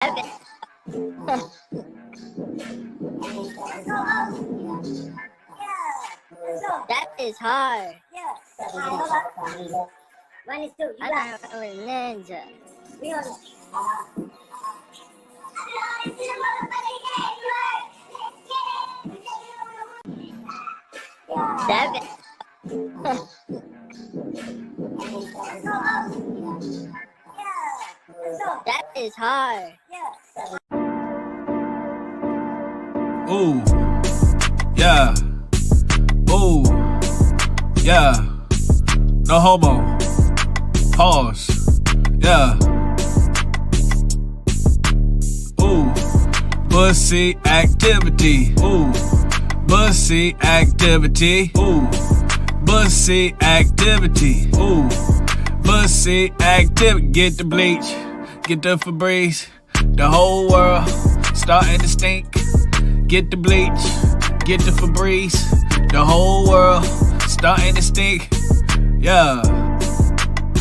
That is hard. One is two. You I got thought it was ninja. Seven. That is hard. Ooh, yeah. Ooh, yeah. No homo. Pause. Yeah. Ooh, pussy activity. Ooh, pussy activity. Ooh, pussy activity. Ooh, pussy activity. Get the bleach, get the Febreze. The whole world starting to stink. Get the bleach, get the Febreze. The whole world starting to stink. Yeah.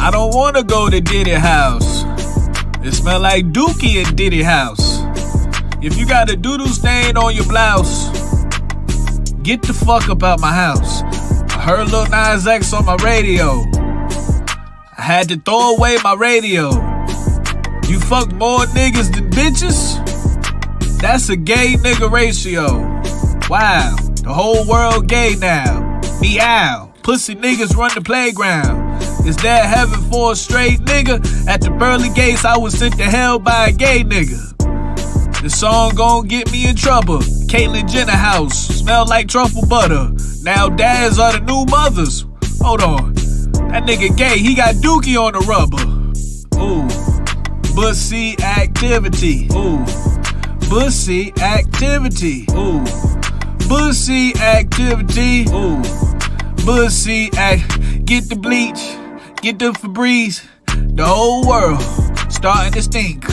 I don't wanna go to Diddy house. It smell like Dookie at Diddy house. If you got a doodle stain on your blouse, get the fuck up out my house. I heard Lil Nas X on my radio. I had to throw away my radio. You fuck more niggas than bitches? That's a gay nigga ratio. Wow, the whole world gay now. Meow, pussy niggas run the playground. Is there heaven for a straight nigga? At the pearly gates, I was sent to hell by a gay nigga. The song gon' get me in trouble. Caitlyn Jenner house, smell like truffle butter. Now dads are the new mothers. Hold on, that nigga gay, he got dookie on the rubber. Ooh, pussy activity. Ooh, pussy activity. Ooh, pussy activity. Ooh, pussy act. Get the bleach, get the Febreze. The whole world starting to stink.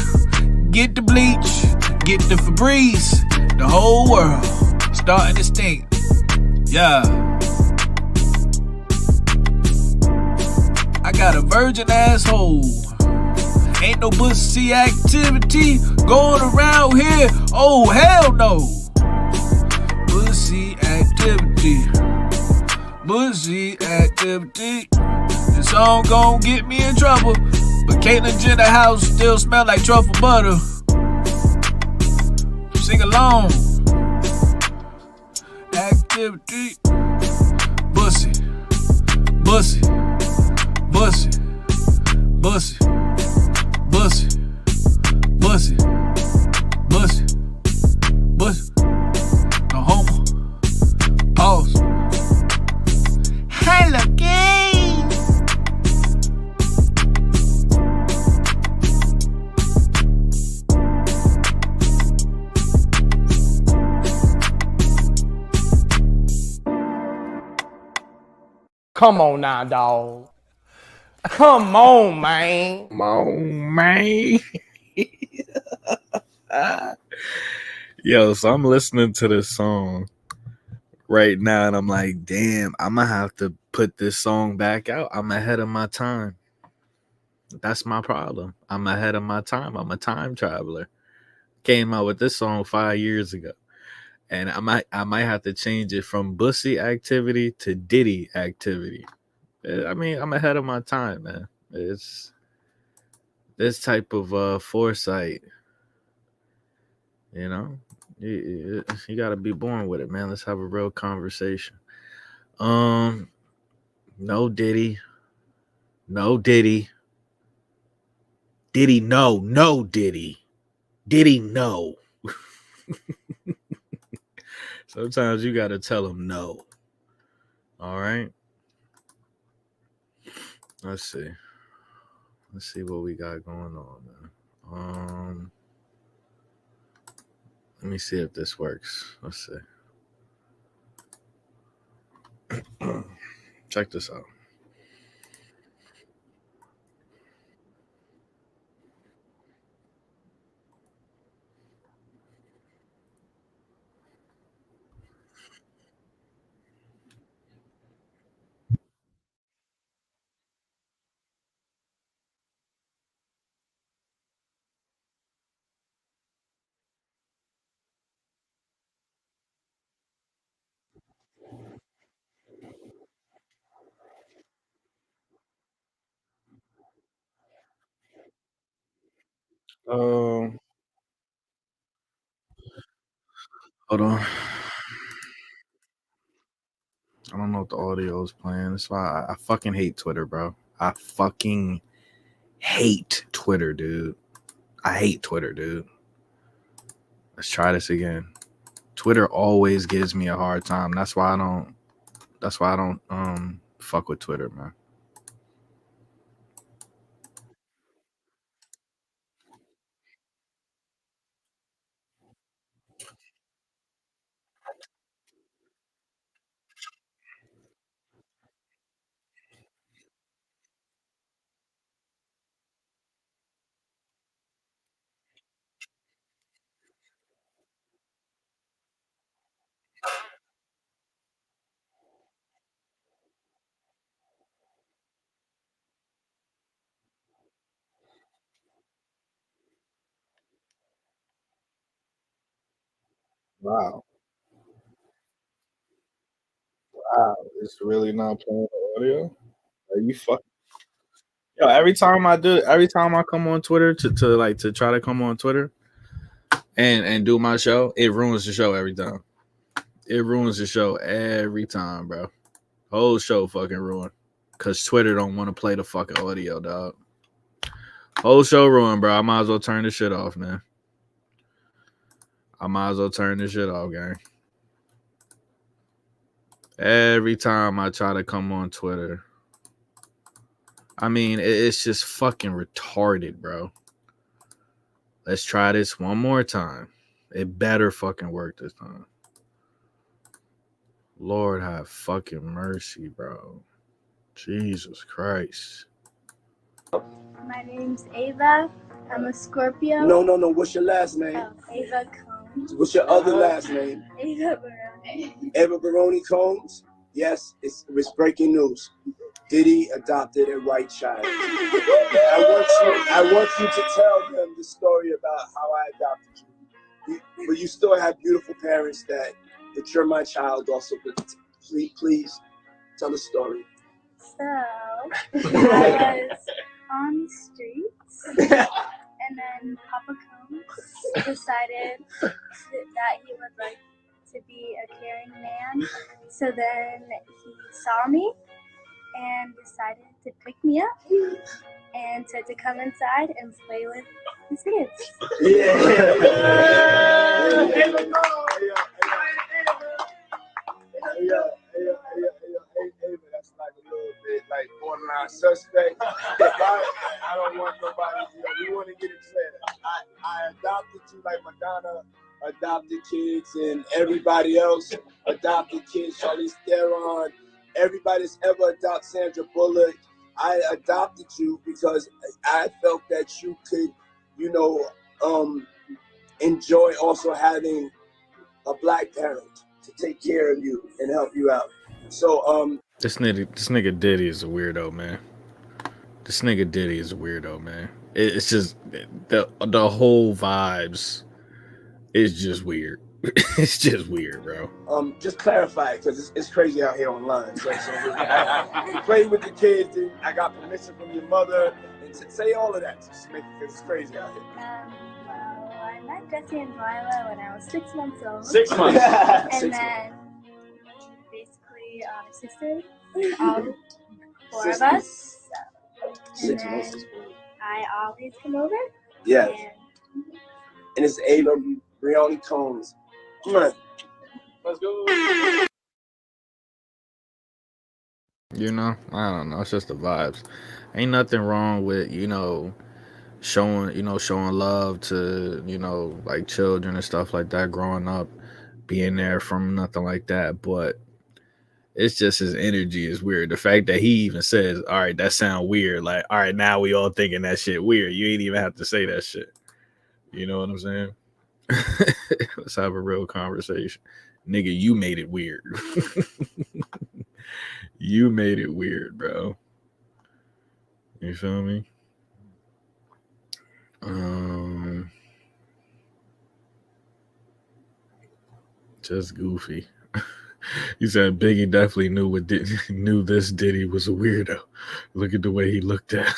Get the bleach, get the Febreze. The whole world starting to stink. Yeah. I got a virgin asshole. Ain't no pussy activity going around here. Oh, hell no. Pussy activity. Pussy activity. This song gon' get me in trouble. But Caitlyn Jenner house still smell like truffle butter. Sing along. Activity. Pussy. Pussy. Pussy. Pussy. Pussy, pussy, pussy, pussy, no homo, pause. Hello, gay. Come on now, dog. Come on, man. Come on, man. Yo, so I'm listening to this song right now and I'm like, damn, I'm gonna have to put this song back out. I'm ahead of my time. That's my problem. I'm ahead of my time. I'm a time traveler. Came out with this song 5 years ago. And I might have to change it from Bussy activity to Diddy activity. I mean, I'm ahead of my time, man. It's this type of foresight, you know. You got to be born with it, man. Let's have a real conversation. No Diddy, no Diddy, Diddy no Diddy, Diddy no. Sometimes you got to tell him no. All right. Let's see what we got going on, man. Let me see if this works. Let's see. Check this out. Um, hold on. I don't know if the audio is playing. That's why I fucking hate Twitter, bro. I fucking hate Twitter, dude. I hate Twitter, dude. Let's try this again. Twitter always gives me a hard time. That's why I don't. That's why I don't fuck with Twitter, man. Wow, wow, it's really not playing the audio. Are you fucking? Yo, every time I come on Twitter to try to come on Twitter and do my show, it ruins the show every time. It ruins the show every time, bro. Whole show fucking ruined. Cause Twitter don't want to play the fucking audio, dog. Whole show ruined, bro. I might as well turn this shit off, man. I might as well turn this shit off, gang. Every time I try to come on Twitter, I mean, it's just fucking retarded, bro. Let's try this one more time. It better fucking work this time. Lord have fucking mercy, bro. Jesus Christ. My name's Ava. I'm a Scorpio. No. What's your last name? Oh, Ava Combs. What's your other last name? Ava Barone. Eva Baroni Combs? Yes, it's breaking news. Diddy adopted a white child. I want you to tell them the story about how I adopted you. But you still have beautiful parents that you're my child also. Please tell the story. So, I was on the streets, and then Papa Combs decided that he would like to be a caring man. So then he saw me and decided to pick me up and said to come inside and play with his kids. That's like a little bit like borderline suspect. I don't want nobody. We want to get it clear. I adopted you like Madonna adopted kids, and everybody else adopted kids. Charlize Theron, everybody that's ever adopted Sandra Bullock. I adopted you because I felt that you could, enjoy also having a black parent to take care of you and help you out. So This nigga Diddy is a weirdo, man. This nigga Diddy is a weirdo, man. It's just the whole vibes is just weird. It's just weird, bro. Just clarify because it's crazy out here online. So I play with the kids, and I got permission from your mother, and say all of that. Just make because it's crazy out here. Well, I met Jesse and Delilah when I was 6 months old. 6 months. And then basically sisters, all 4 of us. So, and then I always come over. Yeah. And it's Ava Brioni Combs. Come on. Let's go. You know, I don't know. It's just the vibes. Ain't nothing wrong with showing love to like children and stuff like that. Growing up, being there from nothing like that, but it's just his energy is weird. The fact that he even says, "All right, that sound weird." Like, all right, now we all thinking that shit weird. You ain't even have to say that shit. You know what I'm saying? Let's have a real conversation. Nigga, you made it weird. You made it weird, bro. You feel me? Just goofy. He said Biggie definitely knew this Diddy was a weirdo. Look at the way he looked at.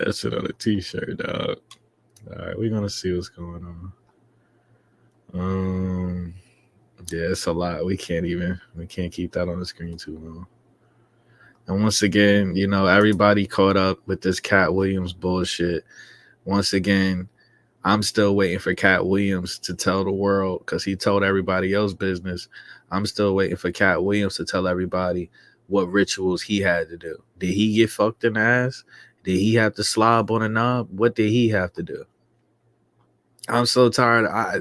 that shit on a t-shirt, dog. All right, we're gonna see what's going on. Yeah, it's a lot. We can't keep that on the screen too long. And once again, everybody caught up with this Cat Williams bullshit. Once again, I'm still waiting for Cat Williams to tell the world, because he told everybody else business. I'm still waiting for Cat Williams to tell everybody what rituals he had to do. Did he get fucked in the ass? Did he have to slob on a knob? What did he have to do? I'm so tired. I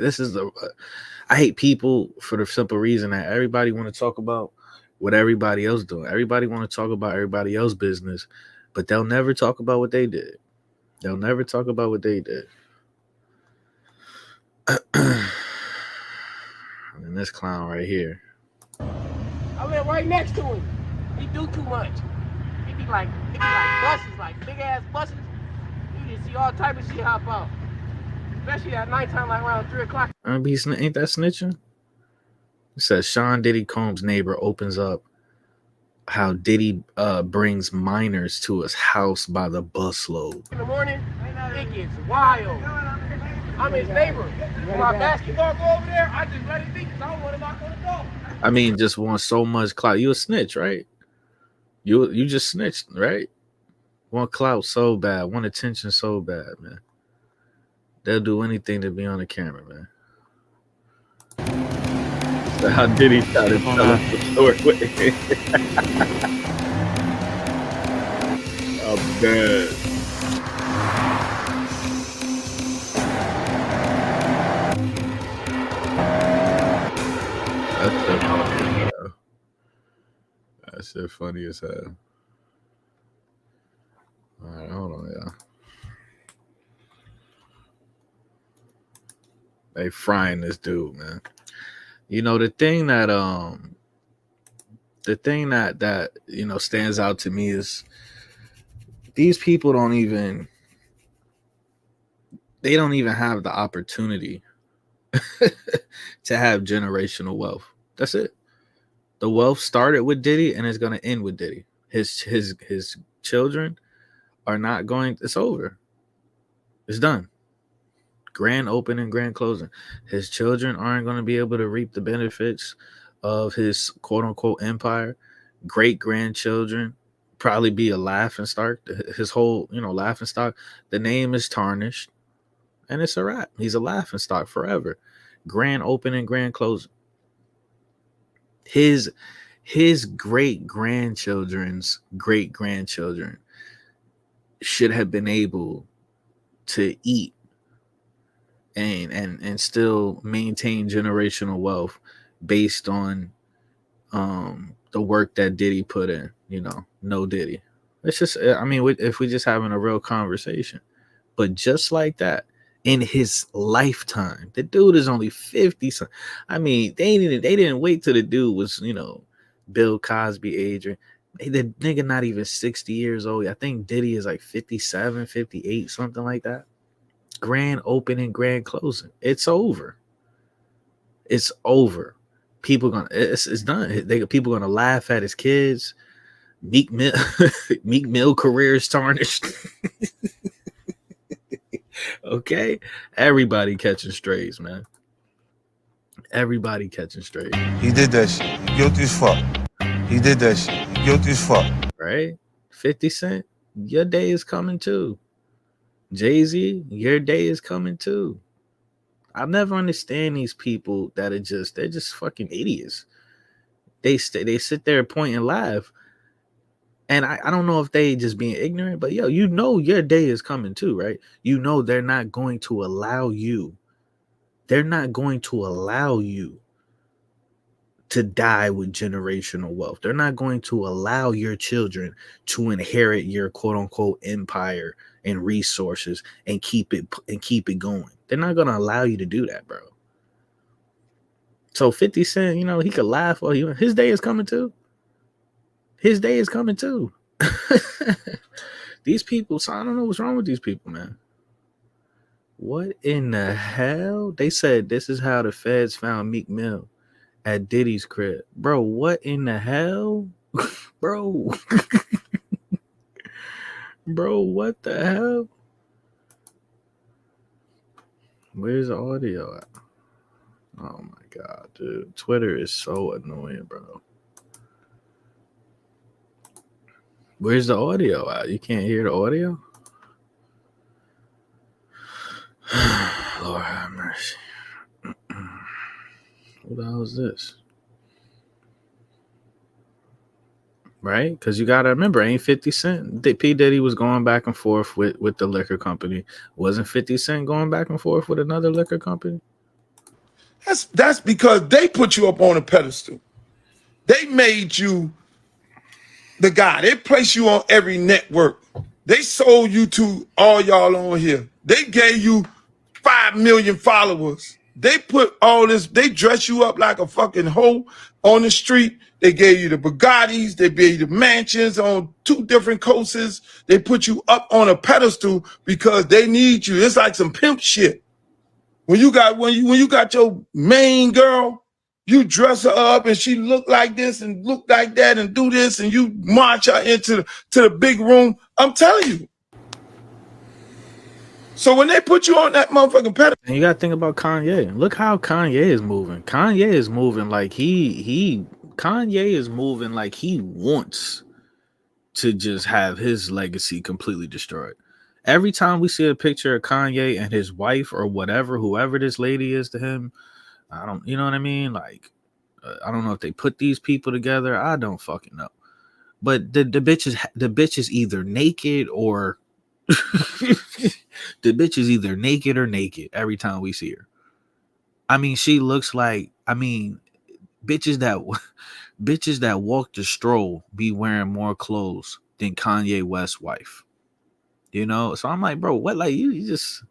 hate people for the simple reason that everybody want to talk about what everybody else doing. Everybody want to talk about everybody else's business, but they'll never talk about what they did. They'll never talk about what they did. And this clown right here. I live right next to him. He do too much. He be like buses, like big ass buses. You just see all type of shit hop out. Especially at nighttime, like around 3 o'clock. Ain't that snitching? It says Sean Diddy Combs' neighbor opens up how Diddy brings minors to his house by the busload. In the morning, it gets wild. I'm his neighbor. When my basketball go over there, I just let it be because I don't want to knock on the door. I mean, just want so much clout. You a snitch, right? You just snitched, right? Want clout so bad, want attention so bad, man. They'll do anything to be on the camera, man. So how did he try to tell us the story? I'm dead. That shit funny as hell. All right, hold on, y'all. They frying this dude, man. The thing that stands out to me is these people don't even have the opportunity to have generational wealth. That's it. The wealth started with Diddy and it's going to end with Diddy. His children are not going. It's over. It's done. Grand opening, grand closing. His children aren't going to be able to reap the benefits of his quote unquote empire. Great grandchildren probably be a laughing stock. His whole, laughing stock. The name is tarnished, and it's a wrap. He's a laughing stock forever. Grand opening, grand closing. His great grandchildren's great grandchildren should have been able to eat and still maintain generational wealth based on the work that Diddy put in. No Diddy. It's just, if we just having a real conversation, but just like that, in his lifetime, the dude is only 50. They didn't wait till the dude was, Bill Cosby age. The nigga not even 60 years old. I think Diddy is like 57, 58, something like that. Grand opening, grand closing. It's over. It's over. It's done. People gonna laugh at his kids. Meek Mill career is tarnished. Okay, everybody catching strays, man. Everybody catching strays. He did that shit. He guilty as fuck. He did that shit. He guilty as fuck. Right? 50 Cent, your day is coming too. Jay-Z, your day is coming too. I never understand these people that they're just fucking idiots. They sit there, point and laugh. And I don't know if they just being ignorant, but your day is coming too, right? They're not going to allow you. They're not going to allow you to die with generational wealth. They're not going to allow your children to inherit your quote unquote empire and resources and keep it going. They're not going to allow you to do that, bro. So 50 Cent, he could laugh. His day is coming too. His day is coming too. These people, so I don't know what's wrong with these people, man. What in the hell? They said this is how the feds found Meek Mill at Diddy's crib. Bro, what in the hell? Bro. Bro, what the hell? Where's the audio at? Oh my god, dude. Twitter is so annoying, bro. Where's the audio at? You can't hear the audio? Lord have mercy. What the hell is this? Right? Because you got to remember, ain't 50 Cent. P. Diddy was going back and forth with the liquor company. Wasn't 50 Cent going back and forth with another liquor company? That's because they put you up on a pedestal. They made you the guy. They placed you on every network. They sold you to all y'all on here. They gave you 5 million followers. They put all this, they dress you up like a fucking hoe on the street. They gave you the Bugattis. They gave you the mansions on 2 different coasts. They put you up on a pedestal because they need you. It's like some pimp shit. When you got your main girl, you dress her up and she look like this and look like that and do this and you march her into the big room. I'm telling you. So when they put you on that motherfucking pedestal, and you got to think about Kanye. Look how Kanye is moving. Kanye is moving like Kanye is moving like he wants to just have his legacy completely destroyed. Every time we see a picture of Kanye and his wife or whatever, whoever this lady is to him, I don't, you know what I mean? Like, I don't know if they put these people together. I don't fucking know. But the bitch is either naked or the bitch is either naked or naked every time we see her. I mean, she looks like, I mean, bitches that walk the stroll be wearing more clothes than Kanye West's wife. You know, so I'm like, bro, what? Like, you just,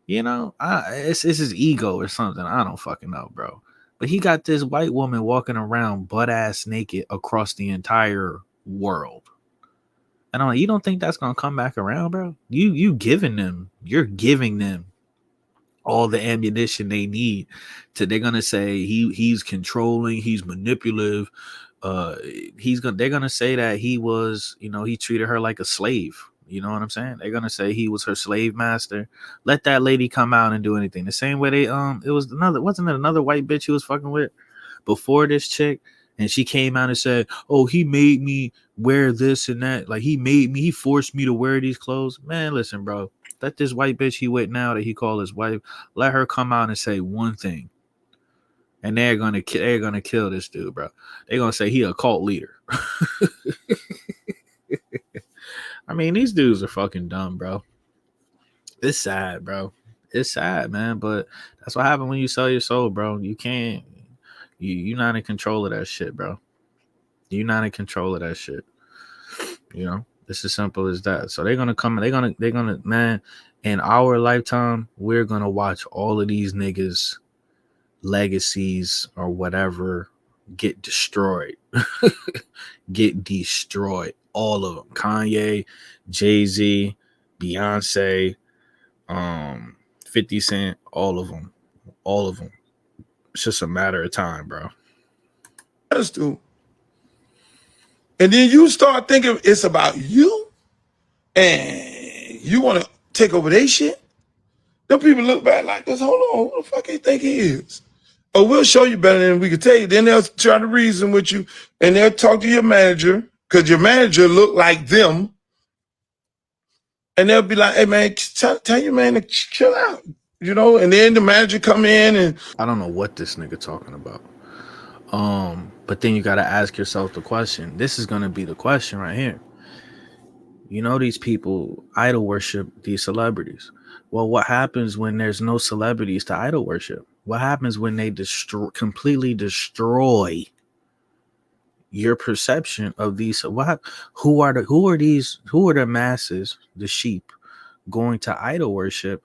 you know, it's his ego or something. I don't fucking know, bro. But he got this white woman walking around butt ass naked across the entire world. And I'm like, you don't think that's gonna come back around, bro? You're giving them all the ammunition they need to. They're gonna say he's controlling, he's manipulative. They're gonna say that he was, you know, he treated her like a slave. You know what I'm saying? They're gonna say he was her slave master. Let that lady come out and do anything. The same way it was wasn't it another white bitch he was fucking with before this chick, and she came out and said, "Oh, he made me wear this and that. Like he forced me to wear these clothes." Man, listen, bro. Let this white bitch he with now that he called his wife, let her come out and say one thing, and they're gonna kill this dude, bro. They're gonna say he a cult leader. I mean, these dudes are fucking dumb, bro. It's sad, bro. It's sad, man. But that's what happens when you sell your soul, bro. You can't. You're not in control of that shit, bro. You're not in control of that shit. You know, it's as simple as that. So they're gonna come. They're gonna, man. In our lifetime, we're gonna watch all of these niggas' legacies or whatever get destroyed. Get destroyed. All of them. Kanye, Jay-Z, Beyonce, 50 Cent, all of them. All of them. It's just a matter of time, bro. and then you start thinking it's about you and you want to take over their shit. Them people look back like this. Hold on, who the fuck you think he is? Oh, we'll show you better than we can tell you. Then they'll try to reason with you and they'll talk to your manager because your manager look like them. And they'll be like, hey, man, tell your man to chill out, you know? And then the manager come in and... I don't know what this nigga talking about. But then you got to ask yourself the question. This is going to be the question right here. You know, these people idol worship these celebrities. Well, what happens when there's no celebrities to idol worship? What happens when they completely destroy your perception of these? Who are the masses, the sheep, going to idol worship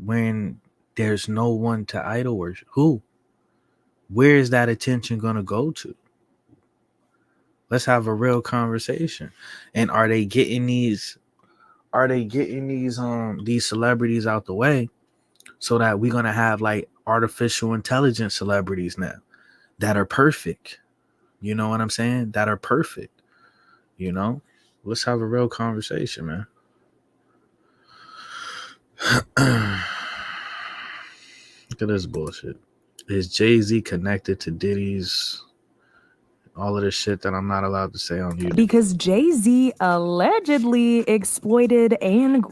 when there's no one to idol worship? Who? Where is that attention going to go to? Let's have a real conversation. And are they getting these celebrities out the way so that we're going to have like artificial intelligence celebrities now that are perfect? You know what I'm saying? That are perfect. You know, Let's have a real conversation, man. Look at this bullshit. Is Jay-Z connected to Diddy's all of this shit that I'm not allowed to say on YouTube? Because Jay-Z allegedly exploited and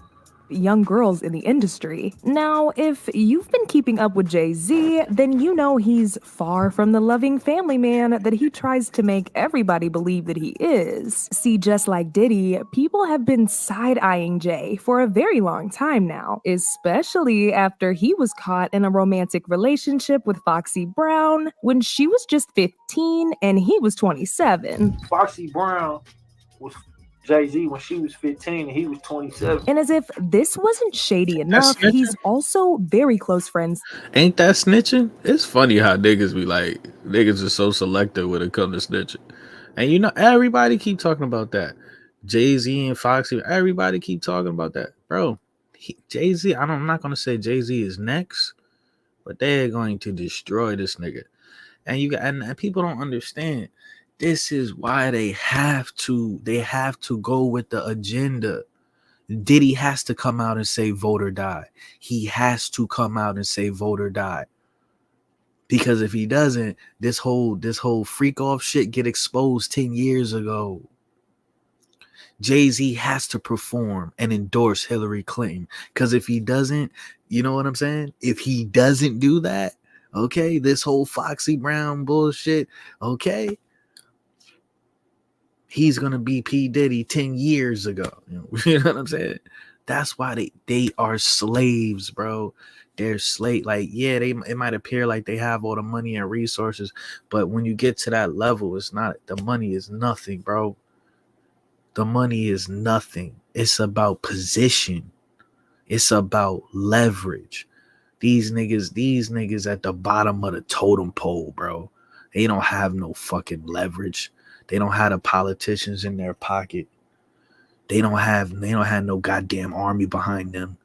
young girls in the industry. Now, if you've been keeping up with Jay-Z, then you know he's far from the loving family man that he tries to make everybody believe that he is. See, just like Diddy, people have been side-eyeing Jay for a very long time now, especially after he was caught in a romantic relationship with Foxy Brown when she was just 15 and he was 27. Foxy Brown was Jay-Z when she was 15 and he was 27. And as if this wasn't shady enough, he's also very close friends. Ain't that snitching? It's funny how niggas be like, niggas are so selective when it comes to snitching. And you know, everybody keep talking about that. Jay-Z and Foxy, everybody keep talking about that. Bro, Jay-Z, I'm not going to say Jay-Z is next, but they're going to destroy this nigga. And people don't understand. This is why they have to go with the agenda. Diddy has to come out and say vote or die. He has to come out and say vote or die. Because if he doesn't, this whole freak off shit get exposed 10 years ago. Jay-Z has to perform and endorse Hillary Clinton. Because if he doesn't, you know what I'm saying? If he doesn't do that, okay, this whole Foxy Brown bullshit, okay, he's gonna be P. Diddy 10 years ago. You know what I'm saying? That's why they are slaves, bro. They're slave. Like, yeah, it might appear like they have all the money and resources, but when you get to that level, it's not. The money is nothing, bro. The money is nothing. It's about position. It's about leverage. These niggas at the bottom of the totem pole, bro. They don't have no fucking leverage. They don't have the politicians in their pocket. They don't have no goddamn army behind them.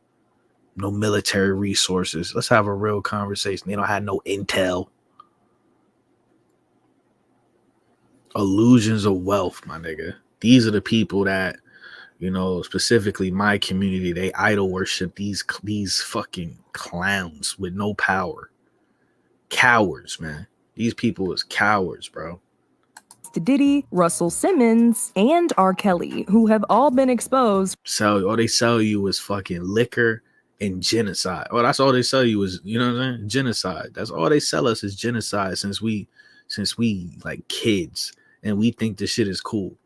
No military resources. Let's have a real conversation. They don't have no intel. Illusions of wealth, my nigga. These are the people that, you know, specifically my community, they idol worship these fucking clowns with no power. Cowards, man. These people is cowards, bro. To Diddy, Russell Simmons, and R. Kelly, who have all been exposed. All they sell you is fucking liquor and genocide. Well, that's all they sell you is, you know what I'm saying? Genocide. That's all they sell us is genocide since we like kids, and we think this shit is cool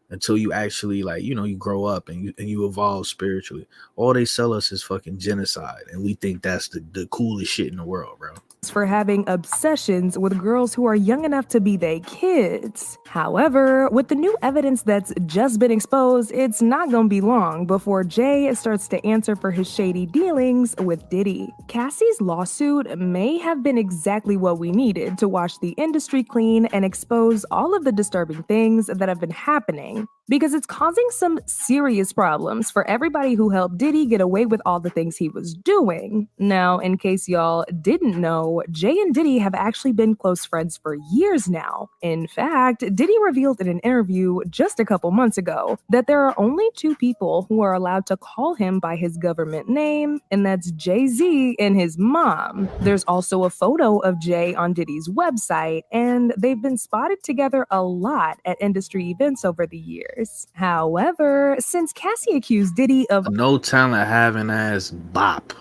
until you actually, like, you know, you grow up and you evolve spiritually. All they sell us is fucking genocide, and we think that's the coolest shit in the world, bro. For having obsessions with girls who are young enough to be their kids. However, with the new evidence that's just been exposed, it's not gonna be long before Jay starts to answer for his shady dealings with Diddy. Cassie's lawsuit may have been exactly what we needed to wash the industry clean and expose all of the disturbing things that have been happening, because it's causing some serious problems for everybody who helped Diddy get away with all the things he was doing. Now, in case y'all didn't know, Jay and Diddy have actually been close friends for years now. In fact, Diddy revealed in an interview just a couple months ago that there are only two people who are allowed to call him by his government name, and that's Jay-Z and his mom. There's also a photo of Jay on Diddy's website, and they've been spotted together a lot at industry events over the years. However, since Cassie accused Diddy of no talent having ass bop.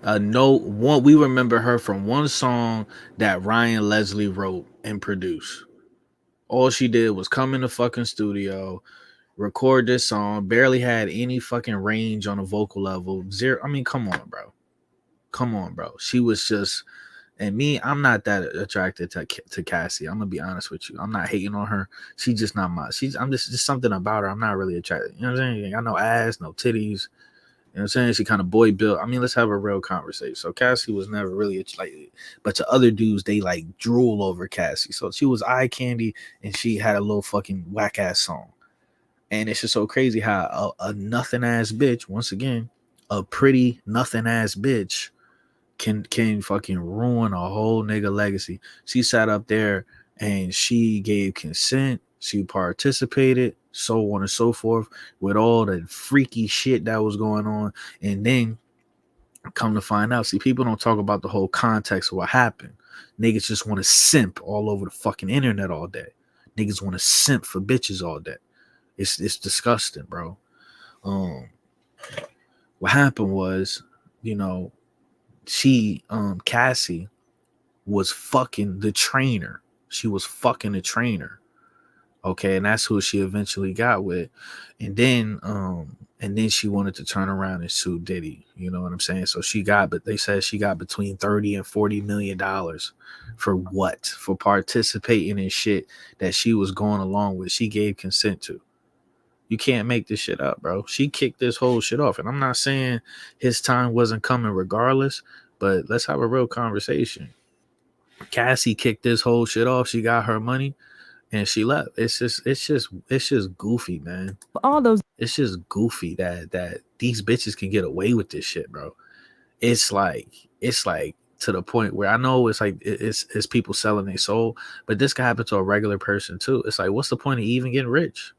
We remember her from one song that Ryan Leslie wrote and produced. All she did was come in the fucking studio, record this song, barely had any fucking range on a vocal level. Zero. I mean, come on, bro. Come on, bro. She was just, and me, I'm not that attracted to Cassie. I'm gonna be honest with you. I'm not hating on her. She's just not I'm just something about her. I'm not really attracted. You know what I'm saying? I got no ass, no titties. You know what I'm saying? She kind of boy built. I mean, let's have a real conversation. So Cassie was never really like, but to other dudes, they like drool over Cassie. So she was eye candy, and she had a little fucking whack ass song. And it's just so crazy how a nothing ass bitch, once again, a pretty nothing ass bitch can fucking ruin a whole nigga legacy. She sat up there and she gave consent. She participated. so on and so forth, with all the freaky shit that was going on. And then come to find out, see, people don't talk about the whole context of what happened. Niggas just want to simp all over the fucking internet all day. Niggas want to simp for bitches all day. It's disgusting, bro. What happened was, you know, she Cassie was fucking the trainer. She was fucking the trainer. Okay, and that's who she eventually got with. And then she wanted to turn around and sue Diddy. You know what I'm saying? So but they said she got between $30 and $40 million for what? For participating in shit that she was going along with. She gave consent to. You can't make this shit up, bro. She kicked this whole shit off. And I'm not saying his time wasn't coming regardless, but let's have a real conversation. Cassie kicked this whole shit off. She got her money and she left. It's just goofy, man. It's just goofy that these bitches can get away with this shit, bro. It's like to the point where I know it's like it's people selling their soul, but this can happen to a regular person too. It's like, what's the point of even getting rich?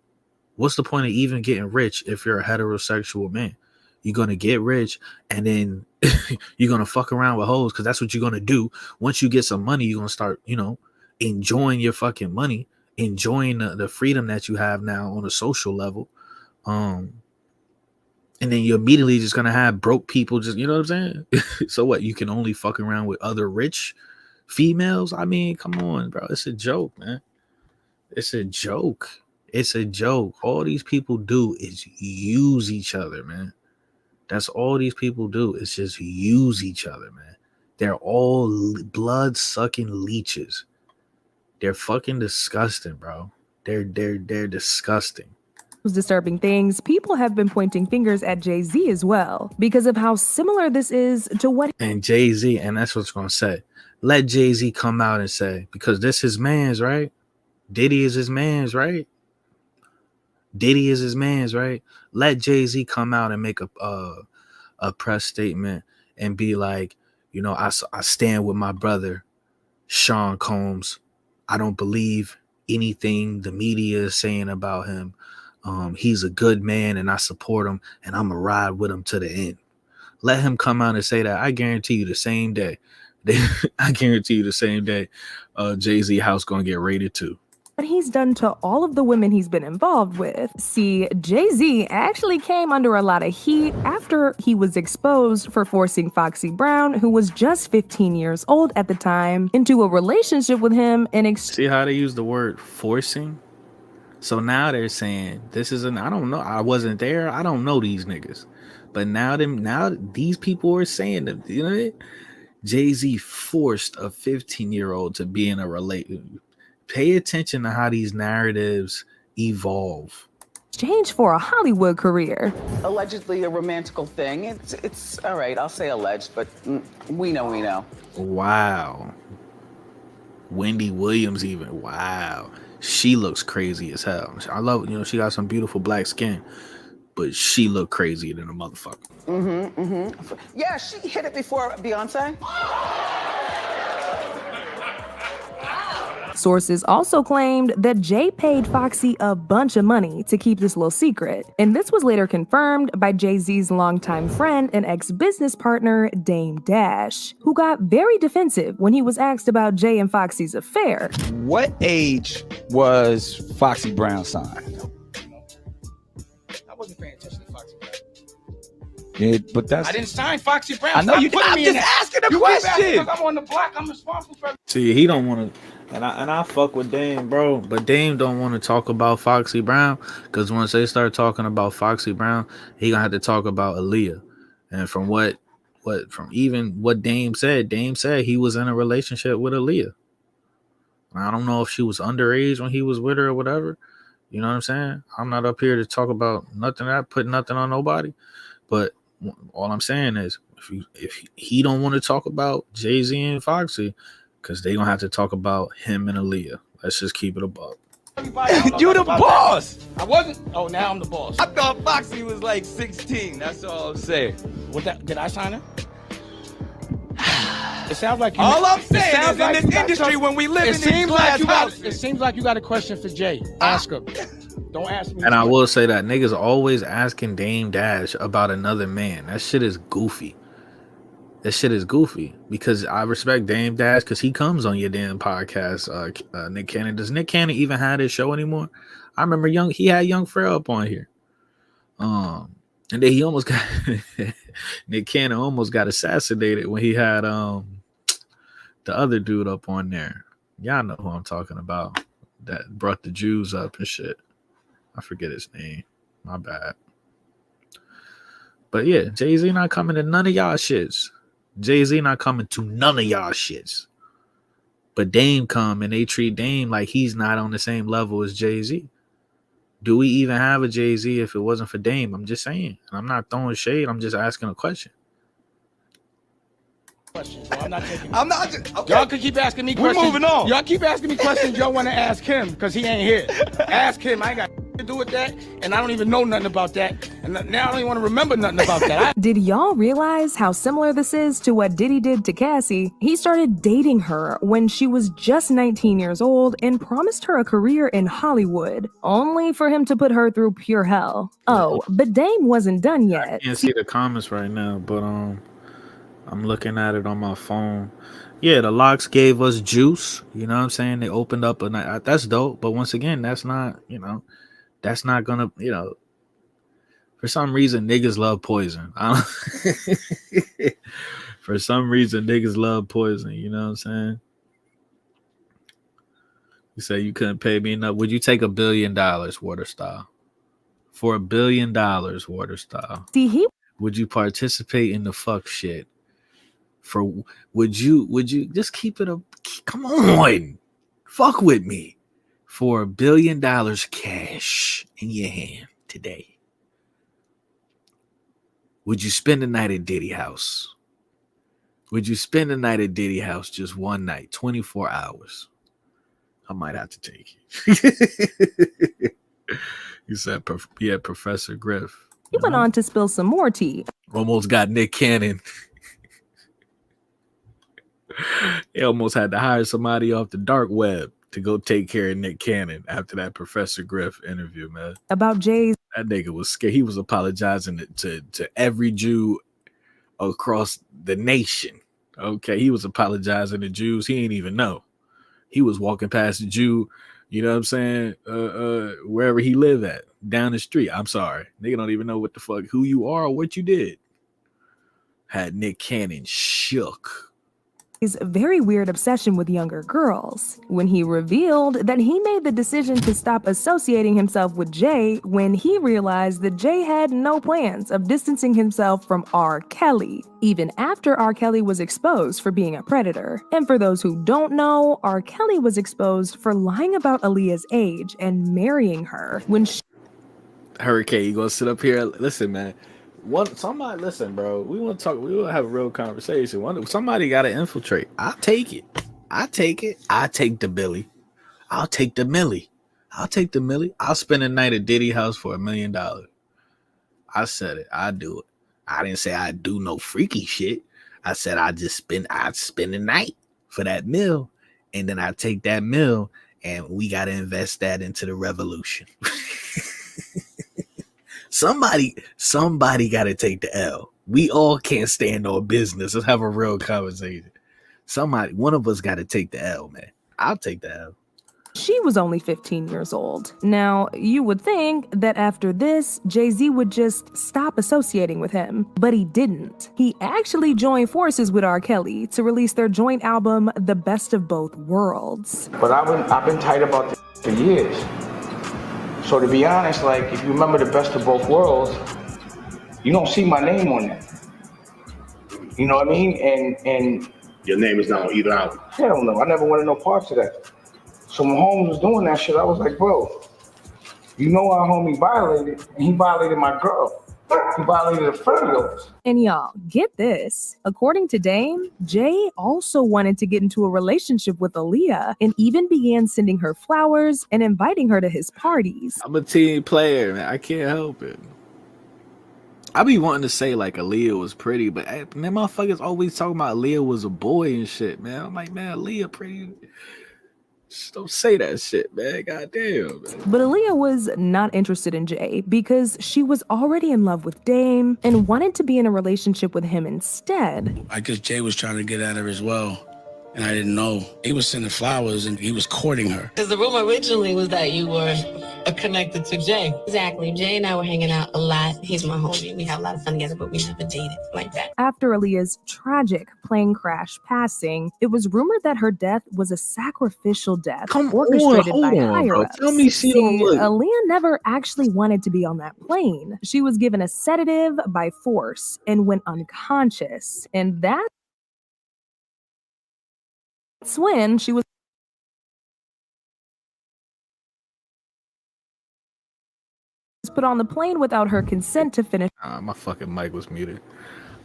What's the point of even getting rich if you're a heterosexual man? You're going to get rich and then you're going to fuck around with hoes because that's what you're going to do. Once you get some money, you're going to start, you know, enjoying your fucking money, enjoying the freedom that you have now on a social level. And then you're immediately just going to have broke people just, you know what I'm saying? So what? You can only fuck around with other rich females? I mean, come on, bro. It's a joke, man. It's a joke. It's a joke. All these people do is use each other, man. That's all these people do is just use each other, man. They're all blood-sucking leeches. They're fucking disgusting, bro. They're disgusting. Disturbing things, people have been pointing fingers at Jay-Z as well because of how similar this is to what. And Jay-Z, and that's what's going to say. Let Jay-Z come out and say, because this his man's, right? Diddy is his man's, right? Diddy is his man's, right? Let Jay-Z come out and make a press statement and be like, you know, I stand with my brother, Sean Combs. I don't believe anything the media is saying about him. He's a good man and I support him and I'm going to ride with him to the end. Let him come out and say that. I guarantee you the same day. Jay-Z house going to get raided too. What he's done to all of the women he's been involved with. See, Jay-Z actually came under a lot of heat after he was exposed for forcing Foxy Brown, who was just 15 years old at the time, into a relationship with him. See how they use the word forcing? So now they're saying this is I don't know. I wasn't there. I don't know these niggas. But now these people are saying that, you know, Jay-Z forced a 15-year-old to be in a relationship. Pay attention to how these narratives evolve. Exchange for a Hollywood career. Allegedly a romantical thing. It's all right. I'll say alleged, but we know. Wow. Wendy Williams even. Wow. She looks crazy as hell. I love, you know, she got some beautiful black skin, but she looked crazier than a motherfucker. Yeah, she hit it before Beyonce. Sources also claimed that Jay paid Foxy a bunch of money to keep this little secret. And this was later confirmed by Jay-Z's longtime friend and ex-business partner, Dame Dash, who got very defensive when he was asked about Jay and Foxy's affair. What age was Foxy Brown signed? I wasn't paying attention to Foxy Brown. Yeah, but I didn't sign Foxy Brown. I know you did. I'm just asking a question. Because I'm on the block. I'm responsible for. See, he don't want to, and I fuck with Dame, bro. But Dame don't want to talk about Foxy Brown because once they start talking about Foxy Brown, he gonna have to talk about Aaliyah. And from what Dame said he was in a relationship with Aaliyah. I don't know if she was underage when he was with her or whatever. You know what I'm saying? I'm not up here to talk about nothing. I put nothing on nobody. But all I'm saying is, if he don't want to talk about Jay-Z and Foxy, because they gonna have to talk about him and Aaliyah. Let's just keep it above. You the boss. I wasn't. Oh, now I'm the boss. I thought Foxy was like 16. That's all I'm saying. Did I sign her? It sounds like you. All I'm saying is in this industry when we live in this glass house. It seems like you got a question for Jay. Ask her. Don't ask me. And I will say that niggas always asking Dame Dash about another man. That shit is goofy. Because I respect Dame Dash because he comes on your damn podcast. Nick Cannon. Does Nick Cannon even have his show anymore? I remember he had Young Pharrell up on here. And then he almost got Nick Cannon almost got assassinated when he had the other dude up on there. Y'all know who I'm talking about. That brought the Jews up and shit. I forget his name. My bad. But yeah, Jay-Z not coming to none of y'all shits. Jay-Z not coming to none of y'all shits. But Dame come and they treat Dame like he's not on the same level as Jay-Z. Do we even have a Jay-Z if it wasn't for Dame? I'm just saying. I'm not throwing shade. I'm just asking a question. I'm not taking I'm not. Okay. Y'all can keep asking me questions. We're moving on. Y'all keep asking me questions y'all want to ask him because he ain't here. Ask him. I ain't got to do with that, and I don't even know nothing about that. And now I don't even want to remember nothing about that. Did y'all realize how similar this is to what Diddy did to Cassie? He started dating her when she was just 19 years old and promised her a career in Hollywood, only for him to put her through pure hell. Oh, but Dame wasn't done yet. I can't see the comments right now, but I'm looking at it on my phone. Yeah, the Locks gave us juice. You know what I'm saying? They opened up a night. That's dope. But once again, that's not, that's not gonna, for some reason, niggas love poison. For some reason, niggas love poison. You know what I'm saying? You say you couldn't pay me enough. Would you take $1 billion, Water Style? For $1 billion, Water Style. Would you participate in the fuck shit? Would you just keep it up? Come on, fuck with me for $1 billion cash in your hand today. Would you spend the night at Diddy house? Would you spend the night at Diddy house just one night, 24 hours? I might have to take it. He said, yeah, Professor Griff. He went on to spill some more tea. Almost got Nick Cannon. He almost had to hire somebody off the dark web to go take care of Nick Cannon after that Professor Griff interview, man. About Jay's. That nigga was scared. He was apologizing to every Jew across the nation. Okay, he was apologizing to Jews he ain't even know. He was walking past a Jew, you know what I'm saying, wherever he lived at, down the street. I'm sorry. Nigga don't even know what the fuck, who you are or what you did. Had Nick Cannon shook. His very weird obsession with younger girls, when he revealed that he made the decision to stop associating himself with Jay when he realized that Jay had no plans of distancing himself from R. Kelly, even after R. Kelly was exposed for being a predator. And for those who don't know, R. Kelly was exposed for lying about Aaliyah's age and marrying her when Hurricane, you gonna sit up here? Listen, man. Somebody listen, bro. We want to talk. We want to have a real conversation. Somebody got to infiltrate. I'll take it. I take the Billy. I'll take the Millie. I'll spend a night at Diddy house for $1 million. I said it. I do it. I didn't say I'd do no freaky shit. I said I'd spend the night for that meal, and then I take that meal, and we got to invest that into the revolution. Somebody got to take the L. We all can't stand on business. Let's have a real conversation. One of us got to take the L, man. I'll take the L. she was only 15 years old. Now, you would think that after this, Jay-Z would just stop associating with him, but he didn't. He actually joined forces with R. Kelly to release their joint album, The Best of Both Worlds. But I've been tight about this for years. So to be honest, like, if you remember The Best of Both Worlds, you don't see my name on that. You know what I mean? And your name is not on either album. Hell no, I never wanted no parts of that. So when Holmes was doing that shit, I was like, bro, you know our homie violated, and he violated my girl. He violated a friend of yours. And y'all, get this. According to Dame, Jay also wanted to get into a relationship with Aaliyah and even began sending her flowers and inviting her to his parties. I'm a team player, man. I can't help it. I be wanting to say like Aaliyah was pretty, but man, motherfuckers always talking about Aaliyah was a boy and shit, man. I'm like, man, Aaliyah pretty. Just don't say that shit, man. Goddamn, man. But Aaliyah was not interested in Jay because she was already in love with Dame and wanted to be in a relationship with him instead. I guess Jay was trying to get at her as well, and I didn't know. He was sending flowers and he was courting her. Because the rumor originally was that you were connected to Jay. Exactly. Jay and I were hanging out a lot. He's my homie. We have a lot of fun together, but we never dated like that. After Aaliyah's tragic plane crash passing, it was rumored that her death was a sacrificial death orchestrated by higher-ups. Tell me she don't look. Aaliyah never actually wanted to be on that plane. She was given a sedative by force and went unconscious. And that's when she was put on the plane without her consent to finish. My fucking mic was muted.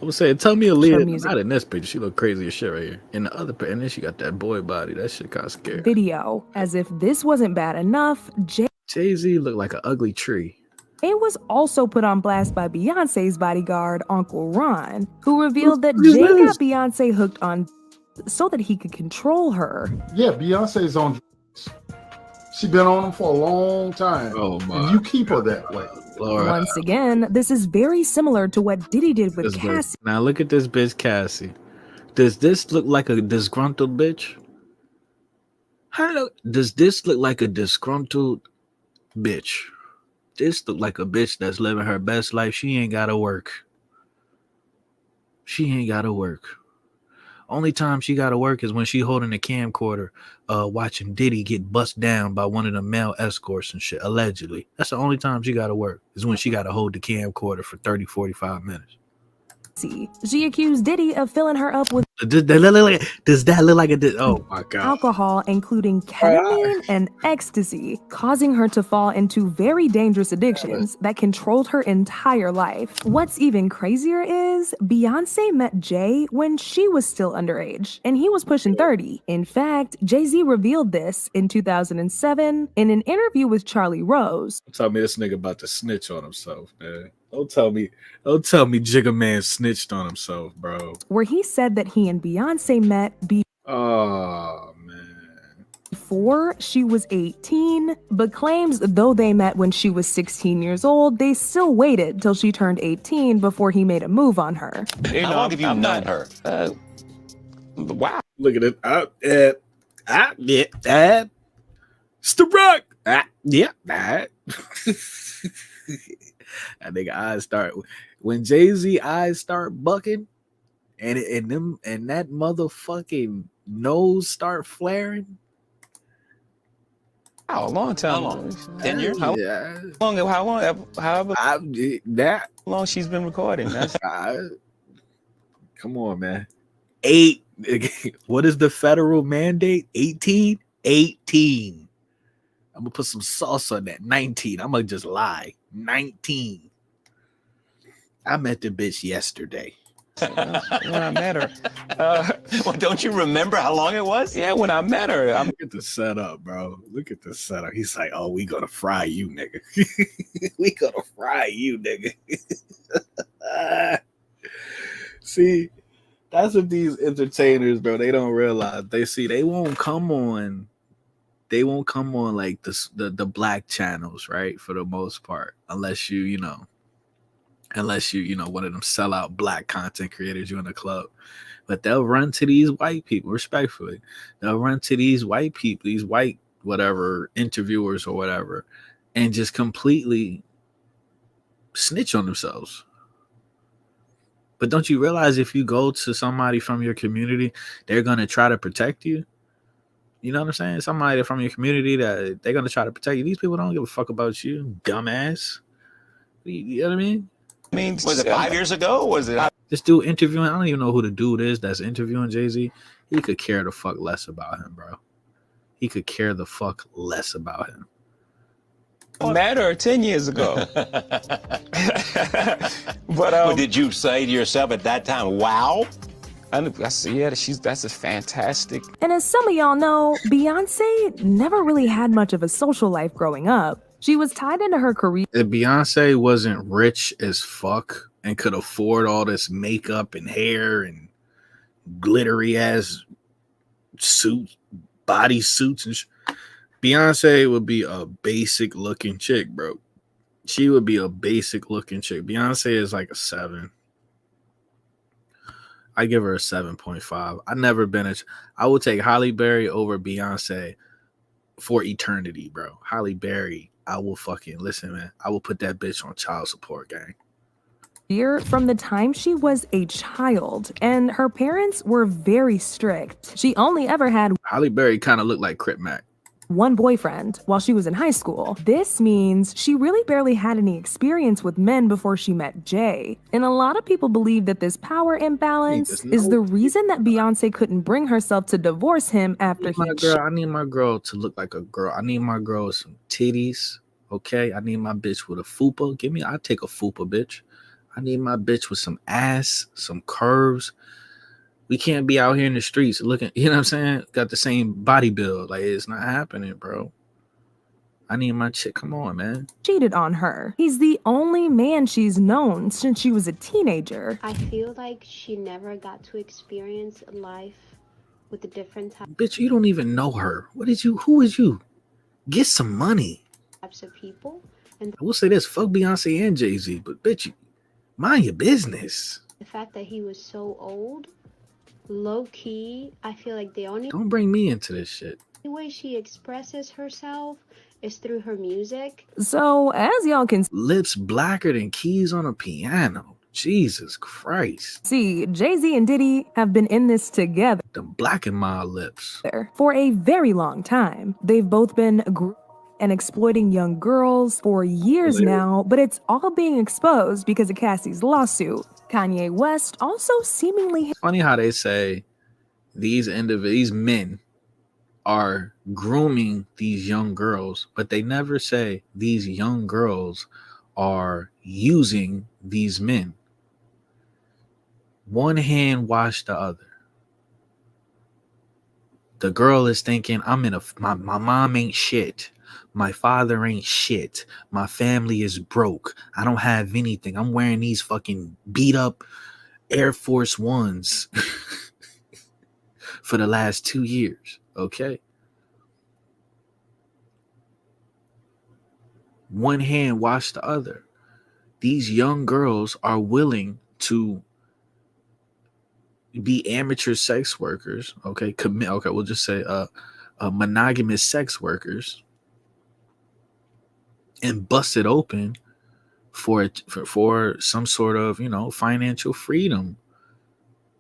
I was saying, tell me Aaliyah, not in this picture. She look crazy as shit right here. In the other picture, and then she got that boy body. That shit kind of scary. Video. As if this wasn't bad enough, Jay-Z looked like an ugly tree. Jay was also put on blast by Beyonce's bodyguard, Uncle Ron, who revealed that Jay got Beyonce hooked on so that he could control her. Yeah, Beyonce's on drugs. She been on them for a long time. Oh my! And you keep her that way. Lord. Once again, this is very similar to what Diddy did with Cassie. Now look at this bitch, Cassie. Does this look like a disgruntled bitch? Does this look like a disgruntled bitch? This look like a bitch that's living her best life. She ain't gotta work. She ain't gotta work. Only time she gotta work is when she holding a camcorder, watching Diddy get bust down by one of the male escorts and shit, allegedly. That's the only time she gotta work, is when she gotta hold the camcorder for 30, 45 minutes. She accused Diddy of filling her up with Does that look like a oh my god, alcohol, including ketamine and ecstasy, causing her to fall into very dangerous addictions that controlled her entire life. What's even crazier is Beyonce met Jay when she was still underage, and he was pushing 30. In fact, Jay-Z revealed this in 2007 in an interview with Charlie Rose. Tell me this nigga about to snitch on himself, man. Don't tell me Jigga Man snitched on himself, bro. Where he said that he and Beyonce met oh man, before she was 18, but claims though they met when she was 16 years old, they still waited till she turned 18 before he made a move on her. How long have you known her? Wow. Look at it. It's the rock. That nigga eyes start when Jay-Z eyes start bucking and that motherfucking nose start flaring. How a long time? How long? 10 years? Yeah. How long she's been recording? That's come on, man. 8. What is the federal mandate? 18? 18. I'm gonna put some sauce on that. 19. I'm gonna just lie. 19. I met the bitch yesterday. When I met her. Well, don't you remember how long it was? Yeah, when I met her. Look at the setup, bro. Look at the setup. He's like, oh, we gonna fry you, nigga. We gonna fry you, nigga. See, that's what these entertainers, bro, they don't realize. They won't come on like the black channels, right? For the most part, unless you know one of them sellout black content creators, you in the club. But they'll run to these white people, respectfully. They'll run to these white people, these white whatever interviewers or whatever, and just completely snitch on themselves. But don't you realize if you go to somebody from your community, they're gonna try to protect you? You know what I'm saying? Somebody from your community that they're gonna try to protect you. These people don't give a fuck about you, dumbass. You know what I mean? Was it 5 years ago? Was it? This dude interviewing, I don't even know who the dude is that's interviewing Jay-Z. He could care the fuck less about him, bro. He could care the fuck less about him. I met her 10 years ago. But did you say to yourself at that time, wow? I said, yeah, that's a fantastic. And as some of y'all know, Beyonce never really had much of a social life growing up. She was tied into her career. If Beyonce wasn't rich as fuck and could afford all this makeup and hair and glittery ass suits, body suits and Beyonce would be a basic looking chick, bro. She would be a basic looking chick. Beyonce is like a 7. I give her a 7.5. I would take Halle Berry over Beyonce for eternity, bro. Halle Berry, I will fucking listen, man. I will put that bitch on child support, gang. Year from the time she was a child, and her parents were very strict. She only ever had Halle Berry kind of looked like Crip Mac. one boyfriend while she was in high school. This means she really barely had any experience with men before she met Jay. And a lot of people believe that this power imbalance is the reason that Beyonce couldn't bring herself to divorce him after I need my girl to look like a girl. I need my girl with some titties. Okay, I need my bitch with a fupa. I'll take a fupa, bitch. I need my bitch with some ass, some curves. We can't be out here in the streets looking, you know what I'm saying? Got the same body build. Like, it's not happening, bro. I need my chick. Come on, man. cheated on her. He's the only man she's known since she was a teenager. I feel like she never got to experience life with the different Bitch, you don't even know her. Who is you? Get some money. types of people. And I will say this, fuck Beyonce and Jay-Z, but bitch, mind your business. the fact that he was so old, low-key, I feel like the only Don't bring me into this shit. way she expresses herself is through her music. So, as y'all can Lips blacker than keys on a piano. Jesus Christ. see, Jay-Z and Diddy have been in this together. Them blacken my lips. For a very long time. They've both been and exploiting young girls for years now, but it's all being exposed because of Cassie's lawsuit. Kanye West also seemingly Funny how they say these men are grooming these young girls, but they never say these young girls are using these men. One hand wash the other. The girl is thinking, my mom ain't shit. My father ain't shit. My family is broke. I don't have anything. I'm wearing these fucking beat up Air Force Ones for the last 2 years. Okay. One hand wash the other. These young girls are willing to be amateur sex workers. Okay. We'll just say monogamous sex workers, and bust it open for some sort of, financial freedom,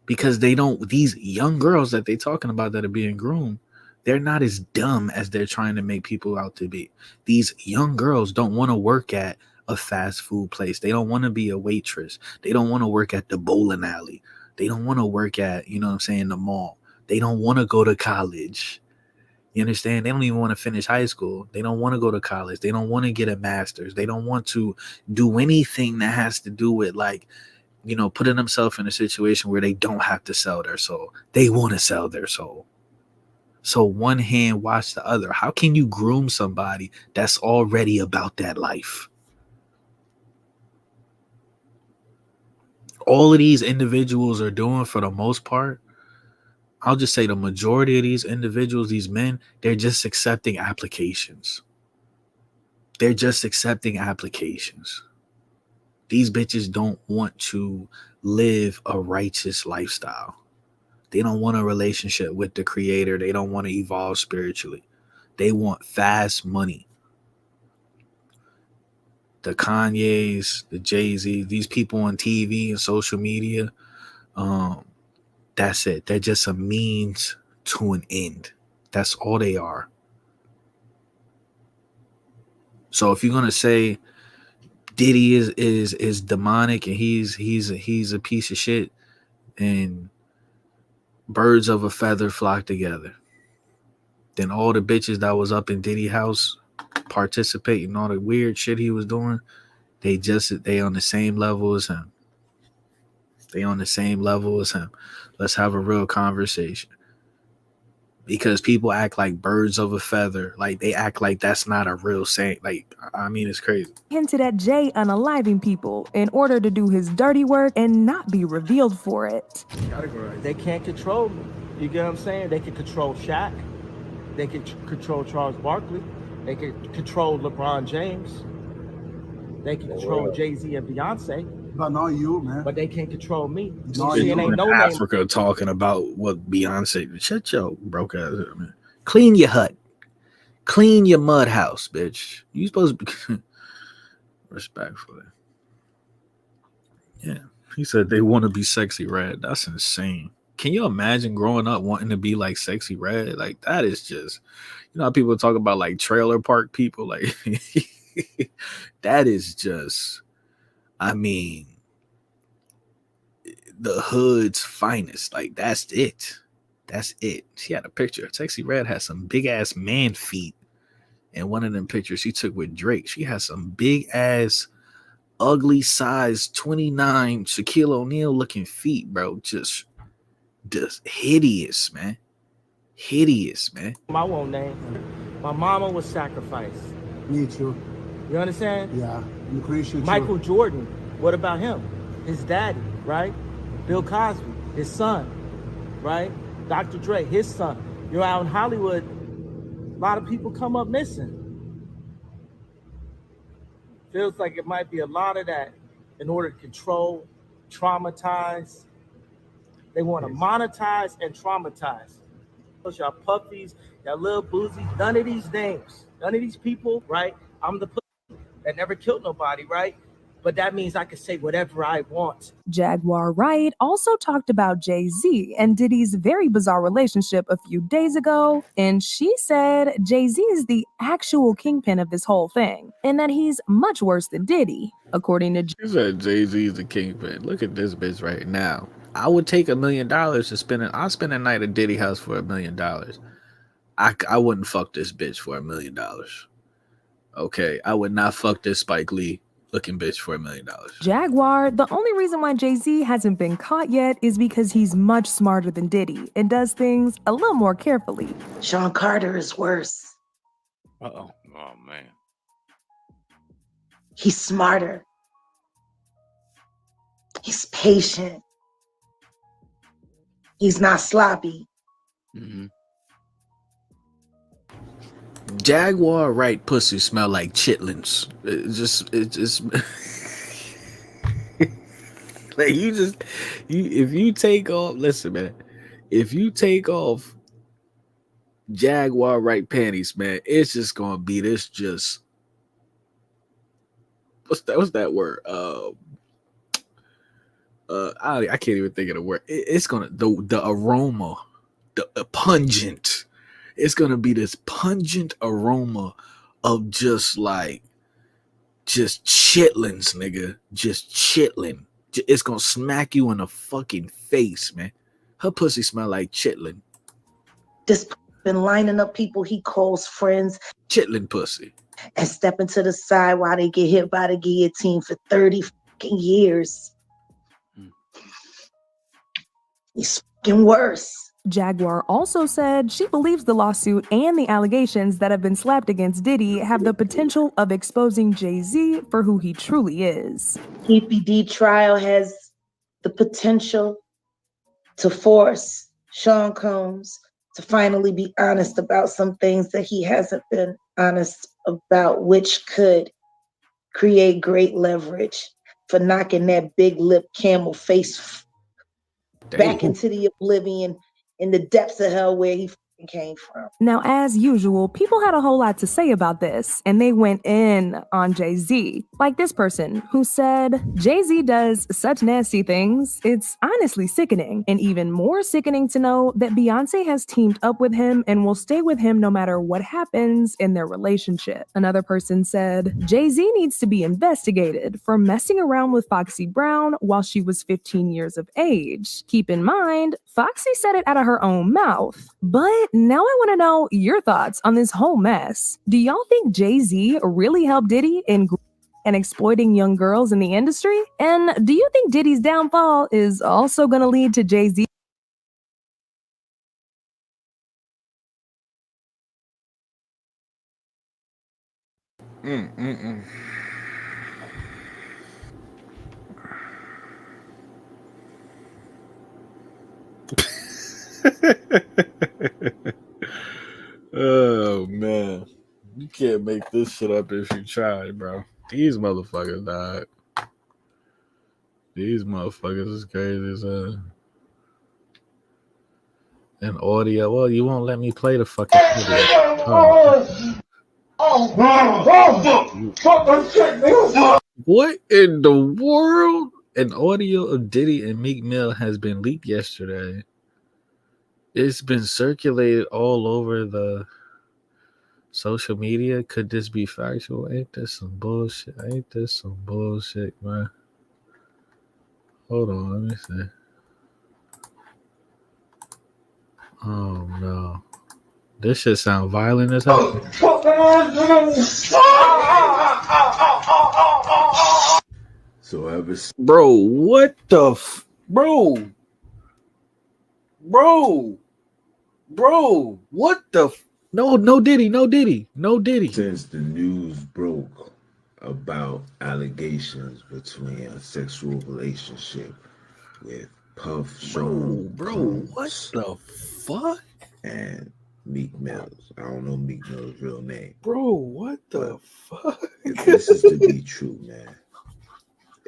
because these young girls that they're talking about that are being groomed, they're not as dumb as they're trying to make people out to be. These young girls don't want to work at a fast food place. They don't want to be a waitress. They don't want to work at the bowling alley. They don't want to work at, the mall. They don't want to go to college. You understand? They don't even want to finish high school. They don't want to go to college. They don't want to get a master's. They don't want to do anything that has to do with putting themselves in a situation where they don't have to sell their soul. They want to sell their soul. So one hand wash the other. How can you groom somebody that's already about that life? All of these individuals are doing, for the most part, I'll just say the majority of these individuals, these men, they're just accepting applications. They're just accepting applications. These bitches don't want to live a righteous lifestyle. They don't want a relationship with the creator. They don't want to evolve spiritually. They want fast money. The Kanyes, the Jay-Z, these people on TV and social media, that's it. They're just a means to an end. That's all they are. So if you're gonna say Diddy is demonic and he's a piece of shit, and birds of a feather flock together, then all the bitches that was up in Diddy house participating in all the weird shit he was doing, they on the same level as him. They on the same level as him. Let's have a real conversation. Because people act like birds of a feather. Like, they act like that's not a real saying. Like, I mean, it's crazy. hinted at Jay unaliving people in order to do his dirty work and not be revealed for it. They can't control me. You get what I'm saying? They can control Shaq. They can control Charles Barkley. They can control LeBron James. They can control Jay-Z and Beyonce. But not you, man. But they can't control me. Not See, you. it ain't In no name. Africa talking about what Beyonce. Shut your broke ass up, man. Clean your hut. Clean your mud house, bitch. You supposed to be respectfully. Yeah. He said they want to be Sexy Red. That's insane. Can you imagine growing up wanting to be like Sexy Red? Like, that is just, you know how people talk about like trailer park people? Like, that is just, I mean, the hood's finest. Like, that's it. That's it. She had a picture. Sexy Red has some big ass man feet. And one of them pictures she took with Drake, she has some big ass, ugly size 29 Shaquille O'Neal looking feet, bro. Just hideous, man. Hideous, man. I won't name. My mama was sacrificed. Me too. You understand? Yeah. I'm Christian too. Michael Jordan. What about him? His daddy, right? Bill Cosby, his son, right? Dr. Dre, his son. You're out in Hollywood. A lot of people come up missing. Feels like it might be a lot of that in order to control, traumatize. They want to monetize and traumatize. Y'all puppies, y'all little boozies, none of these names, none of these people, right? I'm the pussy that never killed nobody, right? But that means I can say whatever I want. Jaguar Wright also talked about Jay-Z and Diddy's very bizarre relationship a few days ago, and she said Jay-Z is the actual kingpin of this whole thing, and that he's much worse than Diddy, according to She said Jay-Z is the kingpin. Look at this bitch right now. I would take $1 million to spend it. I'll spend a night at Diddy house for $1 million. I wouldn't fuck this bitch for $1 million. Okay, I would not fuck this Spike Lee looking bitch for $1 million. Jaguar. The only reason why Jay-Z hasn't been caught yet is because he's much smarter than Diddy and does things a little more carefully. Sean Carter is worse. Uh-oh. Oh, man. He's smarter. He's patient. He's not sloppy. Mm-hmm. Jaguar Wright pussy smell like chitlins. It just like if you take off, listen, man, if you take off Jaguar Wright panties, man, it's just gonna be this just what's that word? I can't even think of the word. It's gonna the aroma, the pungent. It's gonna be this pungent aroma of just chitlins, nigga. Just chitlin. It's gonna smack you in the fucking face, man. Her pussy smell like chitlin. This been lining up people he calls friends. Chitlin pussy. And stepping to the side while they get hit by the guillotine for 30 fucking years. He's fucking worse. Jaguar also said she believes the lawsuit and the allegations that have been slapped against Diddy have the potential of exposing Jay-Z for who he truly is. EPD trial has the potential to force Sean Combs to finally be honest about some things that he hasn't been honest about, which could create great leverage for knocking that big lip camel face back into the oblivion in the depths of hell where he came from. Now, as usual, people had a whole lot to say about this, and they went in on Jay-Z. Like this person who said, Jay-Z does such nasty things, it's honestly sickening. And even more sickening to know that Beyonce has teamed up with him and will stay with him no matter what happens in their relationship. Another person said, Jay-Z needs to be investigated for messing around with Foxy Brown while she was 15 years of age. Keep in mind, Foxy said it out of her own mouth. But now I want to know your thoughts on this whole mess. Do y'all think Jay-Z really helped Diddy in and exploiting young girls in the industry? And do you think Diddy's downfall is also going to lead to Jay-Z? can't make this shit up if you try, bro. These motherfuckers died. These motherfuckers is crazy as hell. And audio. Well, you won't let me play the fucking audio. What in the world? An audio of Diddy and Meek Mill has been leaked yesterday. It's been circulated all over the social media. Could this be factual? Ain't this some bullshit? Ain't this some bullshit, man? Hold on, let me see. Oh no. This shit sound violent as hell. So ever Bro, what the bro, what the no Diddy. Since the news broke about allegations between a sexual relationship with Puff, Sean, Combs, what the fuck? and Meek Mill. I don't know Meek Mill's real name. Bro, what the fuck? If this is to be true, man,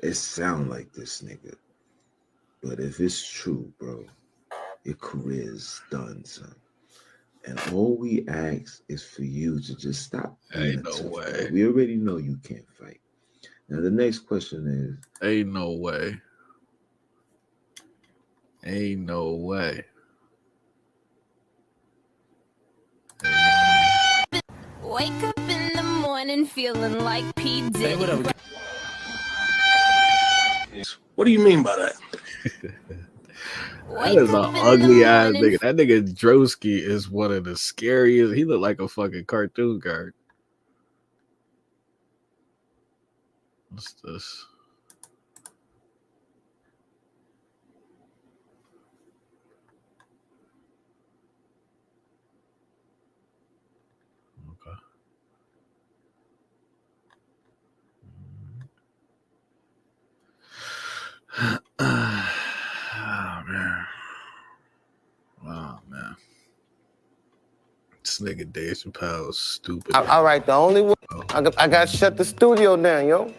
it sound like this nigga. But if it's true, bro, your career's done, son. And all we ask is for you to just stop being a tough guy. We already know you can't fight. Now the next question is, ain't no way. Ain't no way. Wake up in the morning feeling like P. Diddy. What do you mean by that? That is an ugly ass nigga. That nigga Drosky is one of the scariest. He look like a fucking cartoon card. What's this? Oh man. Oh man. This nigga Dave Chappelle is stupid. All right, the only way I got to shut the studio down, yo.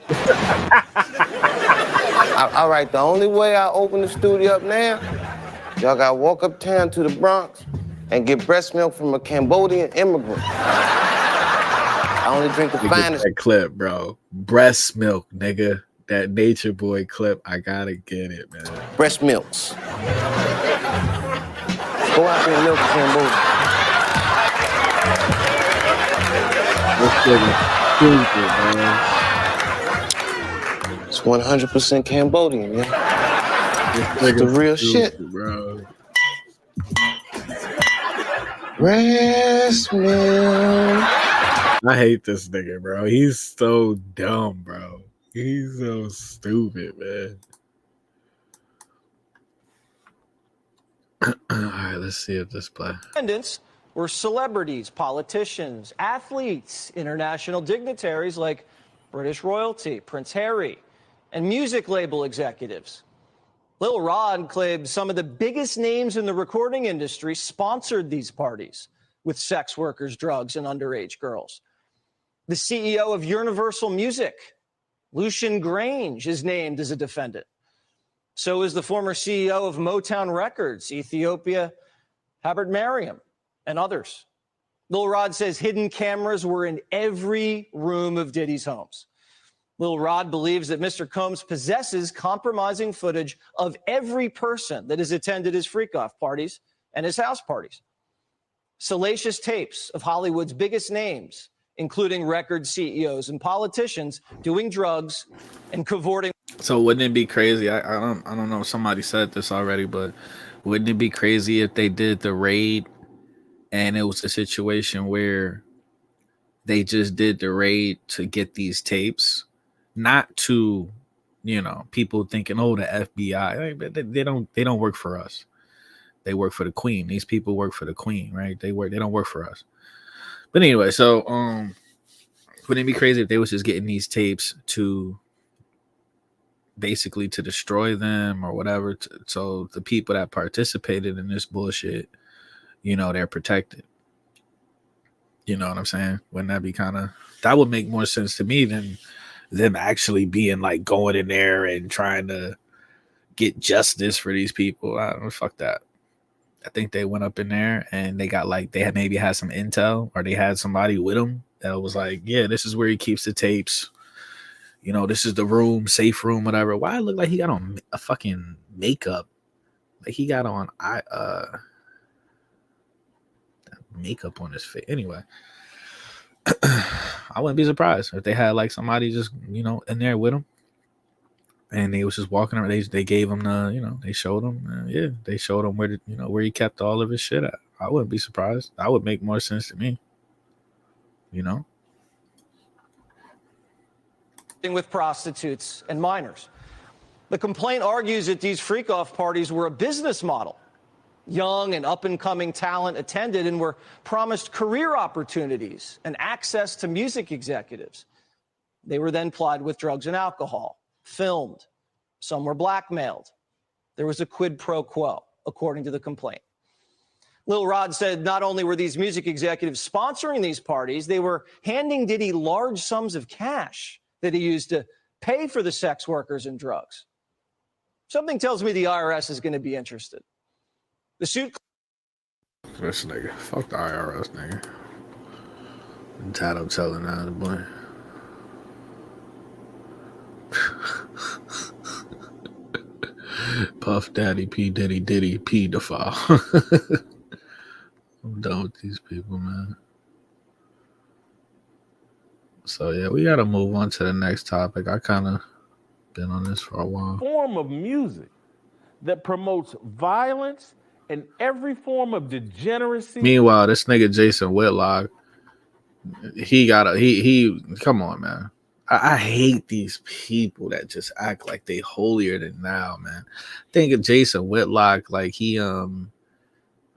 All right, the only way I open the studio up now, y'all got to walk uptown to the Bronx and get breast milk from a Cambodian immigrant. I only drink the finest. That clip, bro. Breast milk, nigga. That Nature Boy clip. I gotta get it, man. Breast milks. Go out there and milk Cambodia. This nigga stupid, man. It's 100% Cambodian, yeah. It's the real shit, bro. Breast milk. I hate this nigga, bro. He's so dumb, bro. He's so stupid, man. All right, let's see if this play. Defendants were celebrities, politicians, athletes, international dignitaries like British royalty, Prince Harry, and music label executives. Lil Rod claimed some of the biggest names in the recording industry sponsored these parties with sex workers, drugs, and underage girls. The CEO of Universal Music, Lucian Grange, is named as a defendant. So is the former CEO of Motown Records, Ethiopia, Habert Mariam, and others. Lil Rod says hidden cameras were in every room of Diddy's homes. Lil Rod believes that Mr. Combs possesses compromising footage of every person that has attended his freak-off parties and his house parties. Salacious tapes of Hollywood's biggest names, including record CEOs and politicians, doing drugs and cavorting. So wouldn't it be crazy? I don't know if somebody said this already, but wouldn't it be crazy if they did the raid and it was a situation where they just did the raid to get these tapes, not to, people thinking, oh, the FBI. They don't work for us. They work for the Queen. These people work for the Queen, right? They don't work for us. But anyway, so wouldn't it be crazy if they was just getting these tapes to basically to destroy them or whatever? So the people that participated in this bullshit, they're protected. You know what I'm saying? Wouldn't that be that would make more sense to me than them actually being like going in there and trying to get justice for these people. I don't know, fuck that. I think they went up in there and they got like, they had maybe had some intel, or they had somebody with them that was like, yeah, this is where he keeps the tapes. You know, this is the room, safe room, whatever. Why it look like he got on a fucking makeup? Like he got on makeup on his face. Anyway, I wouldn't be surprised if they had like somebody just, you know, in there with him, and they was just walking around. They gave him the, you know, they showed him, they showed him where where he kept all of his shit at. I wouldn't be surprised. That would make more sense to me. You know, with prostitutes and minors. The complaint argues that these freak-off parties were a business model. Young and up-and-coming talent attended and were promised career opportunities and access to music executives. They were then plied with drugs and alcohol, filmed. Some were blackmailed. There was a quid pro quo, according to the complaint. Lil Rod said not only were these music executives sponsoring these parties, they were handing Diddy large sums of cash that he used to pay for the sex workers and drugs. Something tells me the IRS is going to be interested. The suit. This nigga, fuck the IRS, nigga. Entitled telling that boy. Puff Daddy, P Diddy, Diddy, pedophile. I'm done with these people, man. So yeah, we gotta move on to the next topic. I kind of been on this for a while. Form of music that promotes violence and every form of degeneracy. Meanwhile, this nigga Jason Whitlock, he come on, man. I hate these people that just act like they holier than thou, man. Think of Jason Whitlock, like he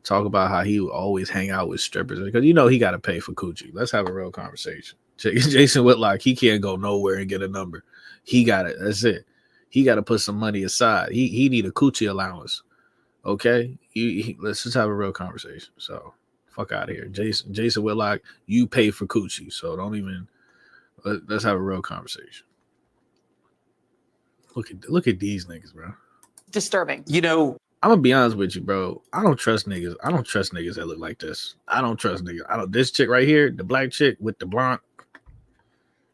talk about how he would always hang out with strippers because he got to pay for coochie. Let's have a real conversation. Jason Whitlock, he can't go nowhere and get a number. He got it. That's it. He got to put some money aside. He need a coochie allowance. Okay, let's just have a real conversation. So fuck out of here, Jason Whitlock. You pay for coochie, so don't even. Let's have a real conversation. Look at these niggas, bro. Disturbing. I'm gonna be honest with you, bro. I don't trust niggas. I don't trust niggas that look like this. I don't trust niggas. This chick right here, the black chick with the blonde,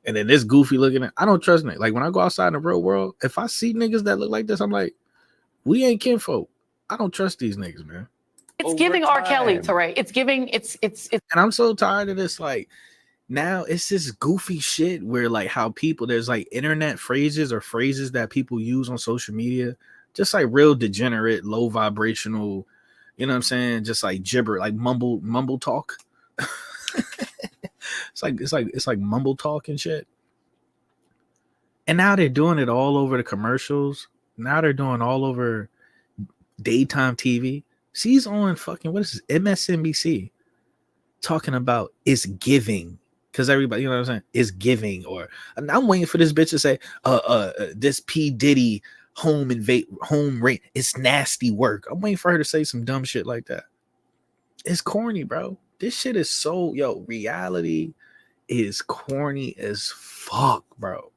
and then this goofy looking at. I don't trust niggas. Like when I go outside in the real world, if I see niggas that look like this, I'm like, we ain't kinfolk. I don't trust these niggas, man. It's giving R. Kelly, Teray. It's giving. It's. And I'm so tired of this. Like now, it's this goofy shit where like how people there's like internet phrases or phrases that people use on social media. Just like real degenerate, low vibrational, you know what I'm saying? Just like gibber, like mumble talk. it's like mumble talk and shit. And now they're doing it all over the commercials. Now they're doing all over daytime TV. She's on fucking what is this? MSNBC talking about it's giving. Because everybody, you know what I'm saying? It's giving. Or I'm waiting for this bitch to say, this P. Diddy home rate, it's nasty work. I'm waiting for her to say some dumb shit like that. It's corny, bro. This shit is so reality is corny as fuck, bro.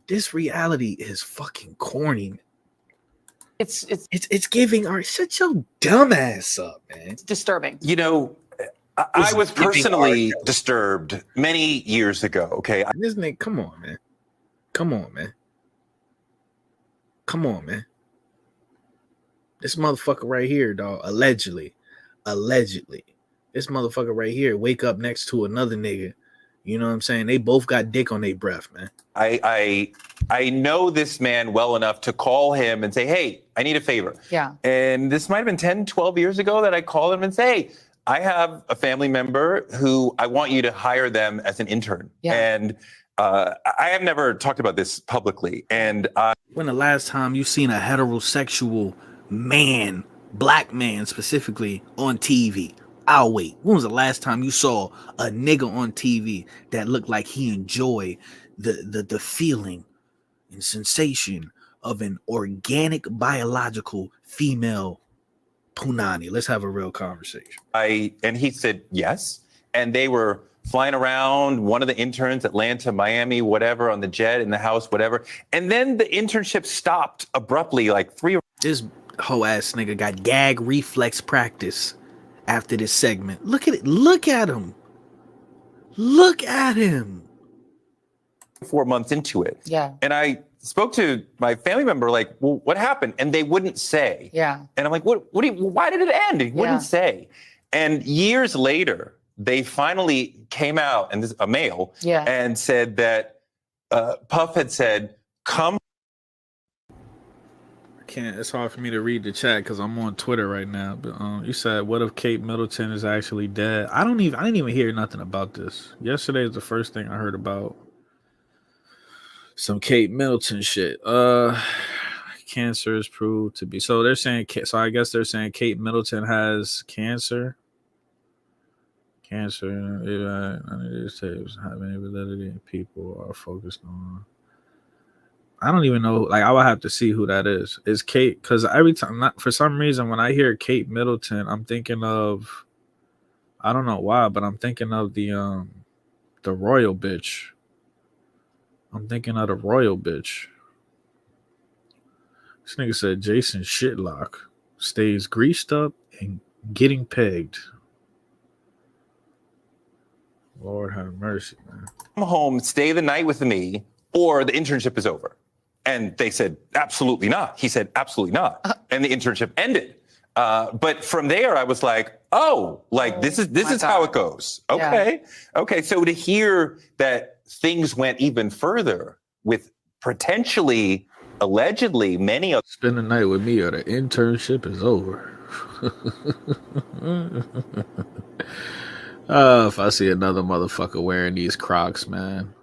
This reality is fucking corny. It's giving. All right, shut your dumb ass up, man. It's disturbing. I was personally disturbed many years ago. Okay, this nigga, come on, man. This motherfucker right here, dog. Allegedly, this motherfucker right here wake up next to another nigga. You know what I'm saying? They both got dick on their breath, man. I know this man well enough to call him and say, hey, I need a favor. Yeah. And this might have been 10, 12 years ago that I called him and say, hey, I have a family member who I want you to hire them as an intern. Yeah. And I have never talked about this publicly. And when the last time you seen a heterosexual man, black man specifically, on TV? I'll wait. When was the last time you saw a nigga on TV that looked like he enjoyed the feeling and sensation of an organic biological female punani? Let's have a real conversation. And he said yes. and they were flying around, one of the interns, Atlanta, Miami, whatever, on the jet, in the house, whatever. And then the internship stopped abruptly, like 3 or This whole ass nigga got gag reflex practice after this segment. Look at it. Look at him. Look at him. 4 months into it. Yeah. And I spoke to my family member, like, well, what happened? And they wouldn't say. Yeah. And I'm like, why did it end? He wouldn't say. And years later, they finally came out, and this a male, and said that Puff had said, come. Can't. It's hard for me to read the chat because I'm on Twitter right now. But you said, "What if Kate Middleton is actually dead?" I didn't even hear nothing about this. Yesterday is the first thing I heard about some Kate Middleton shit. Cancer is proved to be. So they're saying. So I guess they're saying Kate Middleton has cancer. Cancer. None of these tapes have any validity. People are focused on. I don't even know. Like, I would have to see who that is. Is Kate? Because every time, for some reason, when I hear Kate Middleton, I'm thinking of. I don't know why, but I'm thinking of the royal bitch. I'm thinking of the royal bitch. This nigga said Jason Shitlock stays greased up and getting pegged. Lord have mercy, man. Come home, stay the night with me, or the internship is over. And they said, absolutely not. He said, absolutely not. And the internship ended. But from there, I was like, oh, like this is how it goes. Okay. Yeah. Okay. So to hear that things went even further with potentially, allegedly, many of spend the night with me or the internship is over. If I see another motherfucker wearing these Crocs, man.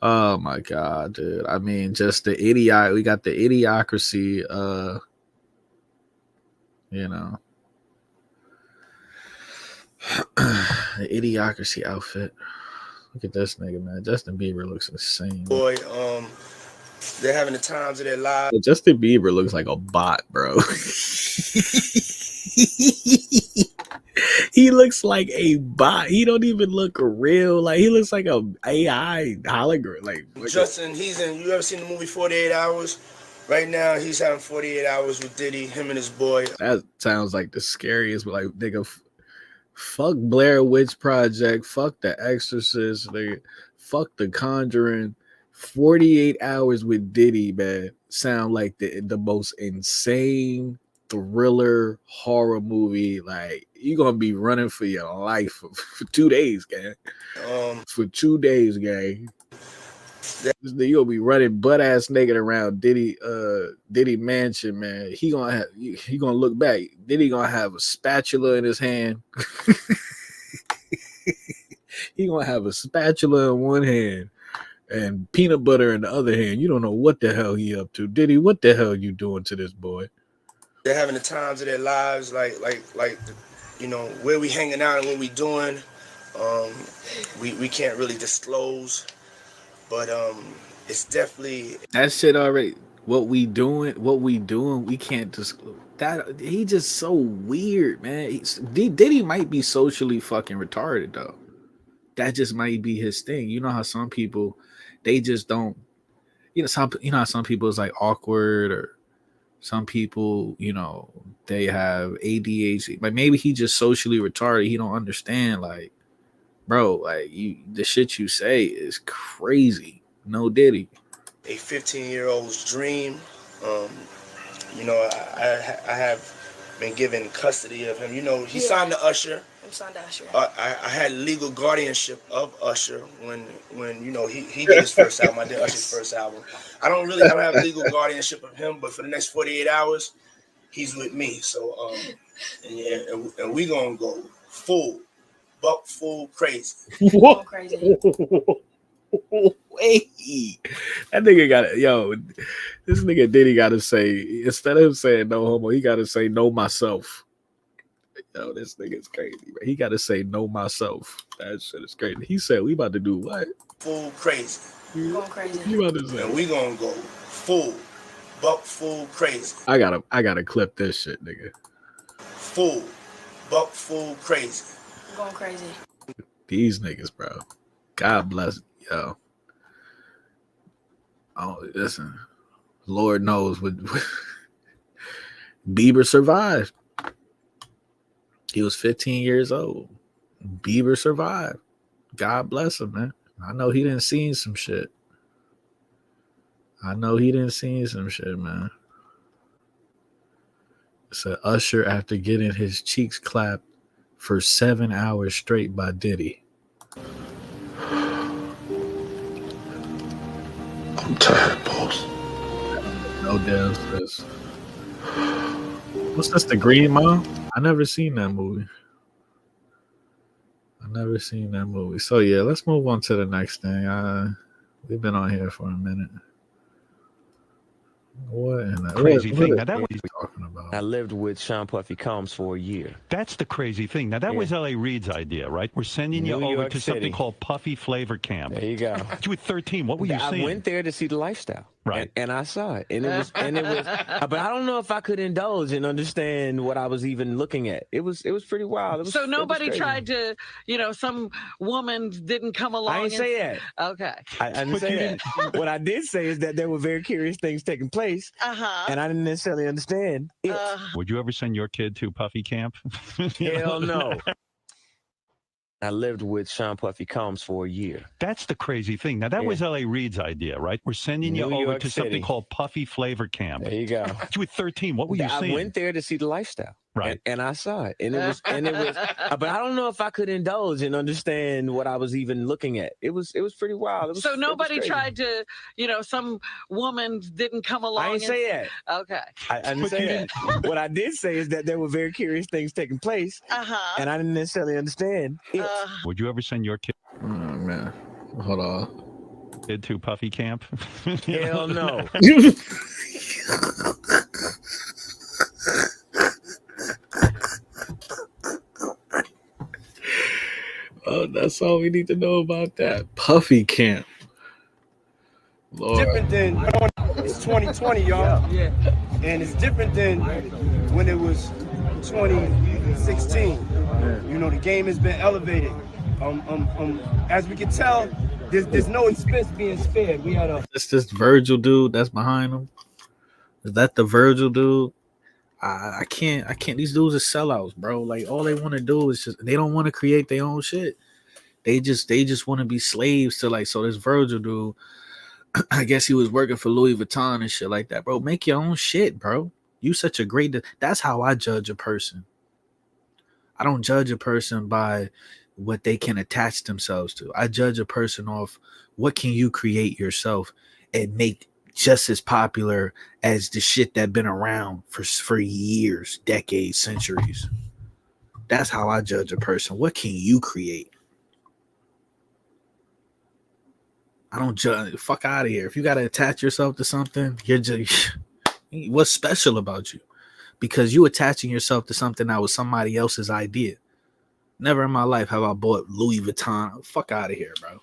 Oh my God, dude. I mean, just the idiot. We got the idiocracy, you know. The idiocracy outfit. Look at this nigga, man. Justin Bieber looks insane. Boy, they're having the times of their lives. Justin Bieber looks like a bot, bro. He looks like a bot. He don't even look real. Like, he looks like a AI hologram. Like Justin, you ever seen the movie 48 Hours? Right now, he's having 48 hours with Diddy, him and his boy. That sounds like the scariest, but like, nigga, fuck Blair Witch Project, fuck The Exorcist, nigga, fuck The Conjuring. 48 hours with Diddy, man, sound like the most insane thriller horror movie. Like, you're gonna be running for your life for 2 days, gang. For 2 days, gang. You'll be running butt ass naked around Diddy mansion, man. He gonna look back. Diddy gonna have a spatula in his hand. He gonna have a spatula in one hand and peanut butter in the other hand. You don't know what the hell he up to. Diddy, what the hell you doing to this boy? They're having the times of their lives, like you know, where we hanging out and what we doing. We can't really disclose, but it's definitely that shit already. What we doing, we can't disclose. That he just so weird, man. Diddy might be socially fucking retarded though. That just might be his thing. You know how some people, they just don't. You know how some people is like awkward, or some people, you know, they have ADHD. Like, maybe he just socially retarded. He don't understand. Like, bro, like, the shit you say is crazy. No Diddy. A 15-year-old's dream. You know, I have been given custody of him. You know, he signed to Usher. I'm signed to Usher. I had legal guardianship of Usher when you know he did his first album. I did Usher's first album. I don't have legal guardianship of him, but for the next 48 hours, he's with me. So and we gonna go full crazy. Full crazy. Wait, that nigga got it. Yo, this nigga Diddy got to say, instead of saying no homo, he got to say no myself. Yo, this nigga's crazy, man. He got to say no myself. That shit is crazy. He said, we about to do what? Full crazy. Going crazy. You about to say? And we gonna go full crazy. I gotta clip this shit, nigga. Full crazy. I'm going crazy. These niggas, bro. God bless, yo. Oh, listen. Lord knows what Bieber survived. He was 15 years old. Bieber survived. God bless him, man. I know he didn't see some shit. Man. It's an Usher after getting his cheeks clapped for 7 hours straight by Diddy. I'm tired, boss. No damn sis. What's this, The Green Mile? I never seen that movie. So yeah, let's move on to the next thing. We've been on here for a minute. What in the Crazy thing. Now what that are was you talking about? I lived with Sean Puffy Combs for a year. That's the crazy thing. Now that was L.A. Reid's idea, right? We're sending you New over York to something City. called Puffy Flavor Camp. There you go. You were 13. What were you I seeing? went there to see the lifestyle. Right. And I saw it. And it was but I don't know if I could indulge and understand what I was even looking at. It was pretty wild. So nobody tried to, some woman didn't come along. I didn't say that. Okay. I didn't say that. What I did say is that there were very curious things taking place. And I didn't necessarily understand it. Would you ever send your kid to Puffy Camp? Hell no. I lived with Sean Puffy Combs for a year. That's the crazy thing. Now that was L.A. Reid's idea, right? We're sending you New over York to something City. called Puffy Flavor Camp. There you go. You were 13. What were you seeing? I went there to see the lifestyle. Right. And I saw it. And it was but I don't know if I could indulge and understand what I was even looking at. It was pretty wild. So nobody tried to, some woman didn't come along. I didn't say that. Okay. I didn't say that. What I did say is that there were very curious things taking place. And I didn't necessarily understand it. Would you ever send your kid? Oh man, hold on. Kid to Puffy Camp? Hell no. Oh, that's all we need to know about that. Puffy Camp. Lord. Different than it's 2020, y'all. Yeah. And it's different than when it was 2016. You know, the game has been elevated. As we can tell, there's no expense being spared. We had This Virgil dude that's behind him. Is that the Virgil dude? I can't. These dudes are sellouts, bro. Like all they want to do is they don't want to create their own shit. They just want to be slaves to so this Virgil dude, I guess he was working for Louis Vuitton and shit like that, bro. Make your own shit, bro. You such a great. That's how I judge a person. I don't judge a person by what they can attach themselves to. I judge a person off what can you create yourself and make just as popular as the shit that been around for years, decades, centuries. That's how I judge a person. What can you create? I don't judge. Fuck out of here. If you got to attach yourself to something, you're just what's special about you? Because you attaching yourself to something that was somebody else's idea. Never in my life have I bought Louis Vuitton. Fuck out of here, bro.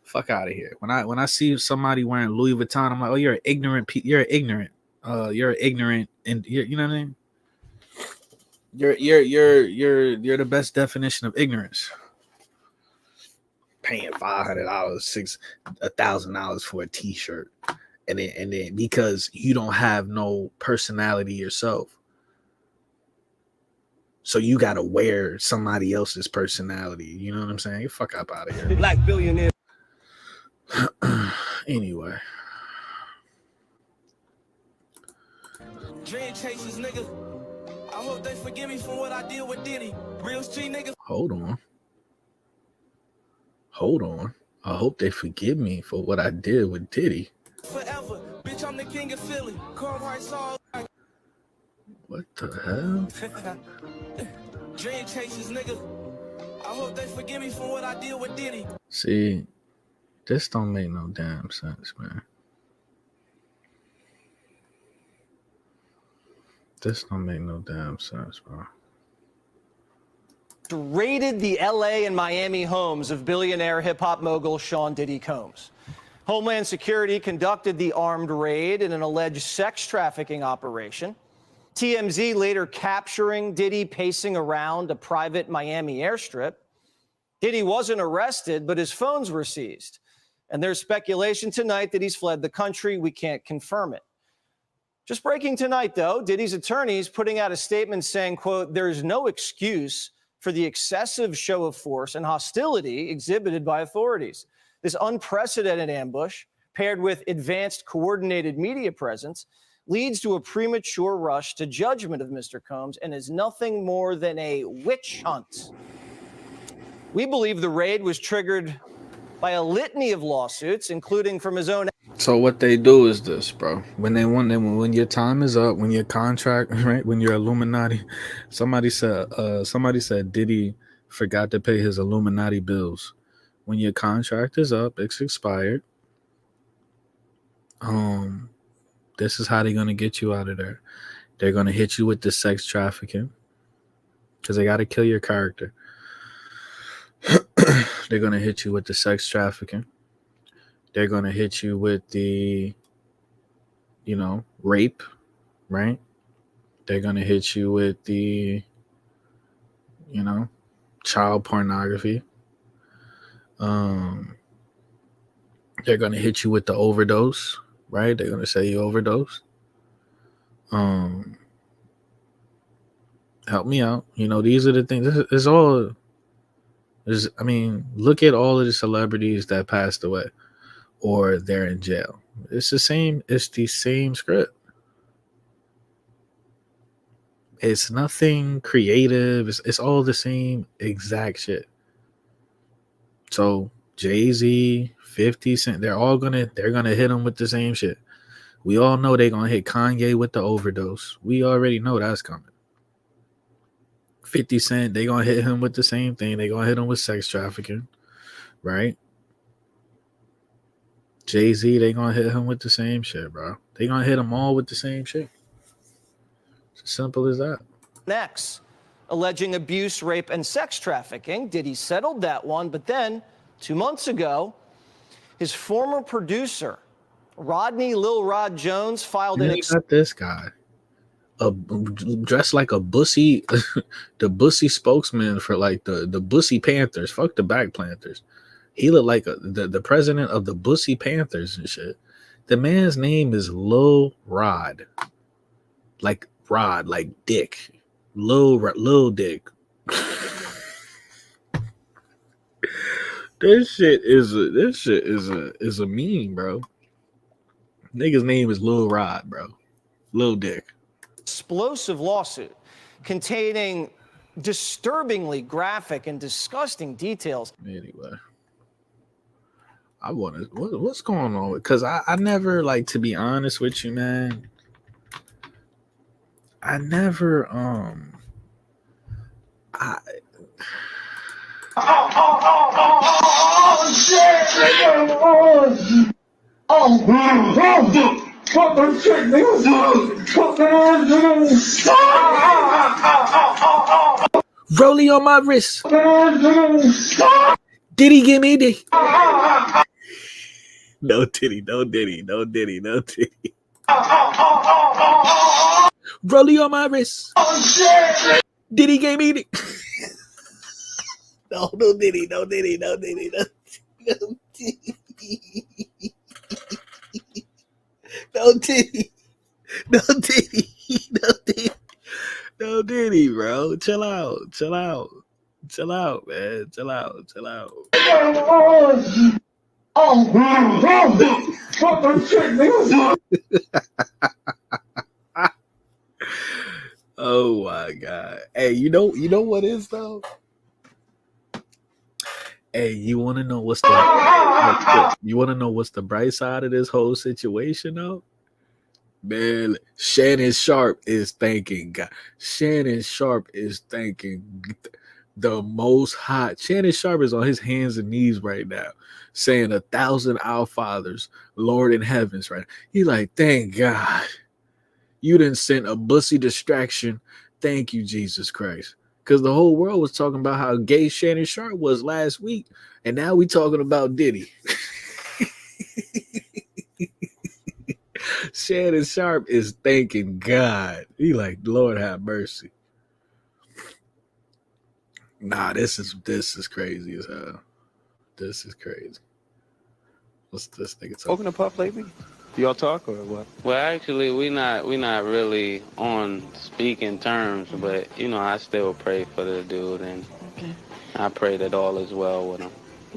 Fuck out of here. When I see somebody wearing Louis Vuitton, I'm like, oh, you're ignorant. You're ignorant. You're ignorant, and you know what I mean. You're the best definition of ignorance. Paying $500, $1,000 for a T-shirt, and then because you don't have no personality yourself, so you gotta wear somebody else's personality. You know what I'm saying? Get fuck up out of here. Black billionaire. Anyway. Dream chasers, nigga. I hope they forgive me for what I did with Diddy. Real street niggas. Hold on. I hope they forgive me for what I did with Diddy. Forever. Bitch, I'm the king of Philly. Carl Saul. What the hell? Dream chasers, nigga. I hope they forgive me for what I did with Diddy. See, this don't make no damn sense, man. This don't make no damn sense, bro. Raided the LA and Miami homes of billionaire hip-hop mogul Sean Diddy Combs. Homeland Security conducted the armed raid in an alleged sex trafficking operation. TMZ later capturing Diddy pacing around a private Miami airstrip. Diddy wasn't arrested, but his phones were seized. And there's speculation tonight that he's fled the country. We can't confirm it. Just breaking tonight, though, Diddy's attorneys putting out a statement saying, quote, "There is no excuse for the excessive show of force and hostility exhibited by authorities. This unprecedented ambush, paired with advanced coordinated media presence, leads to a premature rush to judgment of Mr. Combs and is nothing more than a witch hunt. We believe the raid was triggered by a litany of lawsuits, including from his own." So what they do is this, bro. When your time is up, when your contract, right, when you're Illuminati, somebody said Diddy forgot to pay his Illuminati bills. When your contract is up, it's expired. This is how they're gonna get you out of there. They're gonna hit you with the sex trafficking because they gotta kill your character. They're gonna hit you with the sex trafficking. They're going to hit you with the, rape, right? They're going to hit you with the, child pornography. They're going to hit you with the overdose, right? They're going to say you overdose. Help me out. These are the things. It's all, look at all of the celebrities that passed away. Or they're in jail. It's the same script. It's nothing creative. It's all the same exact shit. So Jay-Z, 50 Cent, they're gonna hit them with the same shit. We all know they're gonna hit Kanye with the overdose. We already know that's coming. 50 Cent, they're gonna hit him with the same thing. They're gonna hit him with sex trafficking, right? Jay-Z, they gonna hit him with the same shit, bro. They gonna hit them all with the same shit. It's as simple as that. Next, alleging abuse, rape, and sex trafficking. Diddy settled that one, but then 2 months ago, his former producer, Rodney Lil Rod Jones, filed an got this guy dressed like a bussy, the bussy spokesman for like the bussy Panthers. Fuck the Black Panthers. He looked like the president of the Bussy Panthers and shit. The man's name is Lil Rod. Like Rod, like Dick. Lil Dick. This shit is a meme, bro. Nigga's name is Lil Rod, bro. Lil Dick. Explosive lawsuit containing disturbingly graphic and disgusting details. Anyway. What's going on? Because I never, like, to be honest with you, man, I never, Rollie on my wrist. Diddy give me the. No Diddy. Rollie on my wrist. Diddy gave me the. No Diddy. No Diddy. No Diddy, bro. Chill out, man. Chill out. Oh my God. Hey, you know what is though? Hey, you want to know what's the bright side of this whole situation though? Man, Shannon Sharp is thanking God. Shannon Sharp is thanking the Most High. Shannon Sharp is on his hands and knees right now, saying 1,000 Our Fathers, Lord in heavens, right? He like, thank God. You didn't send a bussy distraction. Thank you, Jesus Christ. Because the whole world was talking about how gay Shannon Sharp was last week. And now we talking about Diddy. Shannon Sharp is thanking God. He like, Lord have mercy. Nah, this is crazy as hell. This is crazy. What's this nigga talking? Spoken to Puff lately? Y'all talk or what? Well, actually, we not really on speaking terms, but you know, I still pray for the dude, and I pray that all is well with him.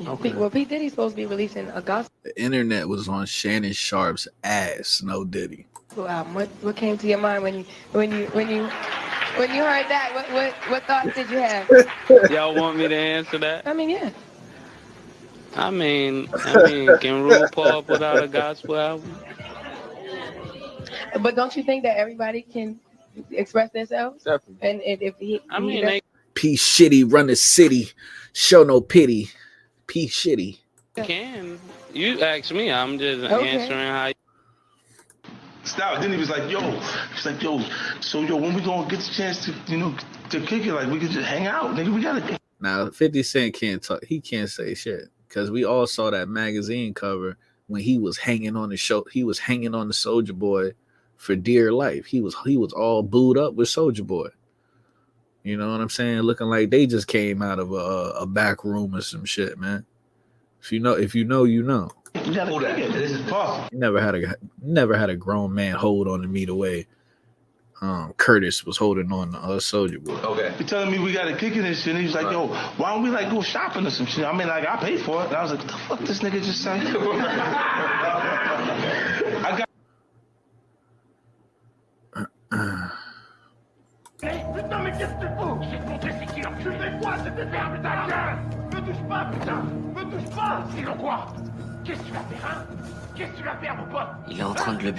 Okay. Well, P. Diddy's supposed to be releasing a gospel The internet was on Shannon Sharp's ass. No Diddy. album. What came to your mind when you heard that? What thoughts did you have? Y'all want me to answer that? I mean, yeah. I mean, can RuPaul put out a gospel album? But don't you think that everybody can express themselves? Definitely. And if he, I mean, P Shitty run the city. Show no pity. P Shitty. they can. You ask me. I'm just answering how. Stop. Then he was like, yo. He's like, yo. So, when we gonna get the chance to, to kick it? Like, we could just hang out, nigga. We gotta. Now, 50 Cent can't talk. He can't say shit because we all saw that magazine cover when he was hanging on the show. He was hanging on the Soulja Boy for dear life. He was all booed up with Soulja Boy. You know what I'm saying? Looking like they just came out of a back room or some shit, man. If you know, you know. You gotta kick it. This is possible. Never had a grown man hold on to me the way Curtis was holding on to Soulja Boy. Okay. He telling me we gotta kick it and shit. And he was like, yo, why don't we like go shopping or some shit? I mean, like, I paid for it. And I was like, what the fuck this nigga just say? I got. Putain, mais qu'est-ce que tu fous? J'ai compté c'est qui l'enculé des fois, c'est tes fermes ta gueule! Me touche pas, putain! Me touche pas! Sinon quoi? Qu'est-ce que tu vas faire, hein? Qu'est-ce que tu vas faire, mon pote? Il est en train de le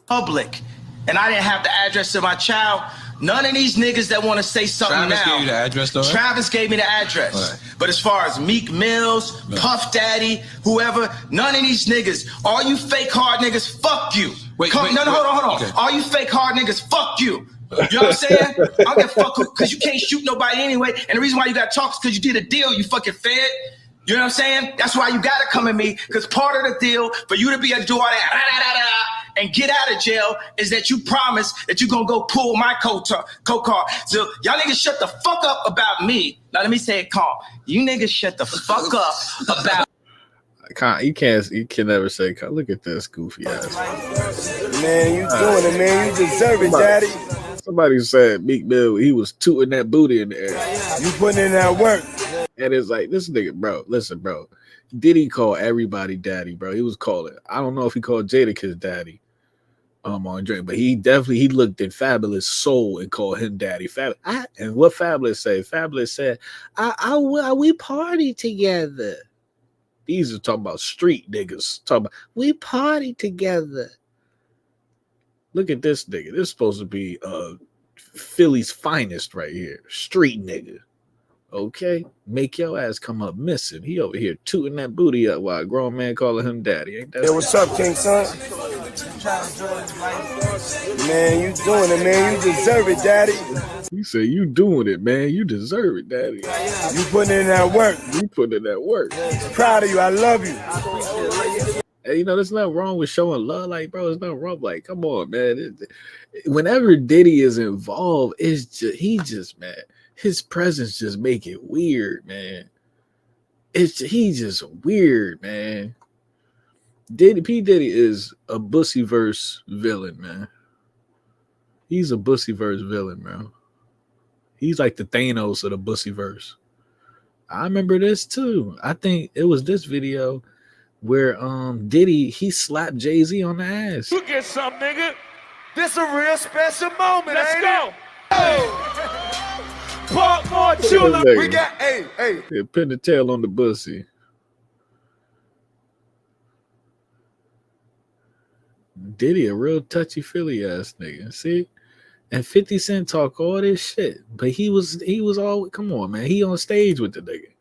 public, and I didn't have the address of my child. None of these niggas that want to say something Travis now. gave you the address, though, right? Travis gave me the address. Right. But as far as Meek Mills, Puff Daddy, whoever, none of these niggas, all you fake hard niggas, fuck you. Hold on. Okay. All you fake hard niggas, fuck you. You know what I'm saying? I don't give a fuck because you can't shoot nobody anyway. And the reason why you got to talk is because you did a deal, you fucking fed. You know what I'm saying? That's why you got to come at me, because part of the deal for you to be a do all that and get out of jail is that you promise that you're going to go pull my co-car. So y'all niggas shut the fuck up about me. Now let me say it calm. You niggas shut the fuck up about You can never say, look at this goofy ass. Man, you doing it, man. You deserve it, daddy. Somebody said Meek Mill, he was tooting that booty in the air. You putting in that work. And it's like, this nigga, bro, listen, bro. Diddy called everybody daddy, bro. He was calling. I don't know if he called Jadakiss daddy on drink, but he looked at Fabulous soul and called him daddy. And what Fabulous say? Fabulous said, we party together. These are talking about street niggas. Talking about, we party together. Look at this nigga. This is supposed to be Philly's finest right here. Street nigga. Okay? Make your ass come up missing. He over here tooting that booty up while a grown man calling him daddy. Ain't that? Hey, what's up, King Son? Man, you doing it, man. You deserve it, daddy. You say you doing it, man. You deserve it, daddy. You putting in that work. You putting in that work. Proud of you. I love you. Hey, there's nothing wrong with showing love. Like, bro, there's nothing wrong. Like, come on, man. Whenever Diddy is involved, man, his presence just make it weird, man. He's just weird, man. P. Diddy is a Bussyverse villain, man. He's a Bussyverse villain, bro. He's like the Thanos of the Bussyverse. I remember this too. I think it was this video where Diddy, he slapped Jay-Z on the ass. You get some, nigga. This a real special moment. Let's go. Park more chula. We got hey. Yeah, pin the tail on the bussy. Diddy a real touchy-feely ass nigga. See? And 50 Cent talk all this shit. But he was all, come on, man. He on stage with the nigga.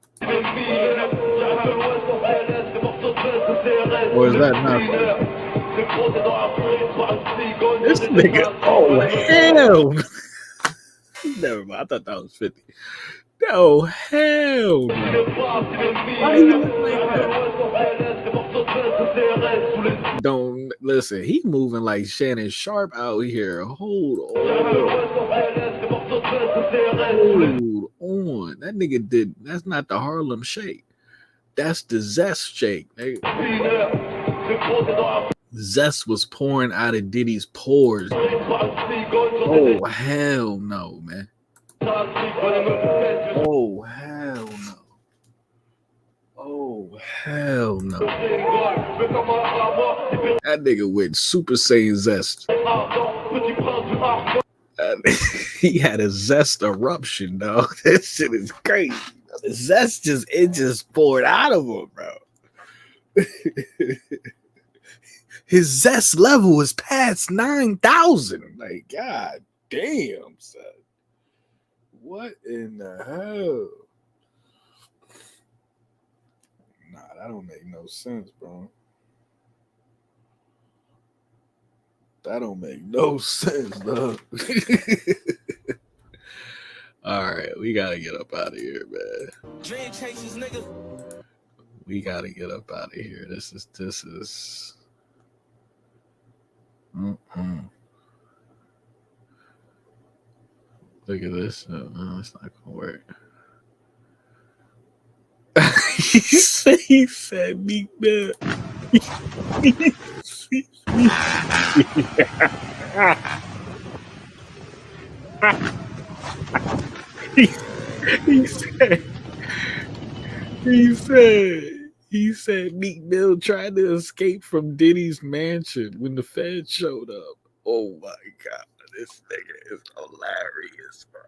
Or is that not? This nigga, oh hell. Never mind. I thought that was 50. No, hell no. Why he look like that? Don't listen. He moving like Shannon Sharp out here. Hold on. Hold on. That nigga did. That's not the Harlem Shake. That's the Zest Shake. Nigga. Zest was pouring out of Diddy's pores. Oh hell no, man. Oh hell no. Oh hell no. That nigga went Super Saiyan Zest. He had a Zest eruption, dog. That shit is crazy. The Zest just poured out of him, bro. His Zest level was past 9,000. Like, god damn, son. What in the hell? Nah, that don't make no sense, bro. That don't make no sense, dog. All right, we gotta get up out of here, man. Dream chasers, nigga. We gotta get up out of here. This is. Look at this. No, it's not gonna work. he said Meek Mill. He said Meek Mill tried to escape from Diddy's mansion when the Fed showed up. Oh my god, this nigga is hilarious, bro.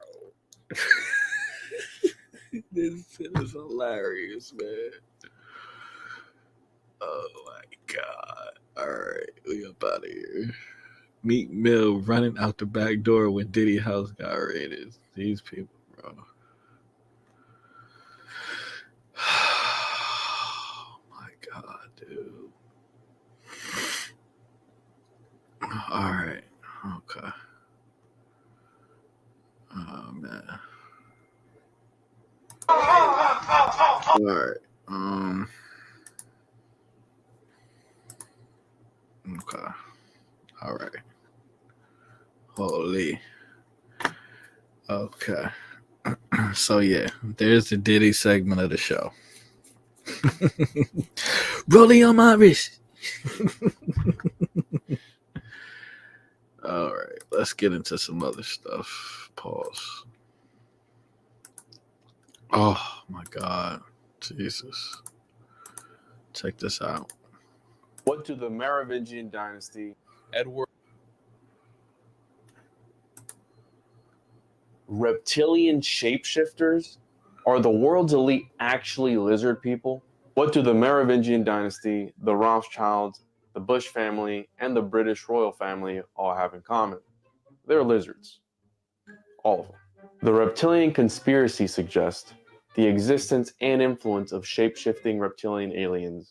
This shit is hilarious, man. Oh my god. Alright, we up out of here. Meek Mill running out the back door when Diddy house got raided. These people, bro. Oh my god, dude. Alright. Okay. Oh man. Alright. Okay. All right. Holy. Okay. So yeah, there's the Diddy segment of the show. Rolling on my wrist. All right, let's get into some other stuff. Pause. Oh my God, Jesus! Check this out. What do the Merovingian dynasty, Edward, reptilian shapeshifters? Are the world's elite actually lizard people? What do the Merovingian dynasty, the Rothschilds, the Bush family, and the British royal family all have in common? They're lizards. All of them. The reptilian conspiracy suggests the existence and influence of shape-shifting reptilian aliens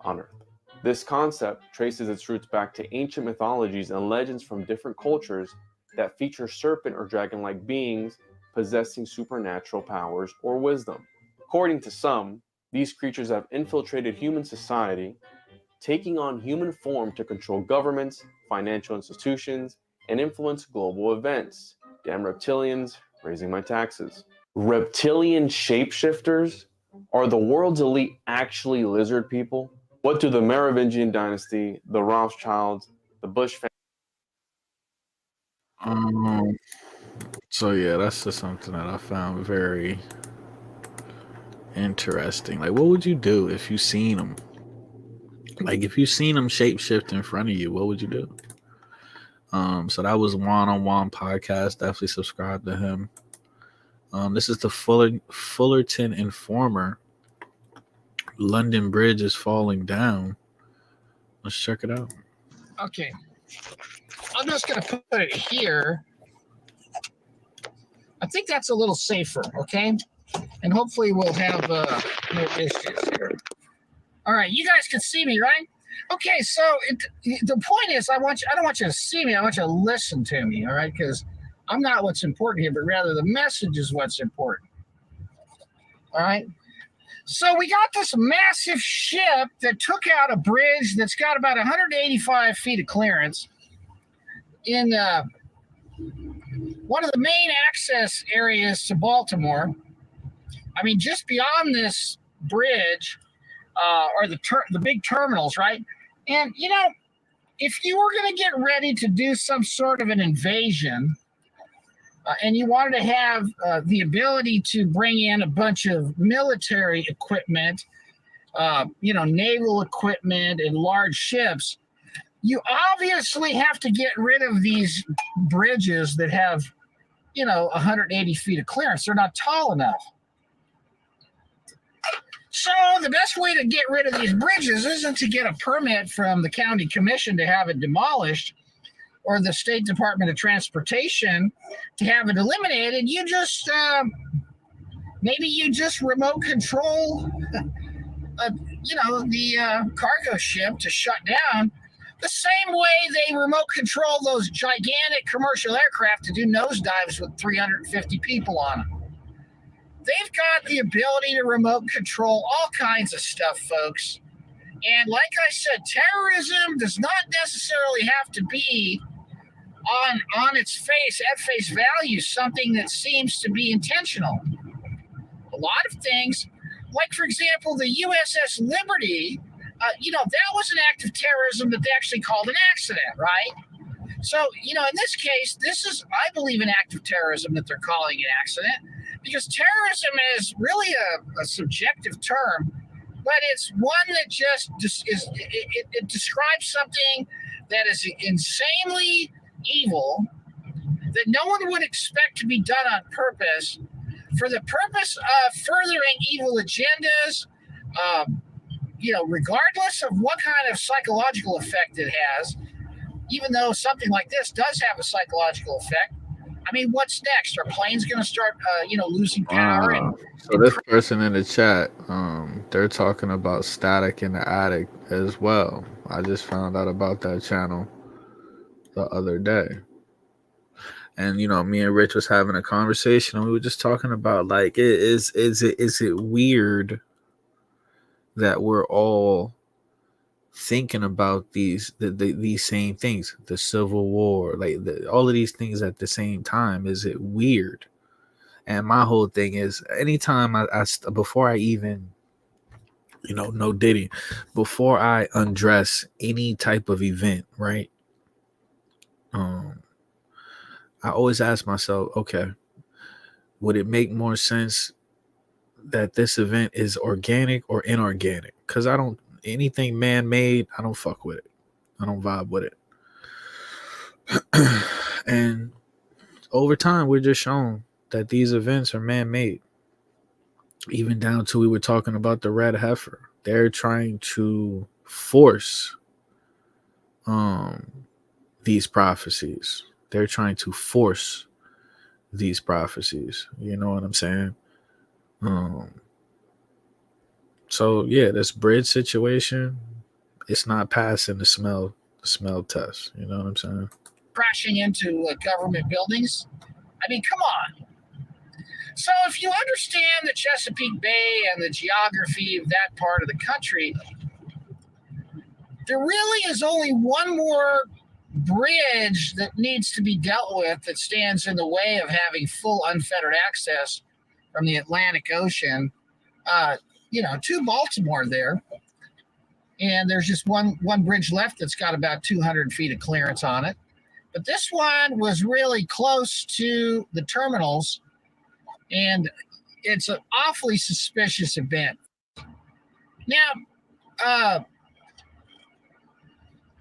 on Earth. This concept traces its roots back to ancient mythologies and legends from different cultures that feature serpent or dragon-like beings possessing supernatural powers or wisdom. According to some, these creatures have infiltrated human society, taking on human form to control governments, financial institutions, and influence global events. Damn reptilians, raising my taxes. Reptilian shapeshifters? Are the world's elite actually lizard people? What do the Merovingian dynasty, the Rothschilds, the Bush family... So yeah, that's just something that I found very interesting. Like, what would you do if you seen them? Like, if you seen them shapeshift in front of you, what would you do? So that was One-on-One podcast. Definitely subscribe to him. This is the Fullerton Informer. London Bridge is falling down. Let's check it out. Okay. I'm just going to put it here. I think that's a little safer, okay? And hopefully we'll have no issues here. All right, you guys can see me, right? Okay, so the point is, I don't want you to see me. I want you to listen to me, all right? Because I'm not what's important here, but rather the message is what's important. All right? So we got this massive ship that took out a bridge that's got about 185 feet of clearance in one of the main access areas to Baltimore. I mean, just beyond this bridge are the big terminals, right? And, you know, if you were going to get ready to do some sort of an invasion, and you wanted to have the ability to bring in a bunch of military equipment, naval equipment and large ships, you obviously have to get rid of these bridges that have, 180 feet of clearance. They're not tall enough. So the best way to get rid of these bridges isn't to get a permit from the county commission to have it demolished, or the State Department of Transportation to have it eliminated. You just, maybe you just remote control, the cargo ship to shut down the same way they remote control those gigantic commercial aircraft to do nosedives with 350 people on them. They've got the ability to remote control all kinds of stuff, folks. And like I said, terrorism does not necessarily have to be on its face, at face value, something that seems to be intentional. A lot of things, like, for example, the USS Liberty, that was an act of terrorism that they actually called an accident, right? So, in this case, this is, I believe, an act of terrorism that they're calling an accident, because terrorism is really a subjective term, but it's one that just it describes something that is insanely evil, that no one would expect to be done on purpose for the purpose of furthering evil agendas, regardless of what kind of psychological effect it has. Even though something like this does have a psychological effect, I mean, what's next? Are planes going to start, losing power? So this person in the chat, they're talking about Static in the Attic as well. I just found out about that channel the other day. And me and Rich was having a conversation, and we were just talking about, like, is it weird that we're all thinking about these same things, the Civil War, like all of these things at the same time? Is it weird? And my whole thing is, anytime I before I even know Diddy, before I undress any type of event, right? I always ask myself, okay, would it make more sense that this event is organic or inorganic? Because anything man-made, I don't fuck with it. I don't vibe with it. And over time, we're just shown that these events are man-made. Even down to, we were talking about the red heifer. They're trying to force these prophecies. They're trying to force these prophecies. You know what I'm saying? So yeah, this bridge situation, it's not passing the smell test. You know what I'm saying? Crashing into government buildings. I mean, come on. So if you understand the Chesapeake Bay and the geography of that part of the country, there really is only one more bridge that needs to be dealt with that stands in the way of having full unfettered access from the Atlantic Ocean, to Baltimore there. And there's just one bridge left that's got about 200 feet of clearance on it. But this one was really close to the terminals, and it's an awfully suspicious event. Now,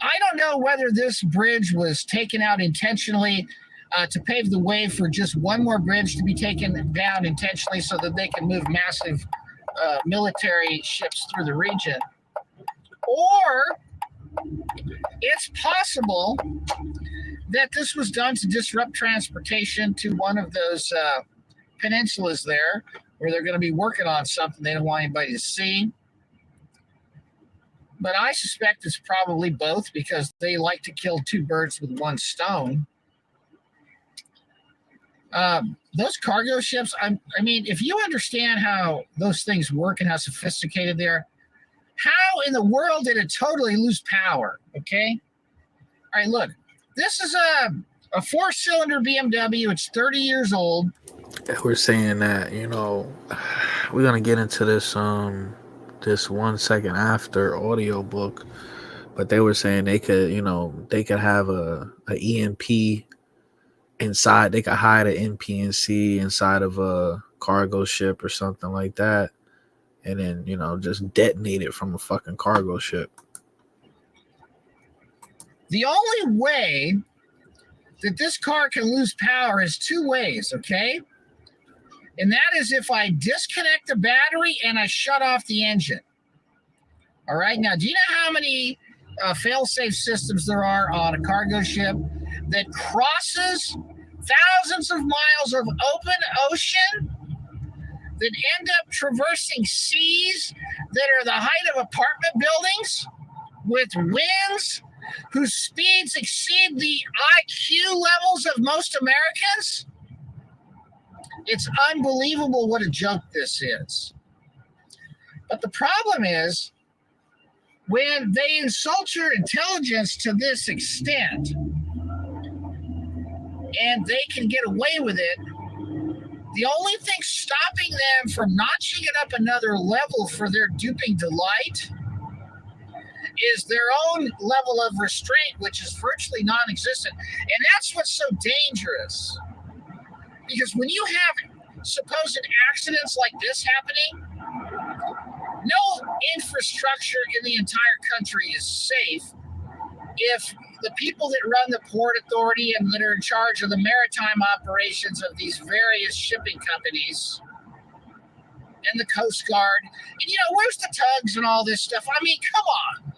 I don't know whether this bridge was taken out intentionally to pave the way for just one more bridge to be taken down intentionally so that they can move massive military ships through the region. Or it's possible that this was done to disrupt transportation to one of those peninsulas there, where they're going to be working on something they don't want anybody to see. But I suspect it's probably both, because they like to kill two birds with one stone. Those cargo ships, I mean, if you understand how those things work and how sophisticated they are, how in the world did it totally lose power? Okay. All right, look, this is a 4-cylinder BMW. It's 30 years old. We're saying that, we're gonna get into this this 1 second after audio book, but they were saying they could, they could have a EMP inside. They could hide an NPNC inside of a cargo ship or something like that, and then just detonate it from a fucking cargo ship. The only way that this car can lose power is 2 ways, okay? And that is if I disconnect the battery and I shut off the engine. All right, now do you know how many fail-safe systems there are on a cargo ship that crosses thousands of miles of open ocean, that end up traversing seas that are the height of apartment buildings, with winds whose speeds exceed the IQ levels of most Americans? It's unbelievable what a joke this is. But the problem is, when they insult your intelligence to this extent, and they can get away with it, the only thing stopping them from notching it up another level for their duping delight is their own level of restraint, which is virtually non-existent. And that's what's so dangerous. Because when you have supposed accidents like this happening, no infrastructure in the entire country is safe if the people that run the Port Authority and that are in charge of the maritime operations of these various shipping companies and the Coast Guard, and where's the tugs and all this stuff? I mean, come on.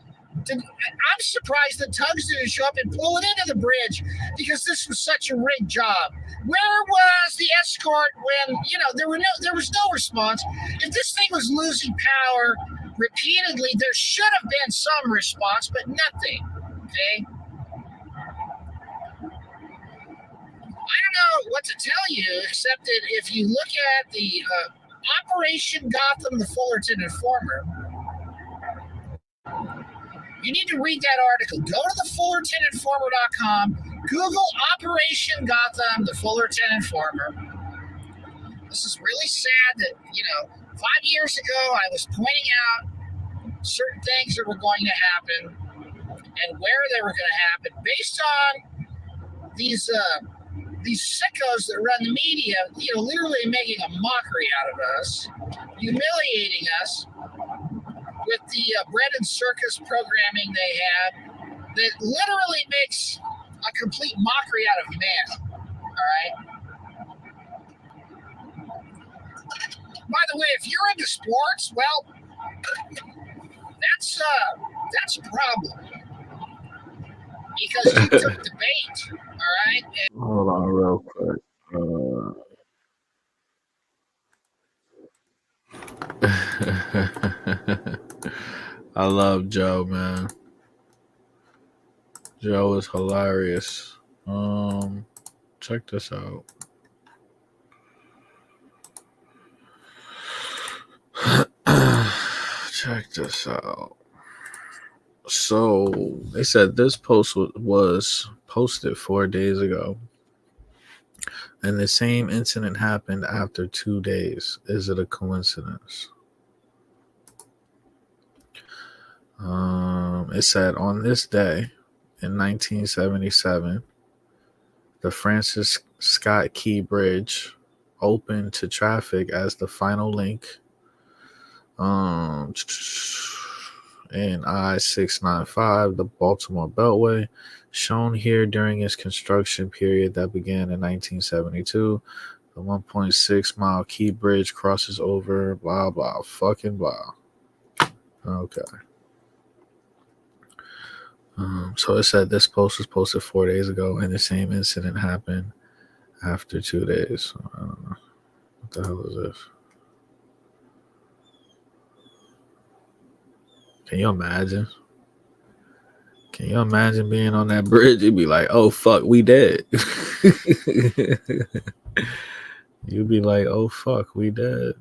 I'm surprised the tugs didn't show up and pull it into the bridge, because this was such a rigged job. Where was the escort when there was no response? If this thing was losing power repeatedly, there should have been some response, but nothing. Okay. I don't know what to tell you, except that if you look at the Operation Gotham, the Fullerton Informer, you need to read that article. Go to the FullertonInformer.com. Google Operation Gotham, the Fullerton Informer. This is really sad that, 5 years ago I was pointing out certain things that were going to happen and where they were going to happen based on these sickos that run the media, literally making a mockery out of us, humiliating us with the bread and circus programming they have that literally makes a complete mockery out of man. All right. By the way, if you're into sports, well, that's a problem, because you took the bait. All right. Hold on real quick. I love Joe, man. Joe is hilarious. Check this out. Check this out. So they said this post was posted 4 days ago, and the same incident happened after 2 days. Is it a coincidence? It said on this day in 1977, the Francis Scott Key Bridge opened to traffic as the final link in I-695, the Baltimore Beltway, shown here during its construction period that began in 1972. The 1.6 mile Key Bridge crosses over blah blah fucking blah. Okay. So it said this post was posted 4 days ago, and the same incident happened after 2 days. I don't know. What the hell is this? Can you imagine? Can you imagine being on that bridge? You'd be like, oh, fuck, we dead. You'd be like, oh, fuck, we dead.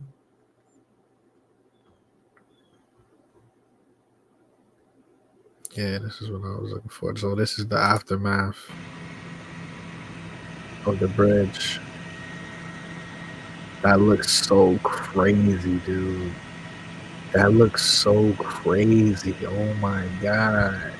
Yeah, this is what I was looking for. So this is the aftermath of the bridge. That looks so crazy, dude. That looks so crazy. Oh my God.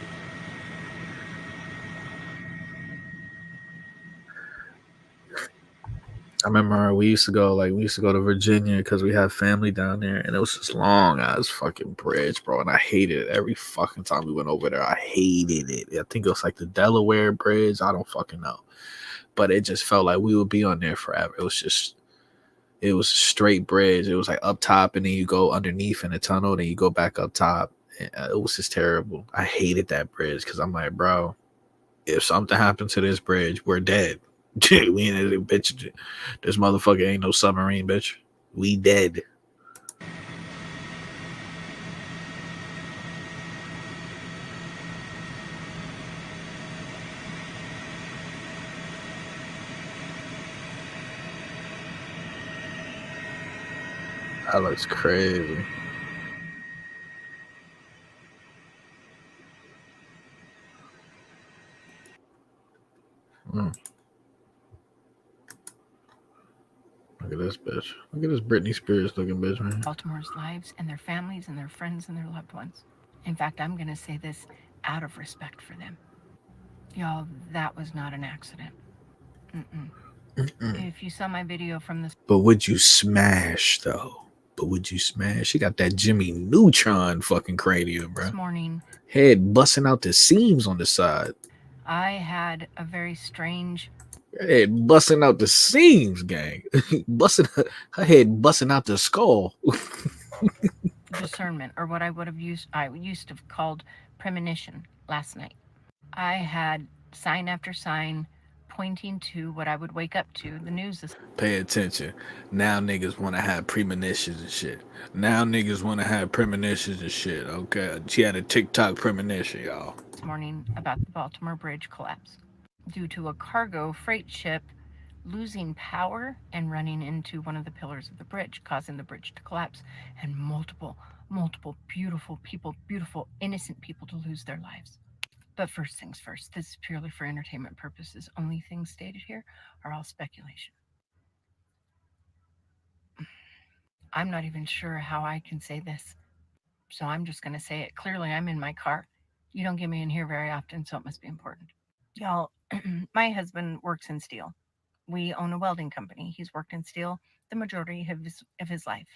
I remember we used to go to Virginia because we have family down there, and it was this long ass fucking bridge, bro. And I hated it every fucking time we went over there. I hated it. I think it was like the Delaware Bridge. I don't fucking know. But it just felt like we would be on there forever. It was a straight bridge. It was like up top, and then you go underneath in a tunnel, then you go back up top. It was just terrible. I hated that bridge because I'm like, bro, if something happened to this bridge, we're dead. We ain't a bitch. This motherfucker ain't no submarine, bitch. We dead. That looks crazy. Look at this bitch. Look at this Britney Spears looking bitch, man. Baltimore's lives and their families and their friends and their loved ones. In fact, I'm going to say this out of respect for them. Y'all, that was not an accident. If you saw my video from this... But would you smash, though? She got that Jimmy Neutron fucking cranium, bro. This morning, head busting out the seams on the side. I had a very strange... Head busting out the seams, gang. Her head busting out the skull. discernment, or what I used to have called premonition last night. I had sign after sign pointing to what I would wake up to, the news. Pay attention. Now niggas want to have premonitions and shit. Okay. She had a TikTok premonition, y'all. This morning about the Baltimore Bridge collapse due to a cargo freight ship losing power and running into one of the pillars of the bridge, causing the bridge to collapse, and multiple beautiful people, beautiful innocent people to lose their lives. But first things first, this is purely for entertainment purposes. Only things stated here are all speculation. I'm not even sure how I can say this, so I'm just going to say it. Clearly, I'm in my car. You don't get me in here very often, so it must be important. Y'all, my husband works in steel. We own a welding company. He's worked in steel the majority of his life.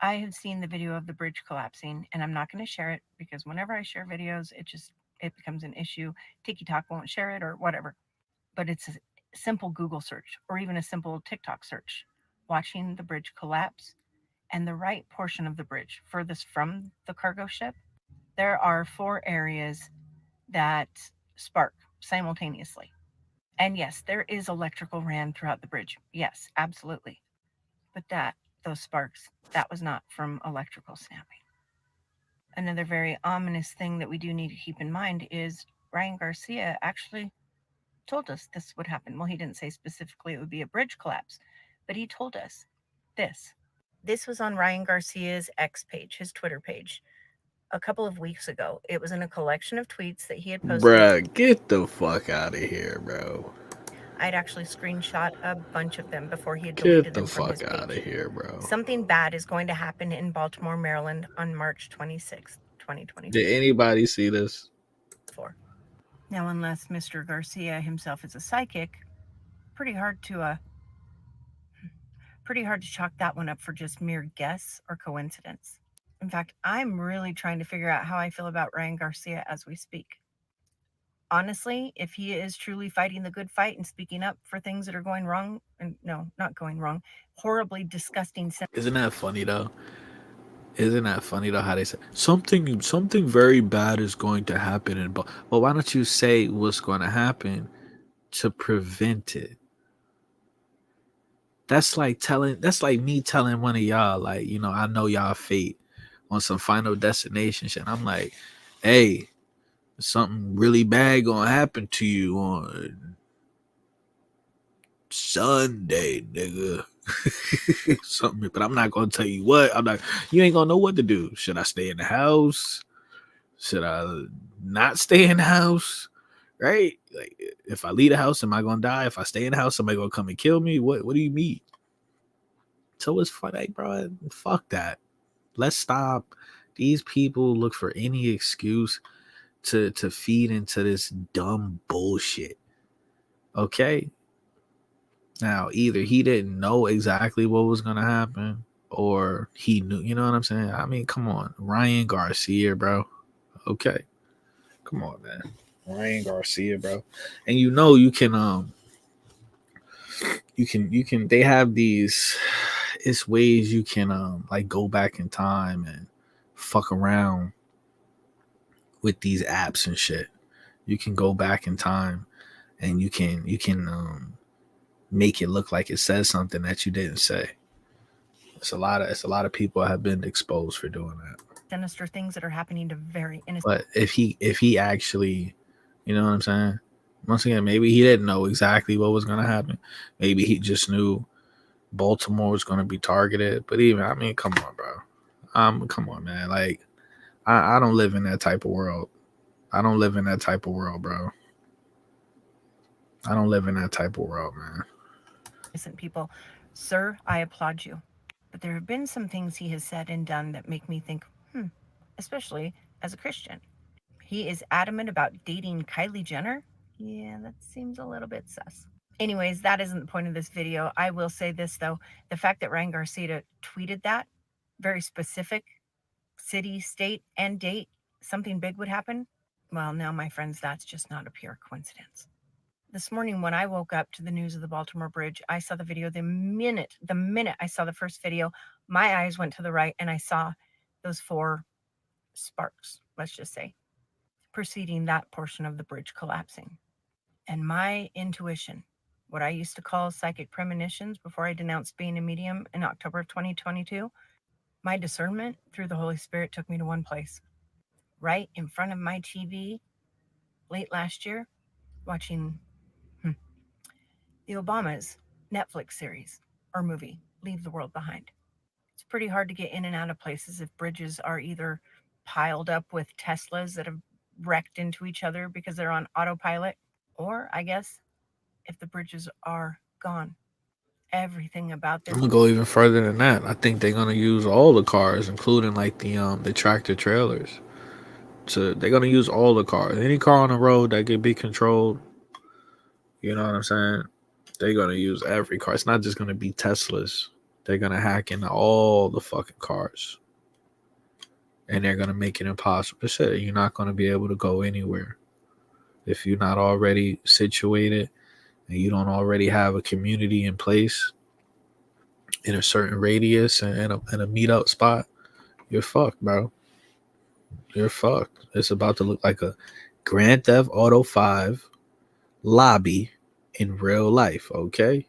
I have seen the video of the bridge collapsing, and I'm not going to share it because whenever I share videos, it becomes an issue. TikTok won't share it or whatever. But it's a simple Google search or even a simple TikTok search. Watching the bridge collapse and the right portion of the bridge furthest from the cargo ship, there are 4 areas that spark simultaneously. And yes, there is electrical ran throughout the bridge. Yes, absolutely. But those sparks, that was not from electrical snapping. Another very ominous thing that we do need to keep in mind is Ryan Garcia actually told us this would happen. Well, he didn't say specifically it would be a bridge collapse, but he told us this. This was on Ryan Garcia's X page, his Twitter page, a couple of weeks ago. It was in a collection of tweets that he had posted. Bruh, get the fuck out of here, bro. I'd actually screenshot a bunch of them before he had deleted them from his page. Get the fuck out of here, bro. Something bad is going to happen in Baltimore, Maryland on March 26th, 2024. Did anybody see this? Now, unless Mr. Garcia himself is a psychic, pretty hard to chalk that one up for just mere guess or coincidence. In fact, I'm really trying to figure out how I feel about Ryan Garcia as we speak. Honestly, if he is truly fighting the good fight and speaking up for things that are going wrong, and no, not going wrong, horribly disgusting. Isn't that funny though? How they say something very bad is going to happen well, why don't you say what's going to happen to prevent it? That's like me telling one of y'all, like, you know, I know y'all fate on some Final Destination shit. I'm like, hey, something really bad gonna happen to you on Sunday, nigga. Something, but I'm not gonna tell you what. You ain't gonna know what to do. Should I stay in the house? Should I not stay in the house? Right? Like, if I leave the house, am I gonna die? If I stay in the house, somebody gonna come and kill me? What do you mean? So it's fun, like, bro. Fuck that. Let's stop. These people look for any excuse to feed into this dumb bullshit. Okay. Now, either he didn't know exactly what was gonna happen, or he knew. You know what I'm saying? I mean, come on, Ryan Garcia, bro. Okay, come on, man, Ryan Garcia, bro. And you know you can they have these, it's ways you can like go back in time and fuck around with these apps and shit. You can go back in time and you can make it look like it says something that you didn't say. It's a lot of people have been exposed for doing that. Sinister things that are happening to very innocent. But if he actually, you know what I'm saying? Once again, maybe he didn't know exactly what was gonna happen. Maybe he just knew Baltimore was gonna be targeted. But even, I mean, come on, bro. Come on, man. Like, I don't live in that type of world. I don't live in that type of world, bro. I don't live in that type of world, man. Innocent people, sir, I applaud you. But there have been some things he has said and done that make me think, especially as a Christian. He is adamant about dating Kylie Jenner. Yeah, that seems a little bit sus. Anyways, that isn't the point of this video. I will say this, though. The fact that Ryan Garcia tweeted that, very specific, city, state, and date, something big would happen. Well, now, my friends, that's just not a pure coincidence. This morning when I woke up to the news of the Baltimore Bridge, I saw the video. The minute I saw the first video, my eyes went to the right and I saw those 4 sparks, let's just say, preceding that portion of the bridge collapsing. And my intuition, what I used to call psychic premonitions before I denounced being a medium in October of 2022, my discernment through the Holy Spirit took me to one place. Right in front of my TV late last year, watching the Obamas' Netflix series or movie, Leave the World Behind. It's pretty hard to get in and out of places if bridges are either piled up with Teslas that have wrecked into each other because they're on autopilot, or I guess if the bridges are gone. Everything about this. I'm gonna go even further than that. I think they're gonna use all the cars, including like the tractor trailers. So they're gonna use all the cars. Any car on the road that can be controlled. You know what I'm saying? They're gonna use every car. It's not just gonna be Teslas. They're gonna hack into all the fucking cars, and they're gonna make it impossible. Shit, you're not gonna be able to go anywhere if you're not already situated and you don't already have a community in place in a certain radius and a meetup spot. You're fucked, bro. You're fucked. It's about to look like a Grand Theft Auto 5 lobby in real life, okay?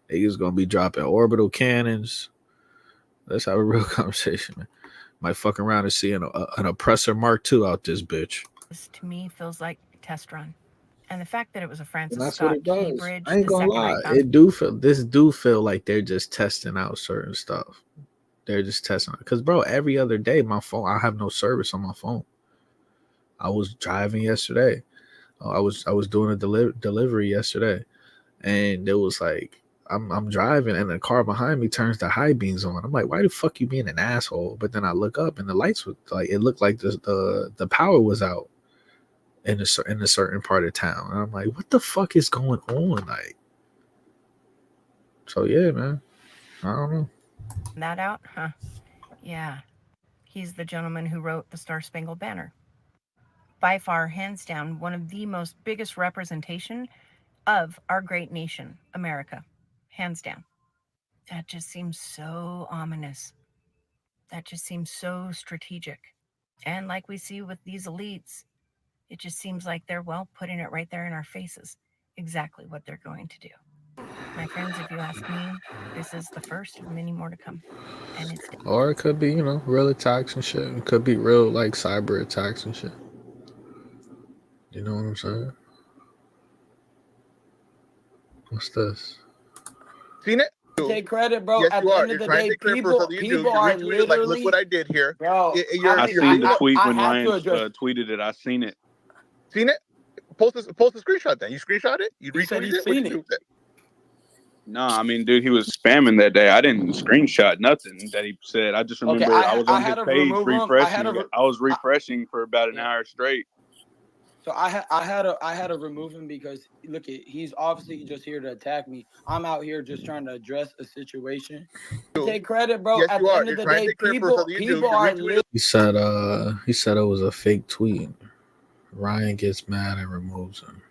Niggas gonna be dropping orbital cannons. Let's have a real conversation, man. Might fuck around and see an Oppressor Mark II out this bitch. This to me feels like a test run. And the fact that it was a Francis And that's what Scott it Key does. Bridge, I ain't the gonna second lie. I found This do feel like they're just testing out certain stuff. They're just testing because, bro, every other day my phone, I have no service on my phone. I was driving yesterday. I was doing a delivery yesterday, and it was like I'm driving, and the car behind me turns the high beams on. I'm like, why the fuck you being an asshole? But then I look up, and the lights were like, it looked like the power was out in a certain part of town. And I'm like, what the fuck is going on? Like, so yeah, man, I don't know. that out, huh? Yeah. He's the gentleman who wrote the Star Spangled Banner. By far, hands down, one of the most biggest representation of our great nation, America. Hands down. That just seems so ominous. That just seems so strategic. And like we see with these elites, it just seems like they're, well, putting it right there in our faces. Exactly what they're going to do. My friends, if you ask me, this is the first of many more to come. And it's Or it could be, real attacks and shit. It could be real, like, cyber attacks and shit. You know what I'm saying? What's this? Seen it? Take credit, bro. Yes, At you the are. end You're of the trying to day, take credit for something you do. people You are retweeted like, look what literally, I did here. bro. I seen the tweet I when have Ryan to address. tweeted it. I seen it. Seen it? Post a screenshot then. You screenshot it? You He said retweeted he's it? What'd seen you do it. with it? No, I mean, dude, he was spamming that day. I didn't screenshot nothing that he said. I just Okay, remember I was I on his had to page remove him. refreshing. I was refreshing for about an hour straight. So I had to remove him because look, he's obviously just here to attack me. I'm out here just trying to address a situation. Take credit, bro. Yes, At you the are. end You're of the trying to day, take credit for something you do. people You are retweeted. He said it was a fake tweet. Ryan gets mad and removes him.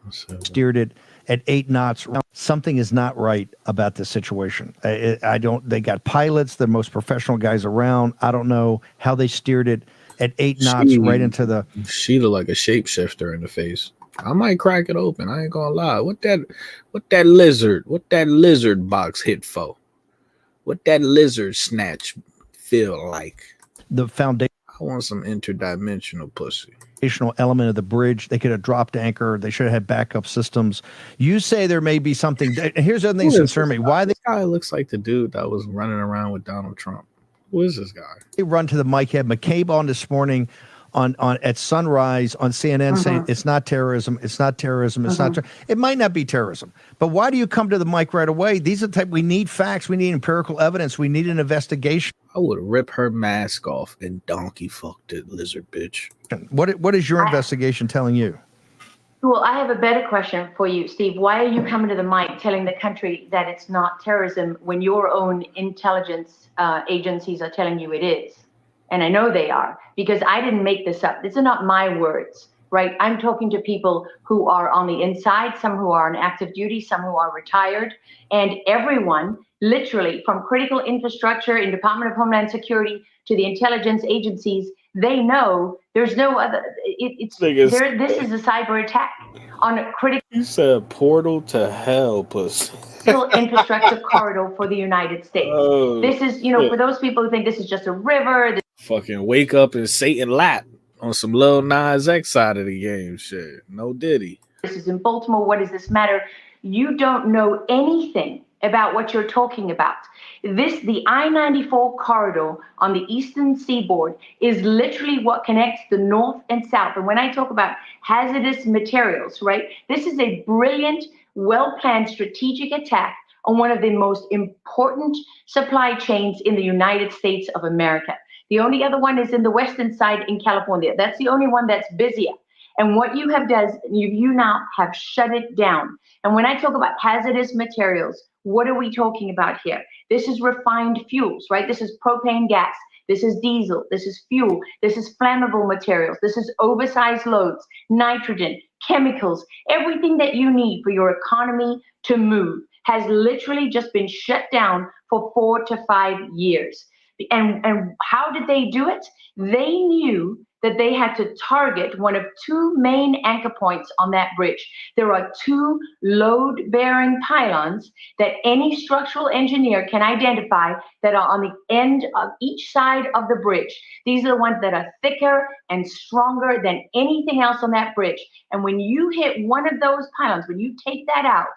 Steered it at 8 knots. Something is not right about this situation. I don't. They got pilots, the most professional guys around. I don't know how they steered it at 8 knots right into the. She looked like a shapeshifter in the face. I might crack it open. I ain't gonna lie. What that lizard box hit for? What that lizard snatch feel like? The foundation. I want some interdimensional pussy. Element of the bridge. They could have dropped anchor. They should have had backup systems. You say there may be something. Here's the other thing that concern me. Why this guy looks like the dude that was running around with Donald Trump. Who is this guy? They run to the mic. Had McCabe on this morning on at sunrise on CNN saying it's not terrorism. It's not terrorism. It's not. It might not be terrorism. But why do you come to the mic right away? These are the type. We need facts. We need empirical evidence. We need an investigation. I would rip her mask off and donkey fuck the lizard bitch. What is your investigation telling you? Well, I have a better question for you, Steve. Why are you coming to the mic telling the country that it's not terrorism when your own intelligence agencies are telling you it is? And I know they are, because I didn't make this up. These are not my words, right? I'm talking to people who are on the inside, some who are on active duty, some who are retired, and everyone, literally from critical infrastructure in Department of Homeland Security to the intelligence agencies, they know there's no other. This is a cyber attack on a critical. You said portal to hell, pussy. Infrastructure corridor for the United States. This is, for those people who think this is just a river. Fucking wake up in Satan lap on some Lil Nas X side of the game shit. No Diddy. This is in Baltimore. What does this matter? You don't know anything about what you're talking about. The I-94 corridor on the eastern seaboard is literally what connects the north and south. And when I talk about hazardous materials, right, this is a brilliant, well-planned strategic attack on one of the most important supply chains in the United States of America. The only other one is in the western side in California. That's the only one that's busier. And what you have done, you now have shut it down. And when I talk about hazardous materials, what are we talking about here? This is refined fuels, right? This is propane gas. This is diesel. This is fuel. This is flammable materials. This is oversized loads, nitrogen, chemicals. Everything that you need for your economy to move has literally just been shut down for 4 to 5 years. And how did they do it? They knew that they had to target one of 2 main anchor points on that bridge. There are 2 load-bearing pylons that any structural engineer can identify that are on the end of each side of the bridge. These are the ones that are thicker and stronger than anything else on that bridge. And when you hit one of those pylons, when you take that out,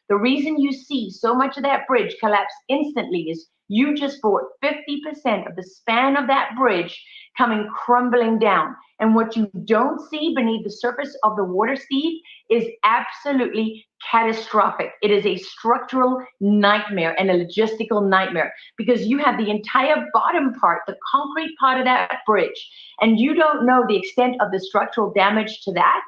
the reason you see so much of that bridge collapse instantly is you just brought 50% of the span of that bridge coming crumbling down. And what you don't see beneath the surface of the water, Steve, is absolutely catastrophic. It is a structural nightmare and a logistical nightmare, because you have the entire bottom part, the concrete part of that bridge, and you don't know the extent of the structural damage to that.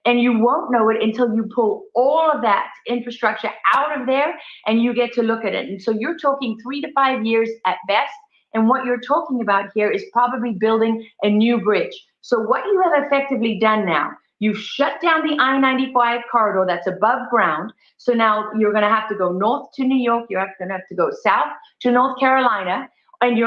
And you won't know it until you pull all of that infrastructure out of there and you get to look at it. And so you're talking 3 to 5 years at best. And what you're talking about here is probably building a new bridge. So what you have effectively done now, you've shut down the I-95 corridor that's above ground. So now you're going to have to go north to New York. You're going to have to go south to North Carolina. And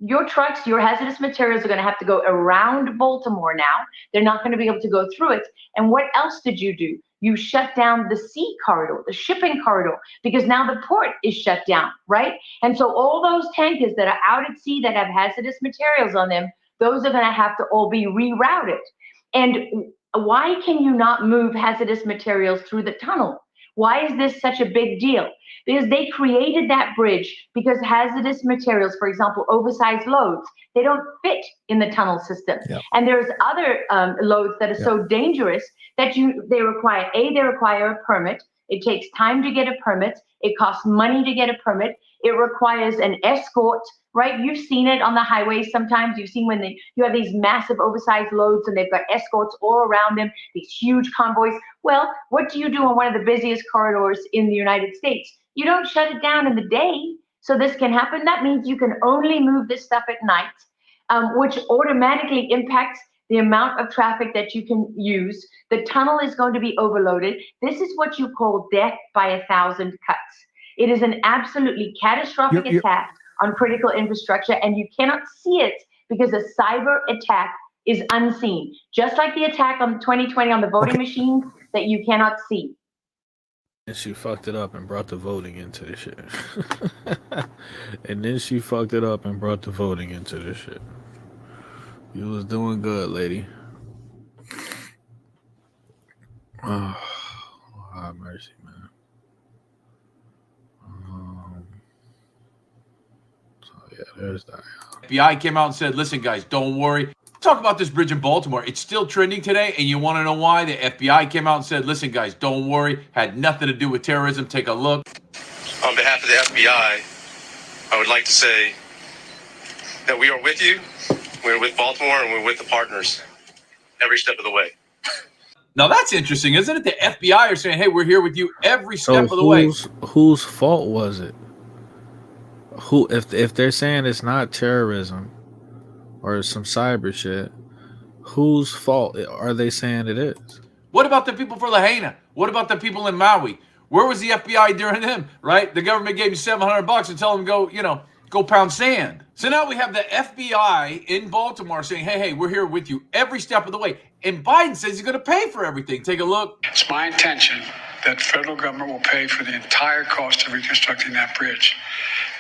your trucks, your hazardous materials are going to have to go around Baltimore now. They're not going to be able to go through it. And what else did you do? You shut down the sea corridor, the shipping corridor, because now the port is shut down, right? And so all those tankers that are out at sea that have hazardous materials on them, those are going to have to all be rerouted. And why can you not move hazardous materials through the tunnel? Why is this such a big deal? Because they created that bridge because hazardous materials, for example, oversized loads, they don't fit in the tunnel system. Yep. And there's other loads that are so dangerous that they require a permit. It takes time to get a permit. It costs money to get a permit. It requires an escort, right? You've seen it on the highways sometimes. You've seen when you have these massive oversized loads and they've got escorts all around them, these huge convoys. Well, what do you do on one of the busiest corridors in the United States? You don't shut it down in the day so this can happen. That means you can only move this stuff at night, which automatically impacts the amount of traffic that you can use. The tunnel is going to be overloaded. This is what you call death by 1,000 cuts. It is an absolutely catastrophic attack on critical infrastructure, and you cannot see it because a cyber attack is unseen. Just like the attack on 2020 on the voting machines that you cannot see. And she fucked it up and brought the voting into this shit. And then she fucked it up and brought the voting into this shit. You was doing good, lady. Oh, have mercy, man. So yeah, there's that. FBI came out and said, listen, guys, don't worry. Talk about this bridge in Baltimore. It's still trending today, and you want to know why? The FBI came out and said, listen, guys, don't worry. Had nothing to do with terrorism. Take a look. On behalf of the FBI, I would like to say that we are with you. We're with Baltimore, and we're with the partners every step of the way. Now, that's interesting, isn't it? The FBI are saying, hey, we're here with you every step of the way. Whose fault was it? Who, if they're saying it's not terrorism or some cyber shit, whose fault are they saying it is? What about the people for Lahaina? What about the people in Maui? Where was the FBI during them, right? The government gave you $700 and tell them go pound sand. So now we have the FBI in Baltimore saying, hey, we're here with you every step of the way. And Biden says he's going to pay for everything. Take a look. It's my intention that the federal government will pay for the entire cost of reconstructing that bridge.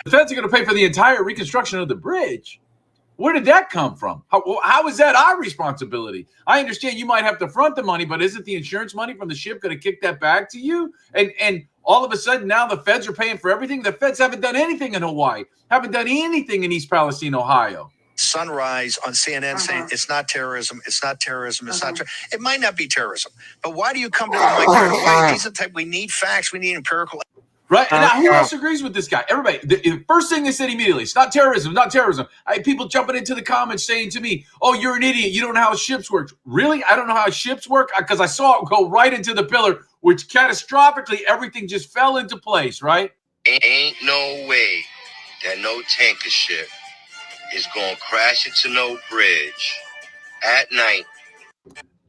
The feds are going to pay for the entire reconstruction of the bridge. Where did that come from? How is that our responsibility? I understand you might have to front the money, but isn't the insurance money from the ship going to kick that back to you? And all of a sudden now the feds are paying for everything. The feds haven't done anything in Hawaii, haven't done anything in East Palestine, Ohio. Sunrise on CNN saying it's not terrorism, it's not terrorism, it's not terrorism. It might not be terrorism, but why do you come to the mic right away? These are the type we need facts, we need empirical. Right? And now who else agrees with this guy? Everybody. The first thing they said immediately, it's not terrorism, not terrorism. I had people jumping into the comments saying to me, oh, you're an idiot. You don't know how ships work. Really? I don't know how ships work? Because I saw it go right into the pillar, which catastrophically everything just fell into place, right? Ain't no way that no tanker ship is going to crash into no bridge at night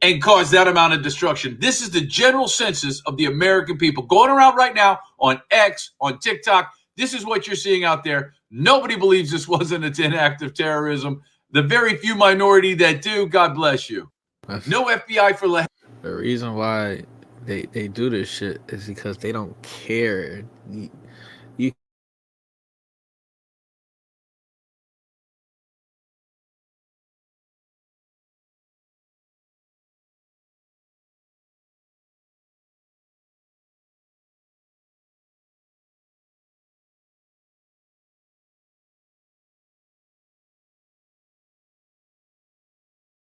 and cause that amount of destruction. This is the general census of the American people going around right now on X, on TikTok. This is what you're seeing out there. Nobody believes this wasn't an act of terrorism. The very few minority that do, God bless you. No FBI for The reason why they do this shit is because they don't care. You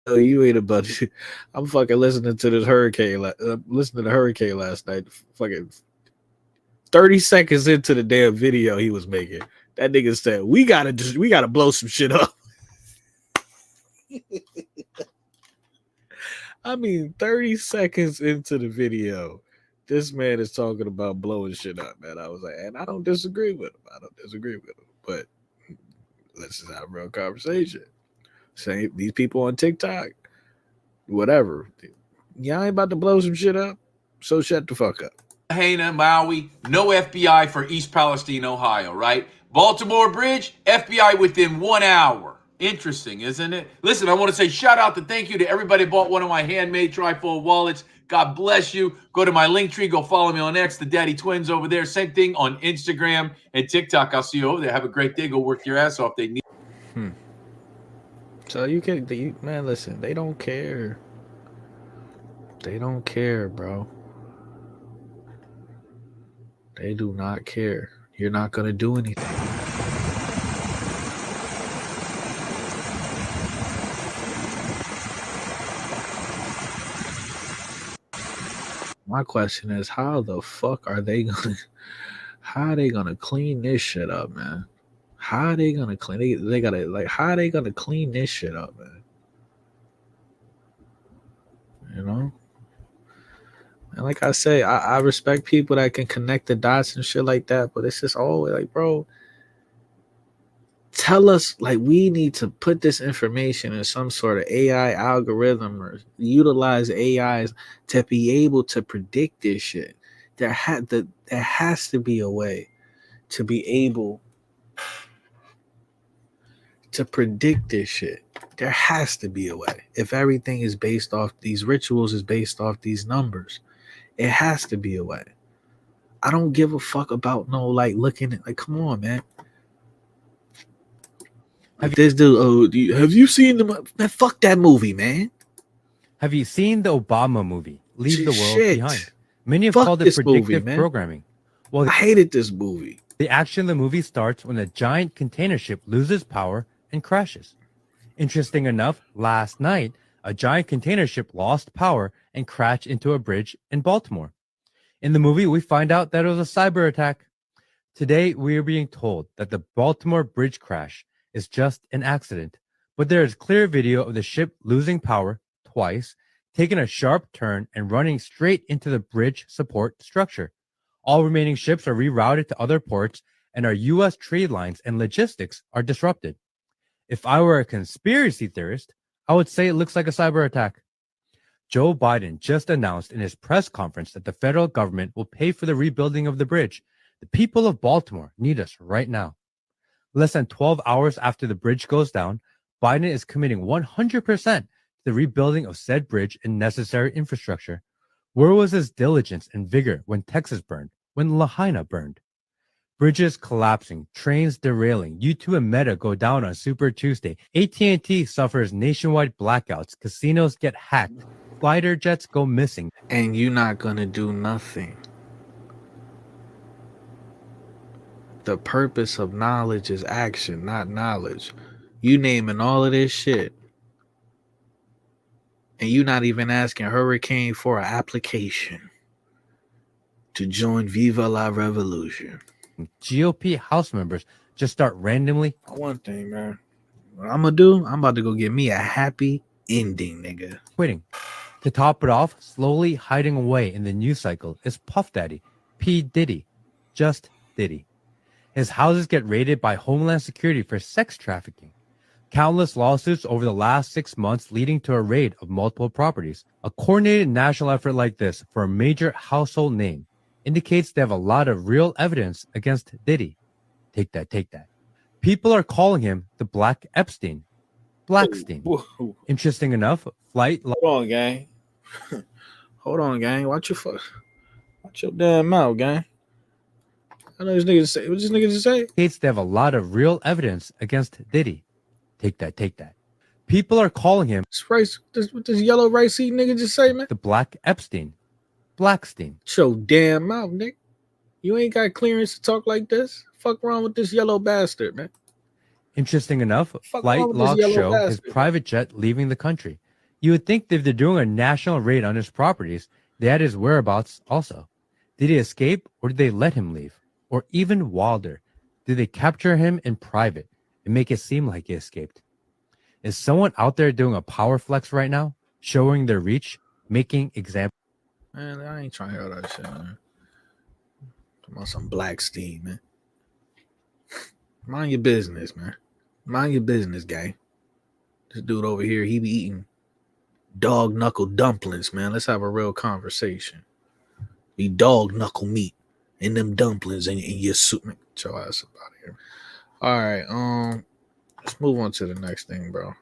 you ain't about to. I'm fucking listening to this hurricane. Listening to Hurricane last night. Fucking 30 seconds into the damn video he was making, that nigga said, "We gotta blow some shit up." I mean, 30 seconds into the video, this man is talking about blowing shit up, man. I was like, and I don't disagree with him. But let's just have a real conversation. Say these people on TikTok, whatever. Y'all ain't about to blow some shit up, so shut the fuck up. Lahaina, Maui, no FBI for East Palestine, Ohio, right? Baltimore Bridge, FBI within 1 hour. Interesting, isn't it? Listen, I want to say shout out to thank you to everybody who bought one of my handmade trifold wallets. God bless you. Go to my link tree. Go follow me on X, the Daddy Twins over there. Same thing on Instagram and TikTok. I'll see you over there. Have a great day. Go work your ass off. They need. So man, listen, they don't care. They don't care, bro. They do not care. You're not gonna do anything. My question is, how the fuck are they gonna? How are they gonna clean this shit up, man? How are they gonna clean? They gotta like. How are they gonna clean this shit up, man? You know. And like I say, I respect people that can connect the dots and shit like that, but it's just always like, bro, tell us, like, we need to put this information in some sort of AI algorithm or utilize AIs to be able to predict this shit. There has to be a way to be able to predict this shit. There has to be a way. If everything is based off these rituals, is based off these numbers, it has to be a way. I don't give a fuck about no like looking at like, come on, man. Like this dude, have you seen the man? Fuck that movie, man. Have you seen the Obama movie, Leave the World Shit. Behind? Many have Fuck called it this movie, predictive man. programming. Well, I hated this movie. The action of the movie starts when a giant container ship loses power and crashes. Interesting enough, last night, a giant container ship lost power and crashed into a bridge in Baltimore. In the movie, we find out that it was a cyber attack. Today, we are being told that the Baltimore bridge crash is just an accident, but there is clear video of the ship losing power twice, taking a sharp turn and running straight into the bridge support structure. All remaining ships are rerouted to other ports, and our U.S. trade lines and logistics are disrupted. If I were a conspiracy theorist, I would say it looks like a cyber attack. Joe Biden just announced in his press conference that the federal government will pay for the rebuilding of the bridge. The people of Baltimore need us right now. Less than 12 hours after the bridge goes down, Biden is committing 100% to the rebuilding of said bridge and necessary infrastructure. Where was his diligence and vigor when Texas burned, when Lahaina burned? Bridges collapsing, trains derailing, U2 and Meta go down on Super Tuesday, AT&T suffers nationwide blackouts, casinos get hacked, fighter jets go missing. And you're not gonna do nothing. The purpose of knowledge is action, not knowledge. You naming all of this shit, and you not even asking Hurricane for an application to join Viva la Revolution. GOP House members just start randomly. One thing, man. What I'm gonna do, I'm about to go get me a happy ending, nigga. Quitting. To top it off, slowly hiding away in the news cycle is Puff Daddy, P. Diddy. Just Diddy. His houses get raided by Homeland Security for sex trafficking. Countless lawsuits over the last 6 months leading to a raid of multiple properties. A coordinated national effort like this for a major household name indicates they have a lot of real evidence against Diddy. Take that, take that. People are calling him the Black Epstein. Blackstein. Whoa. Interesting enough, flight... Hold on, gang. Hold on, gang. Watch your damn mouth, gang. I know this nigga say. What this nigga just say? States they have a lot of real evidence against Diddy. Take that, take that. People are calling him... What this yellow rice eating nigga just say, man? The Black Epstein. Blackstein. Show damn mouth, nigga. You ain't got clearance to talk like this. Fuck wrong with this yellow bastard, man. Interesting enough, flight logs show his private jet leaving the country. You would think that if they're doing a national raid on his properties, they had his whereabouts also. Did he escape or did they let him leave? Or even wilder, did they capture him in private and make it seem like he escaped? Is someone out there doing a power flex right now, showing their reach, making examples? Man, I ain't trying to hear that shit, man. Come on, some Blackstein, man. Mind your business, man. Mind your business, guy. This dude over here, he be eating dog knuckle dumplings, man. Let's have a real conversation. Be dog knuckle meat in them dumplings and your soup. Get your ass up out of here. All right. Let's move on to the next thing, bro.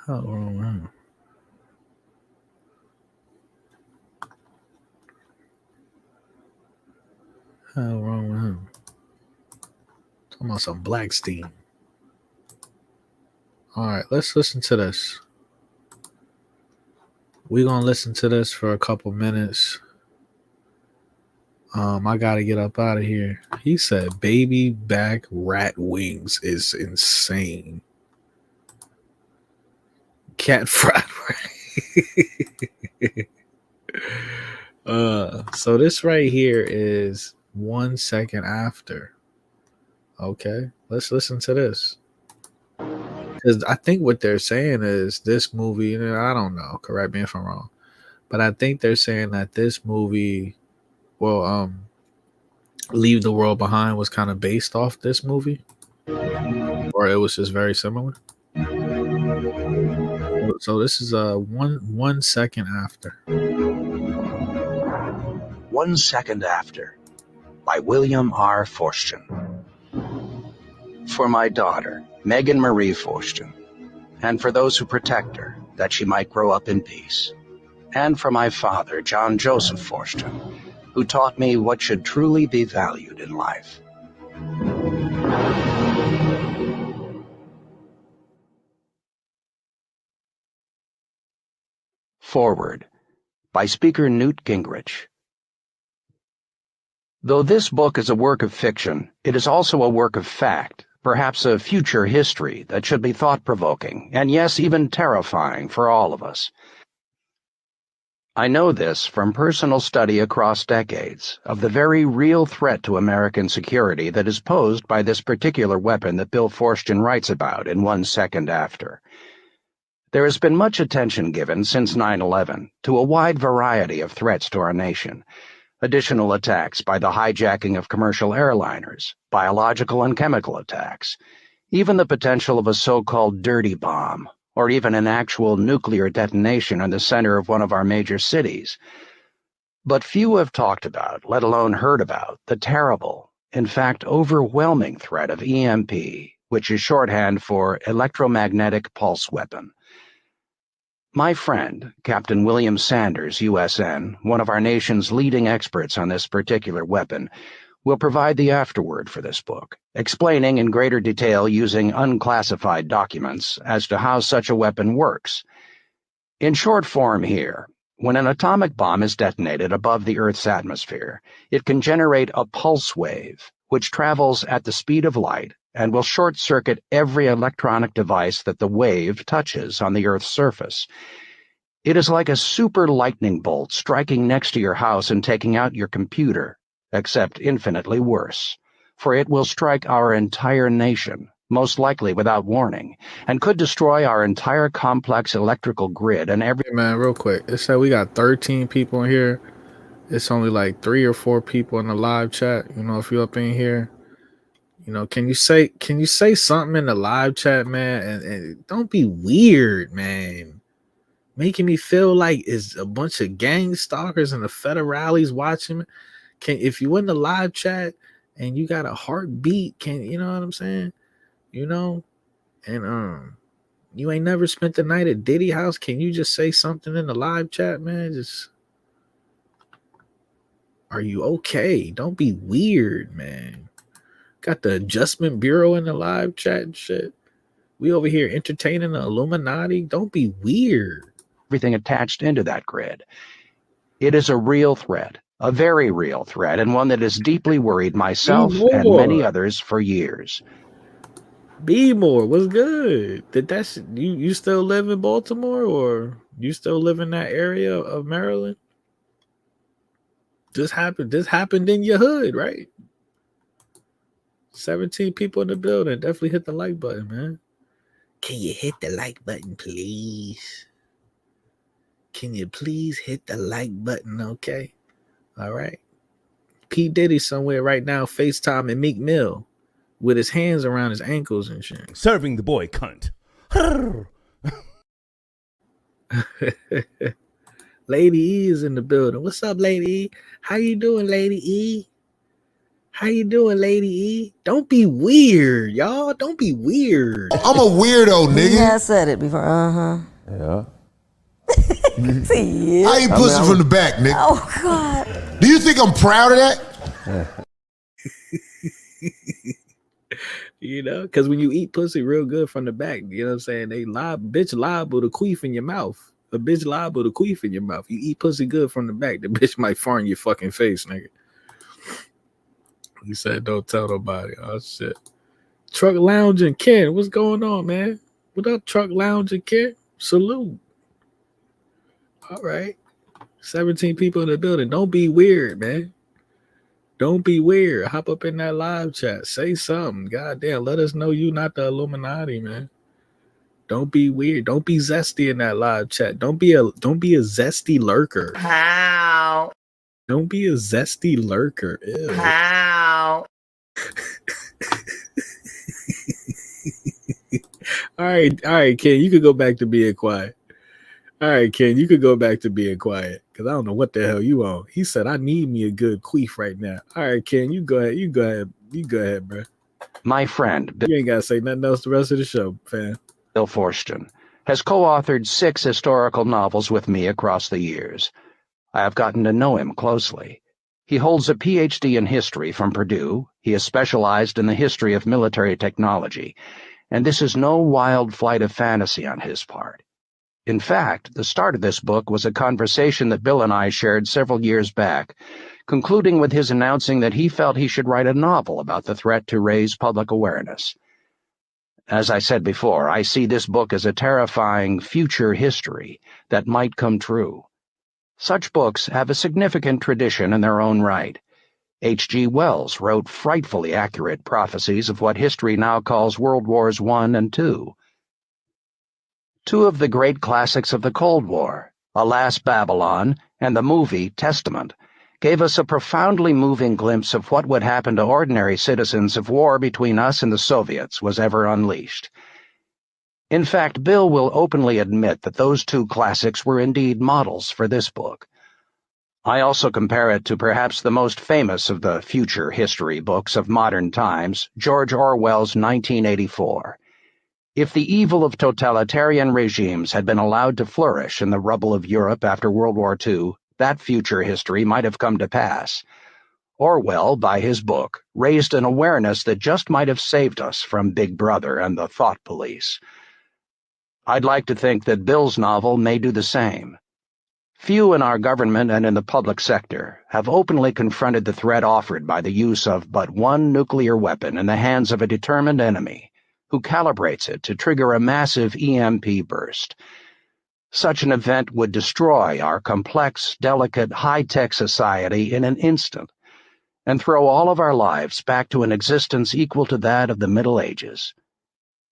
Oh, how wrong with him? Talking about some Blackstein. All right, let's listen to this. We're gonna listen to this for a couple minutes. I gotta get up out of here. He said baby back rat wings is insane. Cat fried rice. So this right here is 1 second after. Okay, let's listen to this. Because I think what they're saying is this movie, I don't know, correct me if I'm wrong, but I think they're saying that this movie, well, Leave the World Behind was kind of based off this movie, or it was just very similar. So this is 1 second after. 1 Second After by William R. Forstchen. For my daughter, Megan Marie Forstchen, and for those who protect her, that she might grow up in peace. And for my father, John Joseph Forstchen, who taught me what should truly be valued in life. Forward by Speaker Newt Gingrich. Though this book is a work of fiction, it is also a work of fact, perhaps a future history that should be thought-provoking, and yes, even terrifying for all of us. I know this from personal study across decades of the very real threat to American security that is posed by this particular weapon that Bill Forstchen writes about in 1 Second After. There has been much attention given since 9/11 to a wide variety of threats to our nation. Additional attacks by the hijacking of commercial airliners, biological and chemical attacks, even the potential of a so-called dirty bomb, or even an actual nuclear detonation in the center of one of our major cities. But few have talked about, let alone heard about, the terrible, in fact overwhelming threat of EMP, which is shorthand for electromagnetic pulse weapon. My friend, Captain William Sanders, USN, one of our nation's leading experts on this particular weapon, will provide the afterword for this book, explaining in greater detail using unclassified documents as to how such a weapon works. In short form here, when an atomic bomb is detonated above the Earth's atmosphere, it can generate a pulse wave, which travels at the speed of light and will short-circuit every electronic device that the wave touches on the Earth's surface. It is like a super lightning bolt striking next to your house and taking out your computer, except infinitely worse, for it will strike our entire nation, most likely without warning, and could destroy our entire complex electrical grid and every— Hey man, real quick. It said we got 13 people in here. It's only like 3 or 4 people in the live chat. If you up in here, can you say something in the live chat, man? And don't be weird, man. Making me feel like it's a bunch of gang stalkers and the federales watching me. If you in the live chat and you got a heartbeat, you know what I'm saying? And you ain't never spent the night at Diddy house. Can you just say something in the live chat, man? Just, are you okay? Don't be weird, man. Got the Adjustment Bureau in the live chat and shit. We over here entertaining the Illuminati. Don't be weird. Everything attached into that grid. It is a real threat, a very real threat, and one that has deeply worried myself and many others for years. Be more. What's good? You still live in Baltimore, or you still live in that area of Maryland? This happened in your hood, right? 17 people in the building. Definitely hit the like button, man. Can you hit the like button, please? Can you please hit the like button, okay? All right. P. Diddy somewhere right now, FaceTime and Meek Mill with his hands around his ankles and shit. Serving the boy cunt. Lady E is in the building. What's up, Lady E? How you doing, Lady E? How you doing, Lady E? Don't be weird, y'all. Don't be weird. I'm a weirdo, He nigga. has said it before. Yeah. See, I eat pussy from the back, nigga. Oh God. Do you think I'm proud of that? You know, because when you eat pussy real good from the back, you know what I'm saying? Bitch liable to queef in your mouth. A bitch liable to queef in your mouth. You eat pussy good from the back, the bitch might fart in your fucking face, nigga. He said, don't tell nobody. Oh, shit. Truck Lounge and Ken, what's going on, man? What up, Truck Lounge and Ken? Salute. All right. 17 people in the building. Don't be weird, man. Don't be weird. Hop up in that live chat. Say something. Goddamn, let us know you not the Illuminati, man. Don't be weird. Don't be zesty in that live chat. Don't be a zesty lurker. How? Don't be a zesty lurker. Ew. How? All right, Ken, you could go back to being quiet. All right, Ken, you could go back to being quiet because I don't know what the hell you on. He said, I need me a good queef right now. All right, Ken, you go ahead, bro. My friend, You ain't got to say nothing else the rest of the show, fam. Bill Forston, has co-authored 6 historical novels with me across the years. I have gotten to know him closely. He holds a PhD in history from Purdue. He is specialized in the history of military technology, and this is no wild flight of fantasy on his part. In fact, the start of this book was a conversation that Bill and I shared several years back, concluding with his announcing that he felt he should write a novel about the threat to raise public awareness. As I said before, I see this book as a terrifying future history that might come true. Such books have a significant tradition in their own right. H.G. Wells wrote frightfully accurate prophecies of what history now calls World Wars I and II. Two of the great classics of the Cold War, Alas, Babylon, and the movie Testament, gave us a profoundly moving glimpse of what would happen to ordinary citizens if war between us and the Soviets was ever unleashed. In fact, Bill will openly admit that those two classics were indeed models for this book. I also compare it to perhaps the most famous of the future history books of modern times, George Orwell's 1984. If the evil of totalitarian regimes had been allowed to flourish in the rubble of Europe after World War II, that future history might have come to pass. Orwell, by his book, raised an awareness that just might have saved us from Big Brother and the thought police. I'd like to think that Bill's novel may do the same. Few in our government and in the public sector have openly confronted the threat offered by the use of but one nuclear weapon in the hands of a determined enemy, who calibrates it to trigger a massive EMP burst. Such an event would destroy our complex, delicate, high-tech society in an instant, and throw all of our lives back to an existence equal to that of the Middle Ages.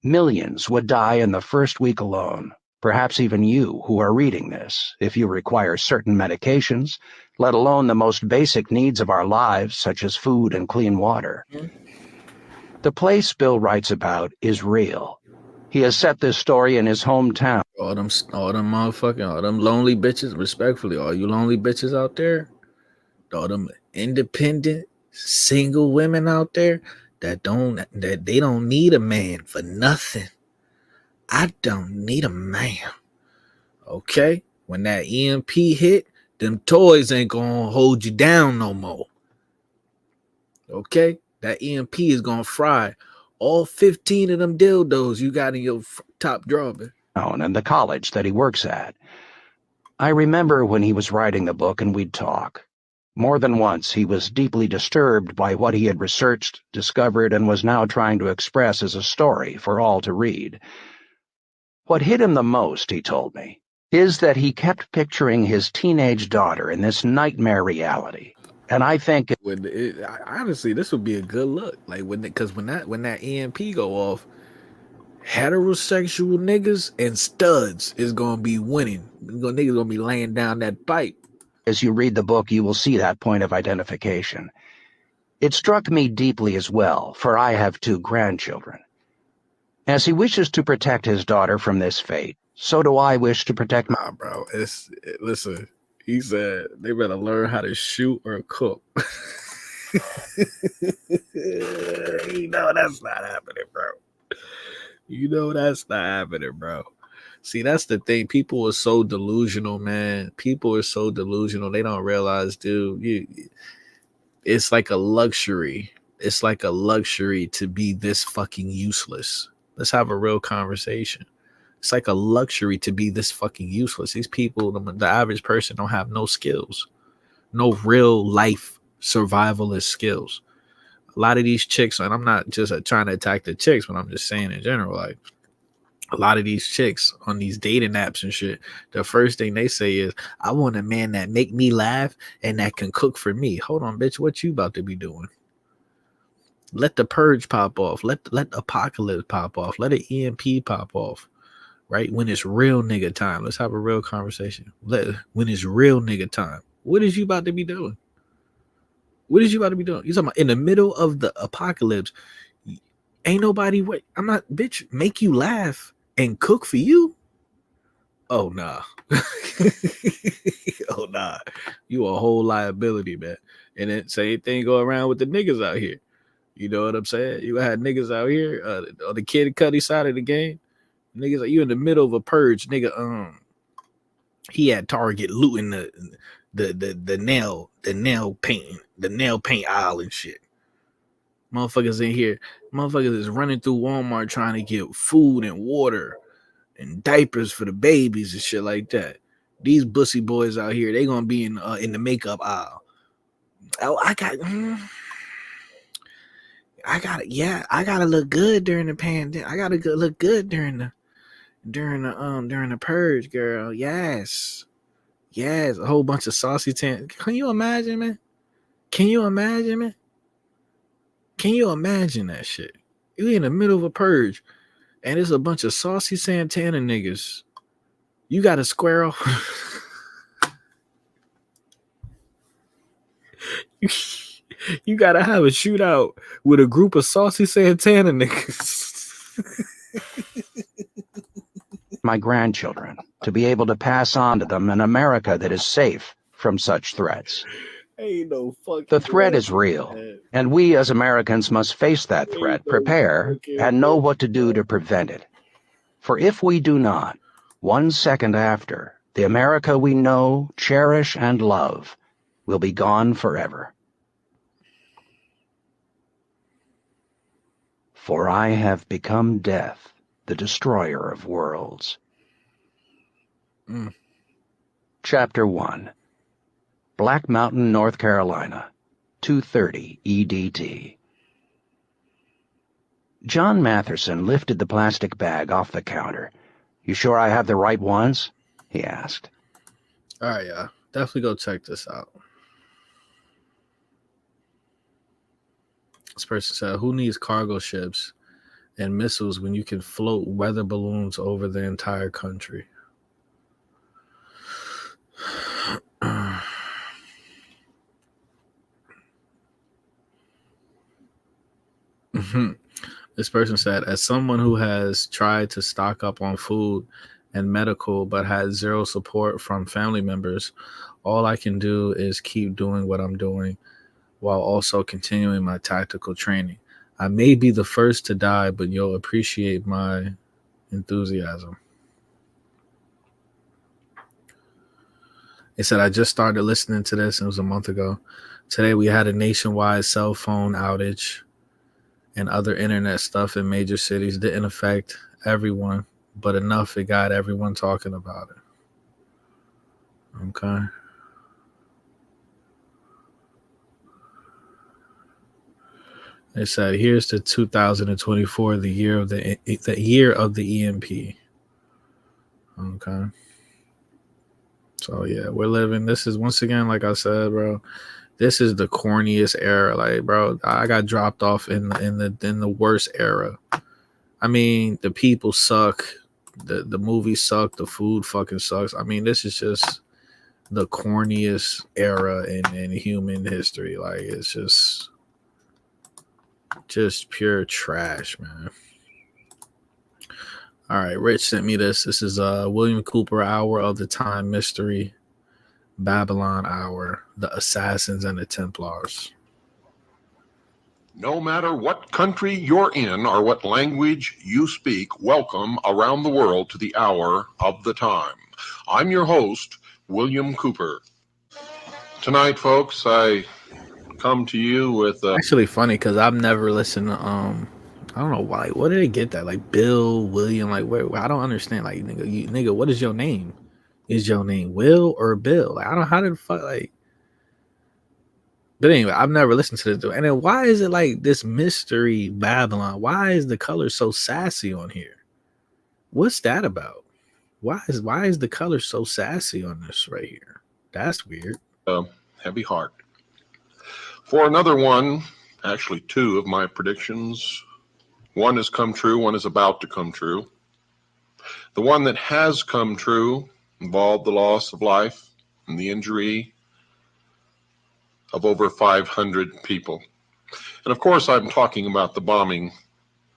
Millions would die in the first week alone, perhaps even you who are reading this, if you require certain medications, let alone the most basic needs of our lives, such as food and clean water. The place Bill writes about is real. He has set this story in his hometown. All them lonely bitches, respectfully, all you lonely bitches out there, all them independent, single women out there that they don't need a man for nothing. I don't need a man. Okay? When that EMP hit, them toys ain't gonna hold you down no more. Okay? That EMP is gonna fry all 15 of them dildos you got in your top drawer. And the college that he works at. I remember when he was writing the book and we'd talk. More than once, he was deeply disturbed by what he had researched, discovered, and was now trying to express as a story for all to read. What hit him the most, he told me, is that he kept picturing his teenage daughter in this nightmare reality. And I think honestly, this would be a good look. Like when that EMP go off, heterosexual niggas and studs is gonna be winning. Niggas gonna be laying down that pipe. As you read the book, you will see that point of identification. It struck me deeply as well, for I have 2 grandchildren. As he wishes to protect his daughter from this fate, so do I wish to protect my... bro, listen, he said they better learn how to shoot or cook. You know that's not happening, bro. You know that's not happening, bro. See, that's the thing. People are so delusional, man. People are so delusional. They don't realize, dude, it's like a luxury. It's like a luxury to be this fucking useless. Let's have a real conversation. It's like a luxury to be this fucking useless. These people, the average person, don't have no skills, no real life survivalist skills. A lot of these chicks, and I'm not just trying to attack the chicks, but I'm just saying in general, like a lot of these chicks on these dating apps and shit, the first thing they say is, I want a man that make me laugh and that can cook for me. Hold on, bitch, what you about to be doing? Let the purge pop off. Let apocalypse pop off. Let an EMP pop off. Right? When it's real nigga time. Let's have a real conversation. When it's real nigga time. What is you about to be doing? What is you about to be doing? You talking about in the middle of the apocalypse? Ain't nobody wait. I'm not, bitch, make you laugh and cook for you? Oh nah. Oh nah. You a whole liability, man. And then same thing go around with the niggas out here. You know what I'm saying? You had niggas out here on the Kid Cudi side of the game. Niggas like you in the middle of a purge, nigga. He had Target looting the nail paint aisle and shit. Motherfuckers in here, motherfuckers is running through Walmart trying to get food and water and diapers for the babies and shit like that. These bussy boys out here, they gonna be in the makeup aisle. Oh, I gotta look good during the pandemic. I gotta look good during the purge, girl. Yes, a whole bunch of saucy tan. Can you imagine, man? Can you imagine that shit? You in the middle of a purge, and it's a bunch of saucy Santana niggas. You got to square off. You got to have a shootout with a group of saucy Santana niggas. My grandchildren, to be able to pass on to them an America that is safe from such threats. Ain't no fucking The threat is way, real, man. and we as Americans must face that threat, prepare, and know what to do to prevent it. For if we do not, 1 second after, the America we know, cherish, and love will be gone forever. For I have become death, the destroyer of worlds. Chapter 1. Black Mountain, North Carolina, 2:30 EDT. John Matherson lifted the plastic bag off the counter. You sure I have the right ones? He asked. All right, yeah. Definitely go check this out. This person said, who needs cargo ships and missiles when you can float weather balloons over the entire country? This person said, as someone who has tried to stock up on food and medical but had zero support from family members, all I can do is keep doing what I'm doing while also continuing my tactical training. I may be the first to die, but you'll appreciate my enthusiasm. They said, I just started listening to this. It was a month ago. Today we had a nationwide cell phone outage and other internet stuff in major cities. Didn't affect everyone, but enough it got everyone talking about it. Okay. They said, here's to 2024, the year of the EMP. Okay. So yeah, we're living. This is, once again, like I said, bro, this is the corniest era. Like, bro, I got dropped off in the worst era. I mean, the people suck, the movies suck, the food fucking sucks. I mean, this is just the corniest era in human history. Like, it's just pure trash, man. All right, Rich sent me this. This is William Cooper, Hour of the Time Mystery, Babylon Hour, The Assassins and the Templars. No matter what country you're in or what language you speak, welcome around the world to the hour of the time. I'm your host, William Cooper. Tonight, folks, I come to you with Actually funny because I've never listened to I don't know why. Where did they get that? Like Bill, William, like where I don't understand. Like nigga, what is your name? Is your name Will or Bill? Like I don't know how did the fuck like. But anyway, I've never listened to this dude. And then why is it like this mystery Babylon? Why is the color so sassy on here? What's that about? Why is the color so sassy on this right here? That's weird. heavy heart. For another one, actually two of my predictions. One has come true, one is about to come true. The one that has come true involved the loss of life and the injury of over 500 people. And of course, I'm talking about the bombing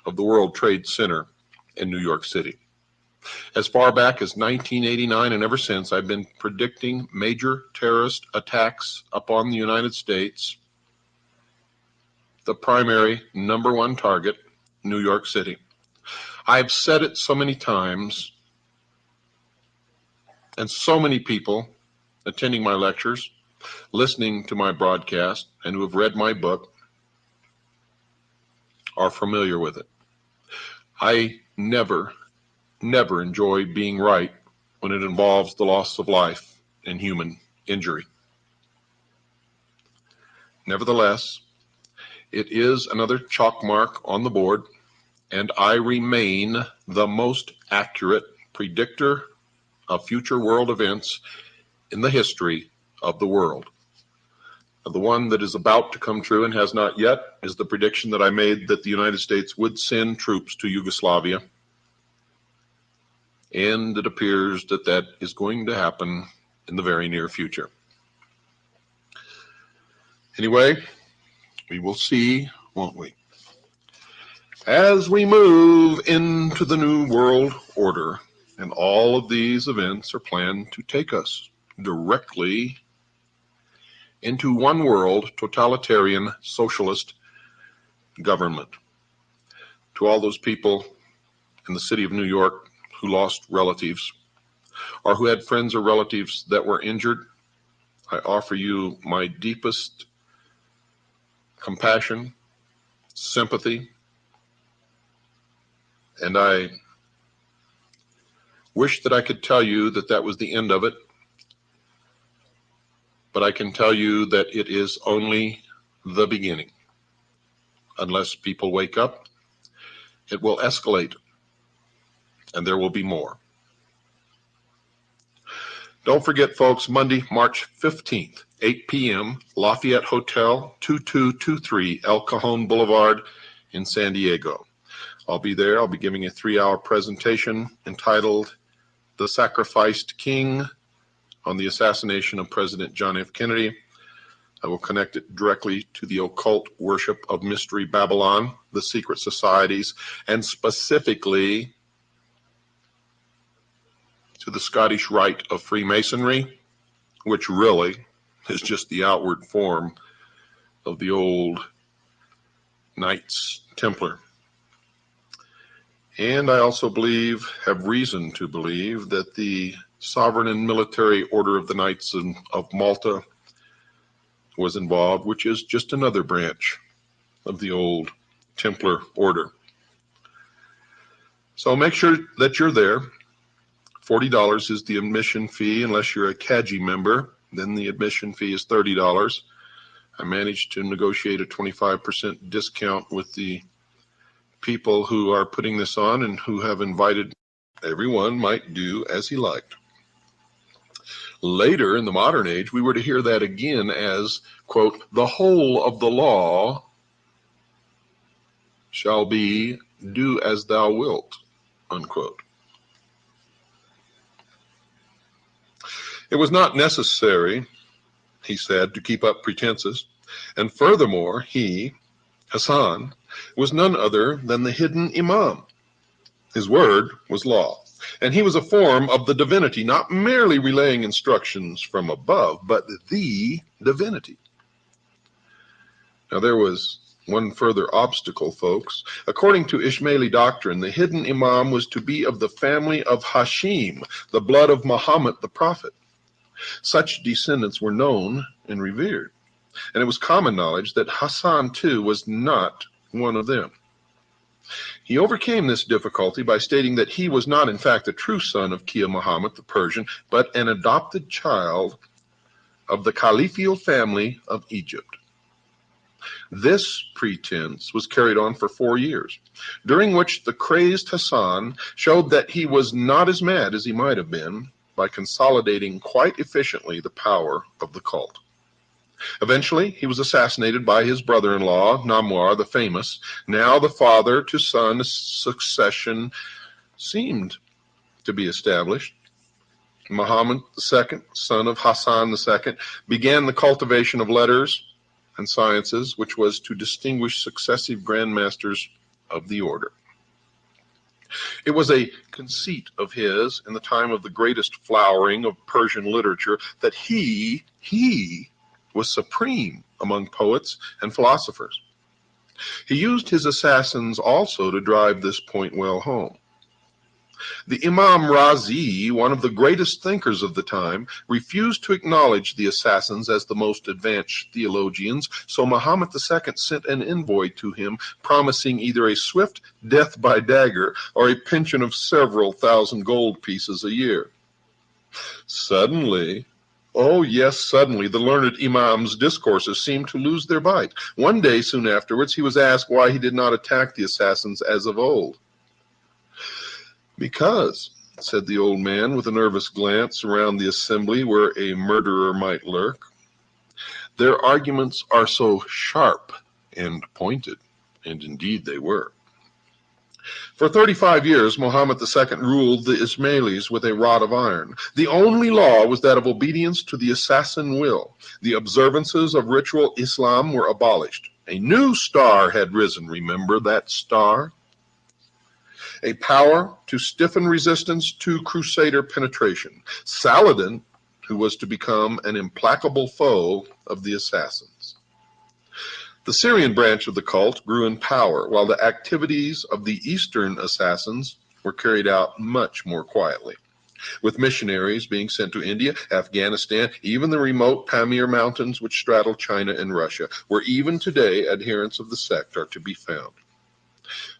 of the World Trade Center in New York City. As far back as 1989 and ever since, I've been predicting major terrorist attacks upon the United States. The primary number one target, New York City. I've said it so many times, and so many people attending my lectures, listening to my broadcast, and who have read my book are familiar with it. I never enjoy being right when it involves the loss of life and human injury. Nevertheless, it is another chalk mark on the board, and I remain the most accurate predictor of future world events in the history of the world. The one that is about to come true and has not yet is the prediction that I made that the United States would send troops to Yugoslavia. And it appears that that is going to happen in the very near future. Anyway, we will see, won't we? As we move into the new world order, and all of these events are planned to take us directly into one world totalitarian socialist government. To all those people in the city of New York who lost relatives or who had friends or relatives that were injured, I offer you my deepest compassion, sympathy, and I wish that I could tell you that that was the end of it, but I can tell you that it is only the beginning. Unless people wake up, it will escalate, and there will be more. Don't forget, folks, Monday, March 15th, 8 p.m., Lafayette Hotel, 2223 El Cajon Boulevard in San Diego. I'll be there. I'll be giving a 3-hour presentation entitled The Sacrificed King on the assassination of President John F. Kennedy. I will connect it directly to the occult worship of Mystery Babylon, the secret societies, and specifically to the Scottish Rite of Freemasonry, which really is just the outward form of the old Knights Templar. And I also have reason to believe that the Sovereign and Military Order of the Knights of Malta was involved, which is just another branch of the old Templar order. So make sure that you're there. $40 is the admission fee. Unless you're a CAGI member, then the admission fee is $30. I managed to negotiate a 25% discount with the people who are putting this on and who have invited. Everyone might do as he liked. Later in the modern age, we were to hear that again as, quote, the whole of the law shall be do as thou wilt, unquote. It was not necessary, he said, to keep up pretenses. And furthermore, he, Hassan, was none other than the hidden imam. His word was law. And he was a form of the divinity, not merely relaying instructions from above, but the divinity. Now, there was One further obstacle, folks. According to Ismaili doctrine, the hidden imam was to be of the family of Hashim, the blood of Muhammad the prophet. Such descendants were known and revered, and it was common knowledge that Hassan too was not one of them. He overcame this difficulty by stating that he was not in fact the true son of Kia Muhammad the Persian, but an adopted child of the caliphal family of Egypt. This pretense was carried on for 4 years, during which the crazed Hassan showed that he was not as mad as he might have been by consolidating quite efficiently the power of the cult. Eventually, he was assassinated by his brother-in-law, Namwar the famous. Now the father-to-son succession seemed to be established. Muhammad II, son of Hassan II, began the cultivation of letters and sciences, which was to distinguish successive grandmasters of the order. It was a conceit of his in the time of the greatest flowering of Persian literature that he was supreme among poets and philosophers. He used his assassins also to drive this point well home. The Imam Razi, one of the greatest thinkers of the time, refused to acknowledge the assassins as the most advanced theologians, so Muhammad II sent an envoy to him promising either a swift death by dagger or a pension of several thousand gold pieces a year. Suddenly, oh yes, suddenly, the learned Imam's discourses seemed to lose their bite. One day soon afterwards, he was asked why he did not attack the assassins as of old. Because, said the old man with a nervous glance around the assembly where a murderer might lurk, their arguments are so sharp and pointed, and indeed they were. For 35 years, Muhammad II ruled the Ismailis with a rod of iron. The only law was that of obedience to the assassin will. The observances of ritual Islam were abolished. A new star had risen, remember that star? A power to stiffen resistance to crusader penetration. Saladin, who was to become an implacable foe of the assassins. The Syrian branch of the cult grew in power, while the activities of the Eastern assassins were carried out much more quietly, with missionaries being sent to India, Afghanistan, even the remote Pamir Mountains which straddle China and Russia, where even today adherents of the sect are to be found.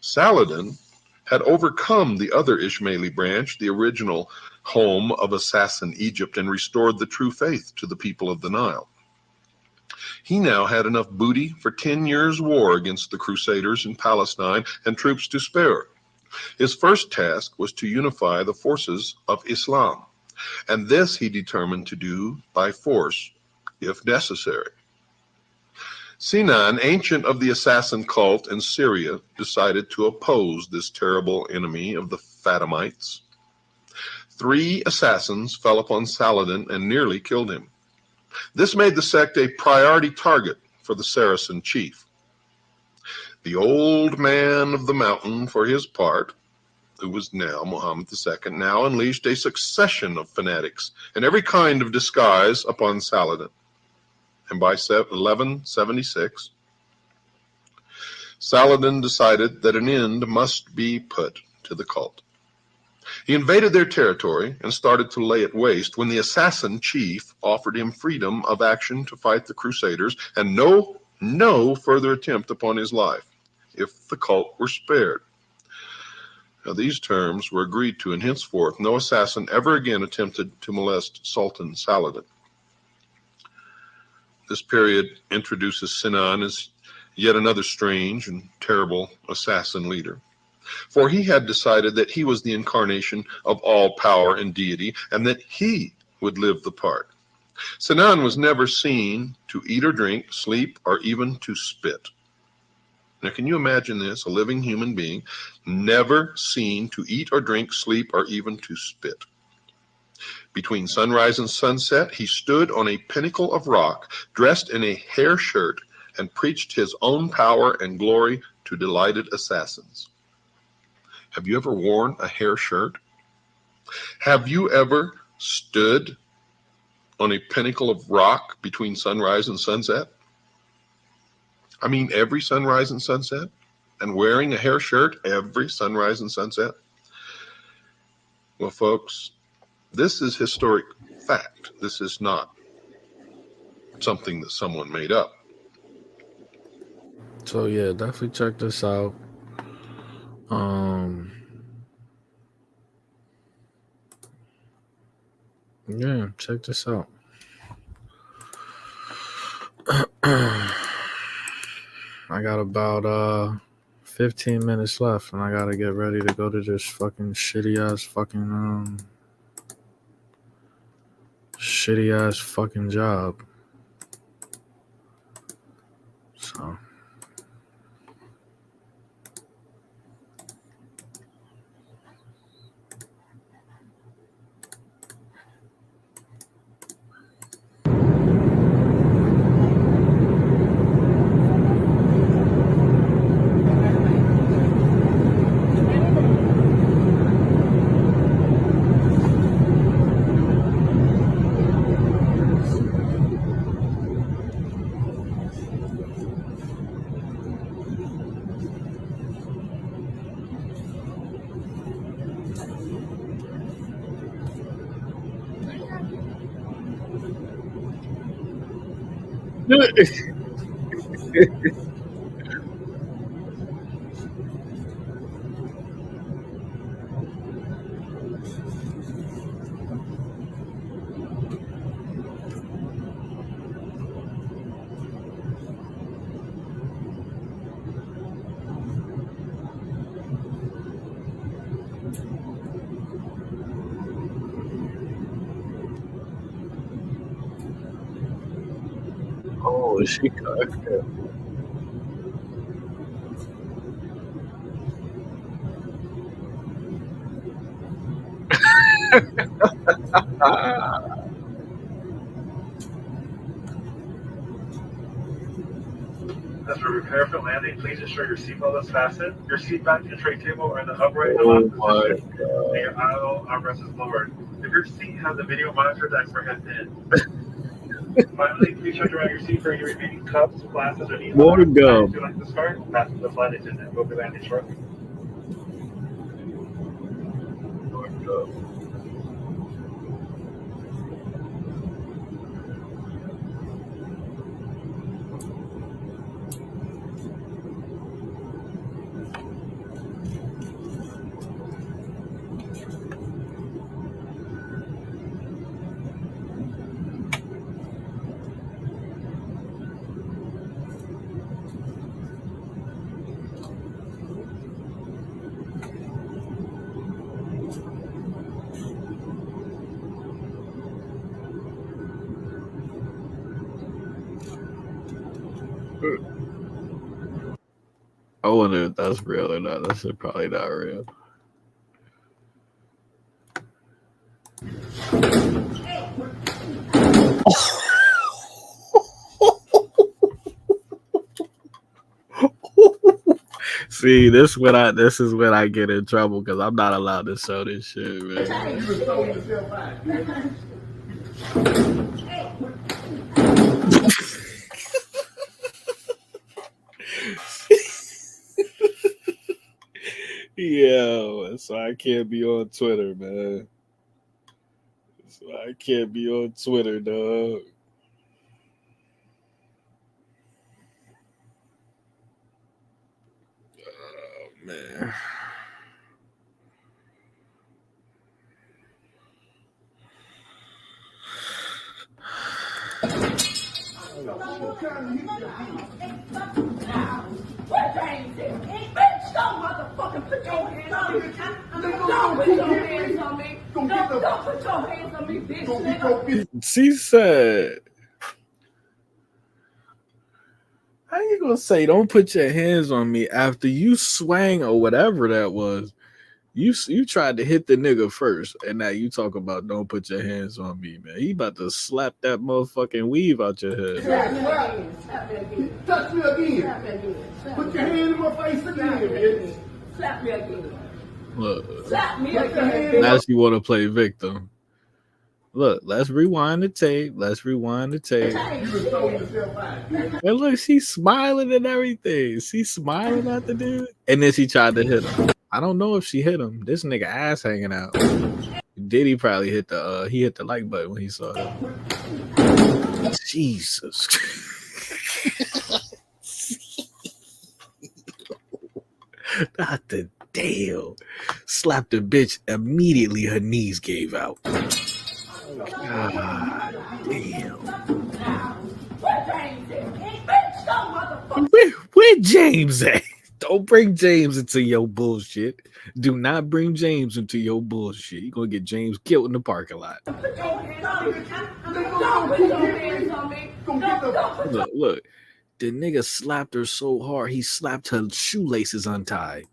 Saladin had overcome the other Ismaili branch, the original home of assassin Egypt, and restored the true faith to the people of the Nile. He now had enough booty for 10 years' war against the Crusaders in Palestine and troops to spare. His first task was to unify the forces of Islam, and this he determined to do by force, if necessary. Sinan, ancient of the assassin cult in Syria, decided to oppose this terrible enemy of the Fatimites. 3 assassins fell upon Saladin and nearly killed him. This made the sect a priority target for the Saracen chief. The old man of the mountain, for his part, who was now Muhammad II, now unleashed a succession of fanatics and every kind of disguise upon Saladin. And by 1176, Saladin decided that an end must be put to the cult. He invaded their territory and started to lay it waste when the assassin chief offered him freedom of action to fight the Crusaders and no further attempt upon his life if the cult were spared. Now, these terms were agreed to, and henceforth no assassin ever again attempted to molest Sultan Saladin. This period introduces Sinan as yet another strange and terrible assassin leader. For he had decided that he was the incarnation of all power and deity, and that he would live the part. Sinan was never seen to eat or drink, sleep, or even to spit. Now, can you imagine this? A living human being, never seen to eat or drink, sleep, or even to spit. Between sunrise and sunset, he stood on a pinnacle of rock, dressed in a hair shirt, and preached his own power and glory to delighted assassins. Have you ever worn a hair shirt? Have you ever stood on a pinnacle of rock between sunrise and sunset? I mean, every sunrise and sunset, and wearing a hair shirt every sunrise and sunset. Well, folks, this is historic fact. This is not something that someone made up. So yeah, definitely check this out. Yeah, check this out. I got about 15 minutes left, and I gotta get ready to go to this fucking shitty ass fucking job. So. Oh, she cooked it. As we prepare for landing, please ensure your seatbelt is fastened, your seat back and tray table are in the upright Oh and locked my position, and your aisle armrest is lowered. If your seat has a video monitor, that's for head in. Finally, please check around your seat for any remaining cups, glasses, or any More other to go. items you'd like to discard. Pass the flight attendant. We'll be landing shortly. More to go. I wonder if that's real or not. That's probably not real. See, this is when I get in trouble because I'm not allowed to show this shit, man. You were throwing yourself out, man. Yo, so I can't be on Twitter, man. So I can't be on Twitter, dog. Oh man. She said, how you gonna say don't put your hands on me after you swang or whatever that was? You tried to hit the nigga first, and now you talk about don't put your hands on me, man. He about to slap that motherfucking weave out your head. Touch me again. Put your hand in my face again, bitch. Slap me again. Look, Slap me again. now she want to play victim. Look, let's rewind the tape. Let's rewind the tape. And look, she's smiling and everything. She's smiling at the dude. And then she tried to hit him. I don't know if she hit him. This nigga ass hanging out. Diddy probably hit the like button when he saw that. Jesus. Not the damn. Slapped the bitch immediately. Her knees gave out. God damn. Where James at? Don't bring James into your bullshit. Do not bring James into your bullshit. You're gonna get James killed in the parking lot. Look. The nigga slapped her so hard, he slapped her shoelaces untied.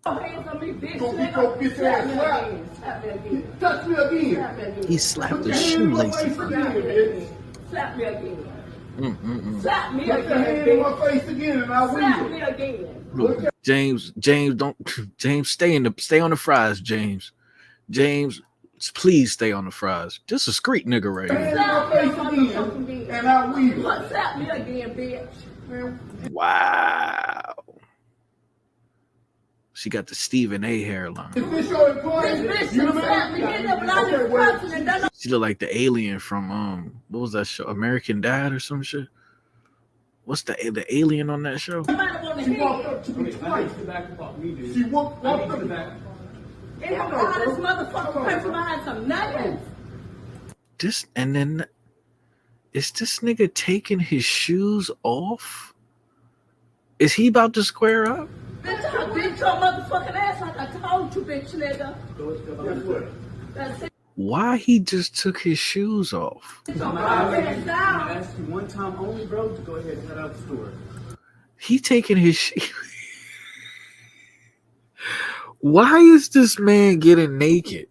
He slapped her shoelaces untied. Slap me again. Slap me again. Put your hand in my face again and I will. Slap me again. Look, James, stay on the fries, James. James, please stay on the fries. This is a street nigga right here. Slap me again and I will. Slap me again, bitch. Wow. She got the Stephen A hairline. She look like the alien from what was that show? American Dad or some shit? What's the alien on that show? She walked up to me twice. She walked up to me. And how this motherfucker person behind some nuggets. Is this nigga taking his shoes off? Is he about to square up? Bitch, I beat your motherfucking ass like I told you, bitch nigga. That's it. Why he just took his shoes off? I asked you one time only, bro, to go ahead and head out the store. He taking his shoes. Why is this man getting naked?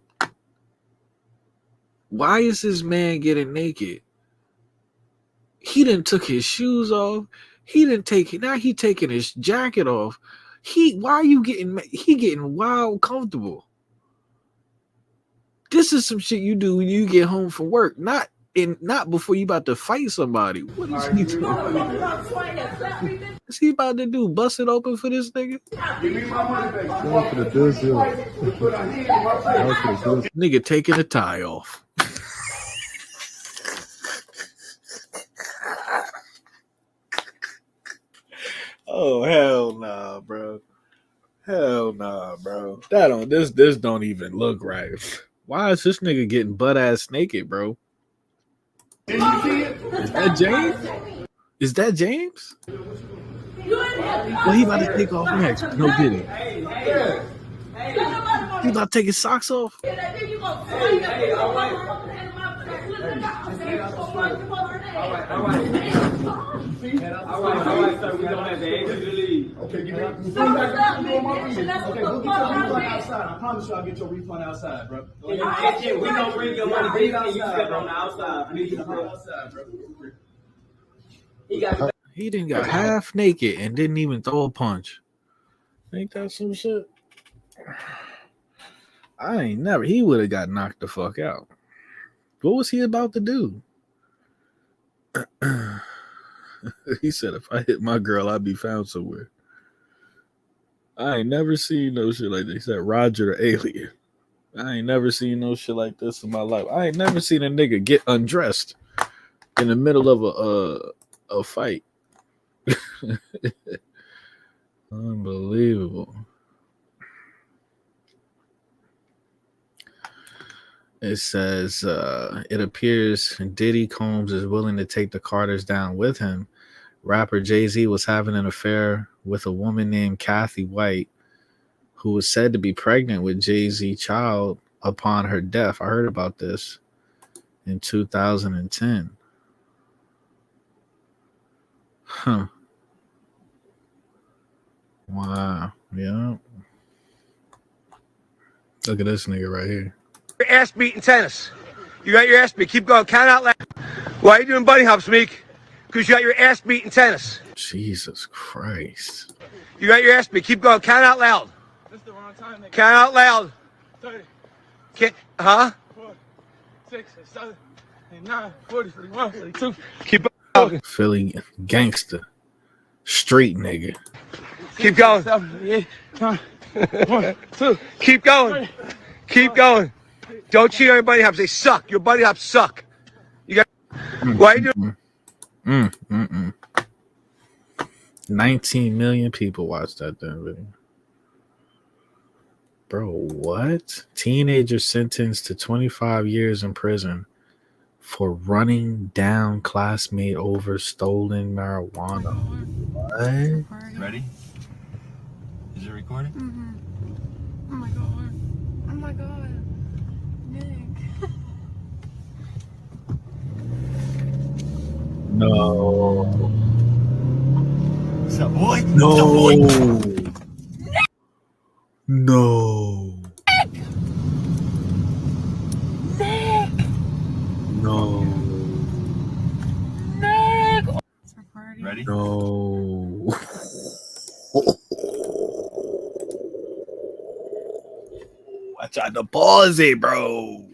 Why is this man getting naked? He didn't took his shoes off. He didn't take it. Now he taking his jacket off. Why are you getting? He getting wild comfortable. This is some shit you do when you get home from work, not before you about to fight somebody. What is he doing? What's he about to do? Bust it open for this nigga? Give me my money back. Nigga taking a tie off. Oh hell nah, bro. Hell nah, bro. This don't even look right. Why is this nigga getting butt ass naked, bro? Is that James? Is that James? What he about to take off next? No Diddy. He about to take his socks off? All right, sir. We don't have the age to leave. Okay, give me. Okay, we'll get your refund outside. I promise you, I'll get your refund outside, bro. We gonna bring your money. Please, you step on the outside. Please, outside, bro. He didn't got half naked and didn't even throw a punch. Ain't that some shit? He would have got knocked the fuck out. What was he about to do? He said, if I hit my girl, I'd be found somewhere. I ain't never seen no shit like this. He said, Roger the alien. I ain't never seen no shit like this in my life. I ain't never seen a nigga get undressed in the middle of a fight. Unbelievable. It says, it appears Diddy Combs is willing to take the Carters down with him. Rapper Jay-Z was having an affair with a woman named Kathy White, who was said to be pregnant with Jay-Z's child upon her death. I heard about this in 2010. Huh. Wow. Yeah. Look at this nigga right here. Your ass beating tennis. You got your ass beat. Keep going. Count out loud. Why are you doing bunny hops, Meek? Because you got your ass beating tennis. Jesus Christ. You got your ass beat. Keep going. Count out loud. Count out loud. 30. Huh? 4, 6, 7, Keep going. Philly gangster, street nigga. Keep going. Keep going. Keep going. Don't cheat on your buddy hops. They suck. Your buddy hops suck. You got. Why you doing? 19 million people watched that damn video. Bro, what? Teenager sentenced to 25 years in prison for running down classmate over stolen marijuana. What? Ready? Is it recording? Mm-hmm. Oh my god. Oh my god. Nick. No. What's up, boy? No. No. Nick! No. Nick! Ready? No. I tried to pause it, bro.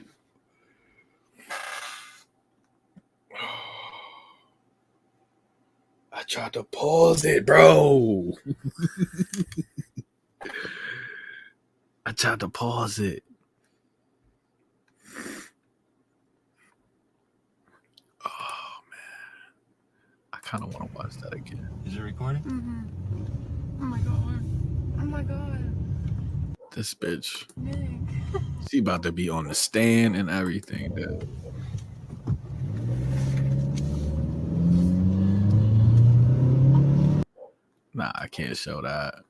I tried to pause it, bro. I tried to pause it. Oh, man. I kind of want to watch that again. Is it recording? Mm-hmm. Oh my god. Oh my god. This bitch. Nick. She about to be on the stand and everything, dude. Nah, I can't show that.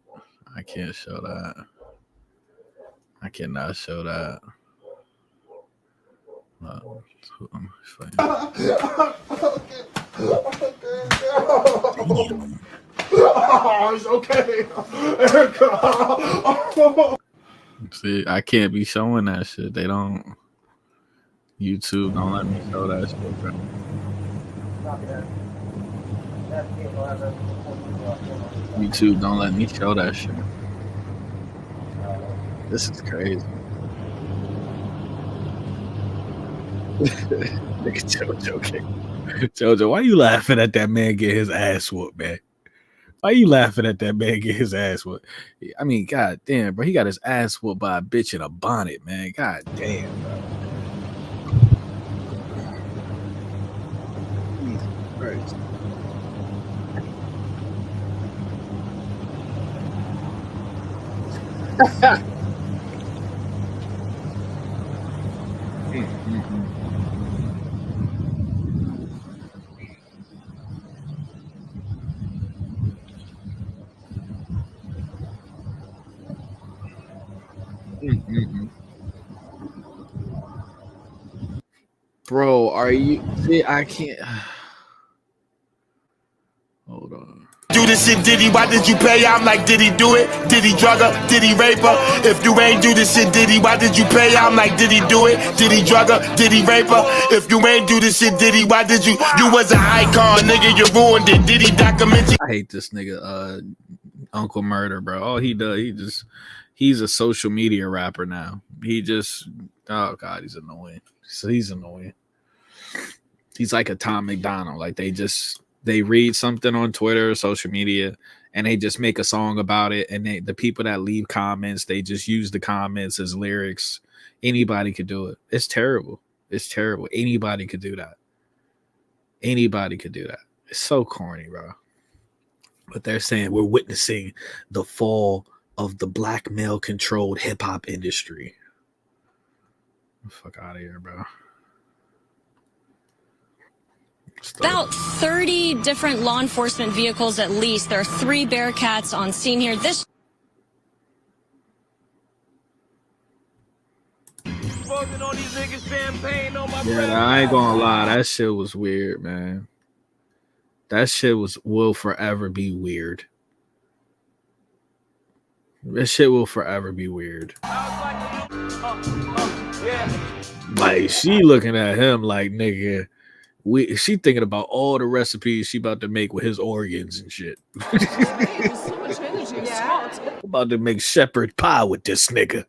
I can't show that. I cannot show that. Oh, it's okay. Erica. See, I can't be showing that shit. They don't. YouTube don't let me show that shit, bro. YouTube don't let me show that shit. This is crazy. Nigga Jojo, okay. Jojo, why you laughing at that man get his ass whooped, man? Why you laughing at that man get his ass whooped? I mean, god damn, bro. He got his ass whooped by a bitch in a bonnet, man. God damn, bro. Jesus Christ. Bro, are you? See, I can't. Hold on. Do this shit, Diddy, why did you pay? I'm like, did he do it? Did he drug her? Did he rape her? If you ain't do this shit, Diddy, why did you pay? I'm like, did he do it? Did he drug her? Did he rape her? If you ain't do this shit, Diddy, why did you? You was an icon, nigga, you ruined it. Did he document you? I hate this nigga, Uncle Murder, bro. All he does, he's a social media rapper now. He just, oh god, he's annoying. So he's annoying. He's like a Tom McDonald. Like they read something on Twitter or social media and they just make a song about it. And the people that leave comments, they just use the comments as lyrics. Anybody could do it. It's terrible. It's terrible. Anybody could do that. Anybody could do that. It's so corny, bro. But they're saying we're witnessing the fall of the black male controlled hip hop industry. Fuck out of here, bro. About 30 different law enforcement vehicles at least. There are 3 Bearcats on scene here. This Yeah, I ain't gonna lie. That shit was weird, man. That shit will forever be weird. That shit will forever be weird. Like, she looking at him like, nigga, she thinking about all the recipes she about to make with his organs and shit. About to make shepherd pie with this nigga.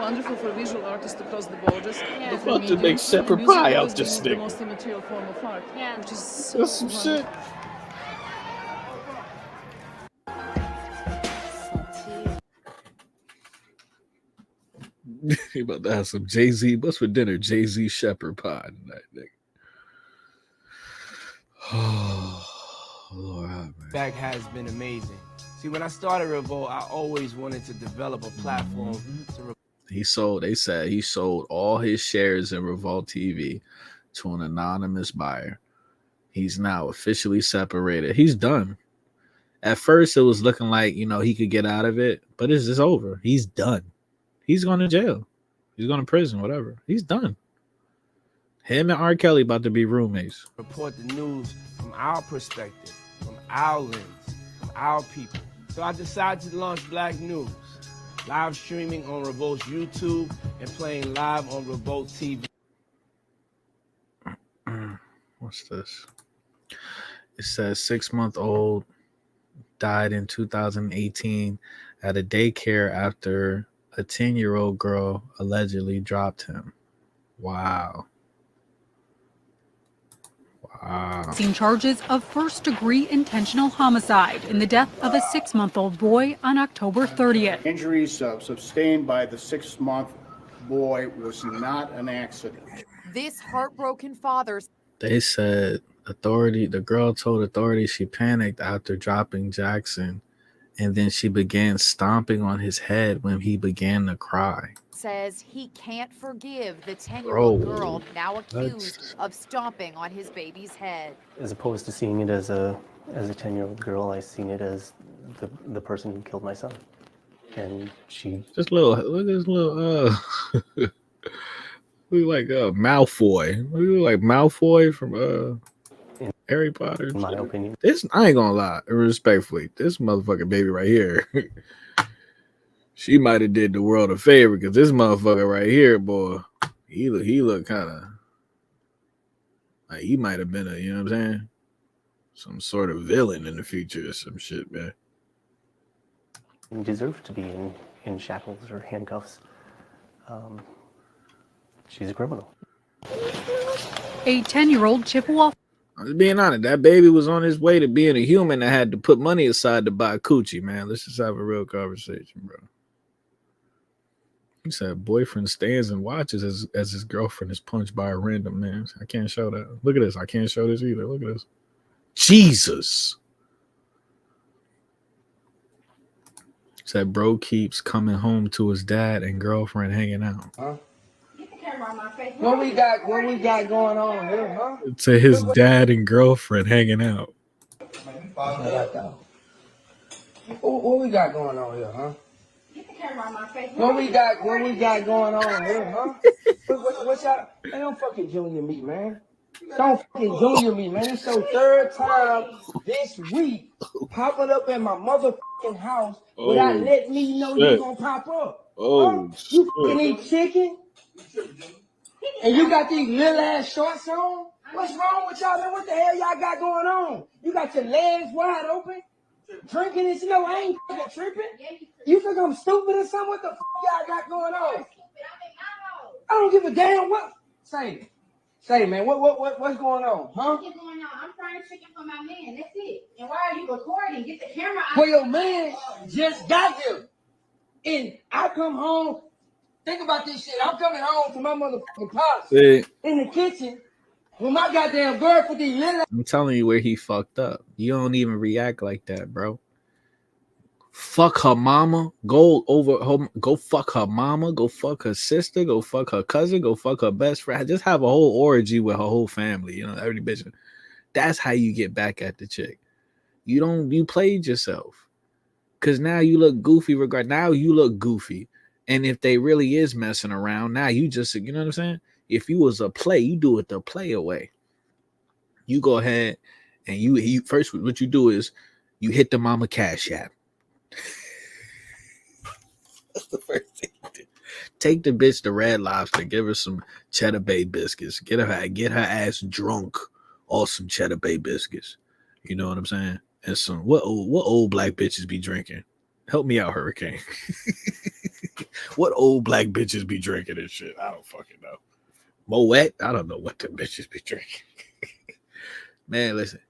wonderful for visual artists to cross the borders, different About to make mediums, and shepherd music pie out always this being the nigga. most immaterial form of art, which is so That's some wonderful. shit. He about to have some Jay-Z. What's for dinner? Jay-Z shepherd pie tonight, nigga. Oh, Lord, have mercy. Back has been amazing. See, when I started Revolt, I always wanted to develop a platform to They said he sold all his shares in Revolt TV to an anonymous buyer. He's now officially separated. He's done. At first, it was looking like, he could get out of it, but it's just over. He's done. He's going to jail. He's going to prison, whatever. He's done. Him and R. Kelly about to be roommates. report the news from our perspective, from our lens, from our people. So I decided to launch Black News, live streaming on Revolt's YouTube and playing live on Revolt TV. What's this? It says 6-month-old died in 2018 at a daycare after a 10-year-old girl allegedly dropped him. Wow. Facing charges of first-degree intentional homicide in the death of a 6-month-old boy on October 30th. Injuries sustained by the 6-month boy was not an accident. This heartbroken father. They said the girl told authorities she panicked after dropping Jackson, and then she began stomping on his head when he began to cry. Says he can't forgive the 10-year-old Bro, girl now accused of stomping on his baby's head. As opposed to seeing it as a 10-year-old girl, I seen it as the person who killed my son. And she Look at this little look like Malfoy. Look like Malfoy from Harry Potter. In my opinion. I ain't gonna lie, respectfully, this motherfucking baby right here. She might have did the world a favor because this motherfucker right here, boy, he look kind of like he might have been you know what I'm saying? Some sort of villain in the future or some shit, man. deserved to be in shackles or handcuffs. She's a criminal. A 10-year-old Chippewa. I'm just being honest. That baby was on his way to being a human that had to put money aside to buy coochie, man. Let's just have a real conversation, bro. He said boyfriend stands and watches as his girlfriend is punched by a random man. I can't show that. Look at this. I can't show this either. Look at this. Jesus. Said bro keeps coming home to his dad and girlfriend hanging out. Huh? What we got going on here, huh? To his dad and girlfriend hanging out. What we got going on here, huh? What we got going on here, huh? What's y'all? Hey, don't fucking junior me, man. Don't fucking junior me, man. It's your third time this week popping up at my motherfucking house without letting me know you gonna pop up. Oh, huh? You fucking eat chicken? And you got these little ass shorts on? What's wrong with y'all, man? What the hell y'all got going on? You got your legs wide open? Drinking this, I ain't fucking tripping. You think I'm stupid or something? What the fuck y'all got going on? I don't give a damn what. Say, man, what's going on, huh? What's going on? I'm frying chicken for my man. That's it. And why are you recording? Get the camera out. Well, your man just got here, and I come home. Think about this shit. I'm coming home to my motherfucking pops in the kitchen with my goddamn girl for these little. I'm telling you where he fucked up. You don't even react like that, bro. Fuck her mama. Go fuck her mama. Go fuck her sister. Go fuck her cousin. Go fuck her best friend. Just have a whole orgy with her whole family. You know, every bitch. That's how you get back at the chick. You played yourself. Cause now you look goofy. Now you look goofy. And if they really is messing around, now you just, you know what I'm saying? If you was a play, you do it the play away. You go ahead and you first, what you do is you hit the mama cash app. That's the first thing you do. Take the bitch to Red Lobster, give her some Cheddar Bay biscuits, get her ass drunk off some Cheddar Bay biscuits. You know what I'm saying? And some what old black bitches be drinking? Help me out, Hurricane. What old black bitches be drinking and shit? I don't fucking know. Moet? I don't know what the bitches be drinking. Man, listen.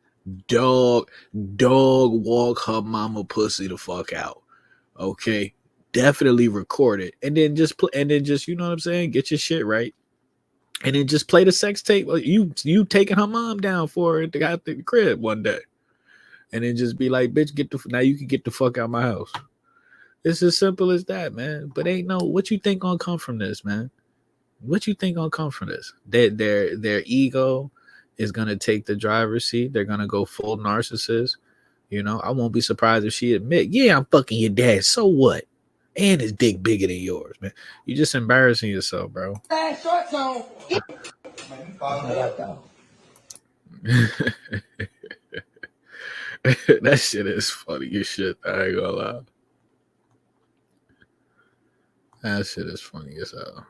Dog walk her mama pussy the fuck out. Okay. Definitely record it. And then just you know what I'm saying? Get your shit right. And then just play the sex tape. You taking her mom down for it at the crib one day. And then just be like, bitch, now you can get the fuck out of my house. It's as simple as that, man. But ain't no what you think gonna come from this, man. What you think gonna come from this? Their ego is gonna take the driver's seat. They're gonna go full narcissist. You know, I won't be surprised if she admit, yeah, I'm fucking your dad. So what? And his dick bigger than yours, man. You're just embarrassing yourself, bro. Shorts on. That shit is funny as shit. I ain't gonna lie. That shit is funny as hell.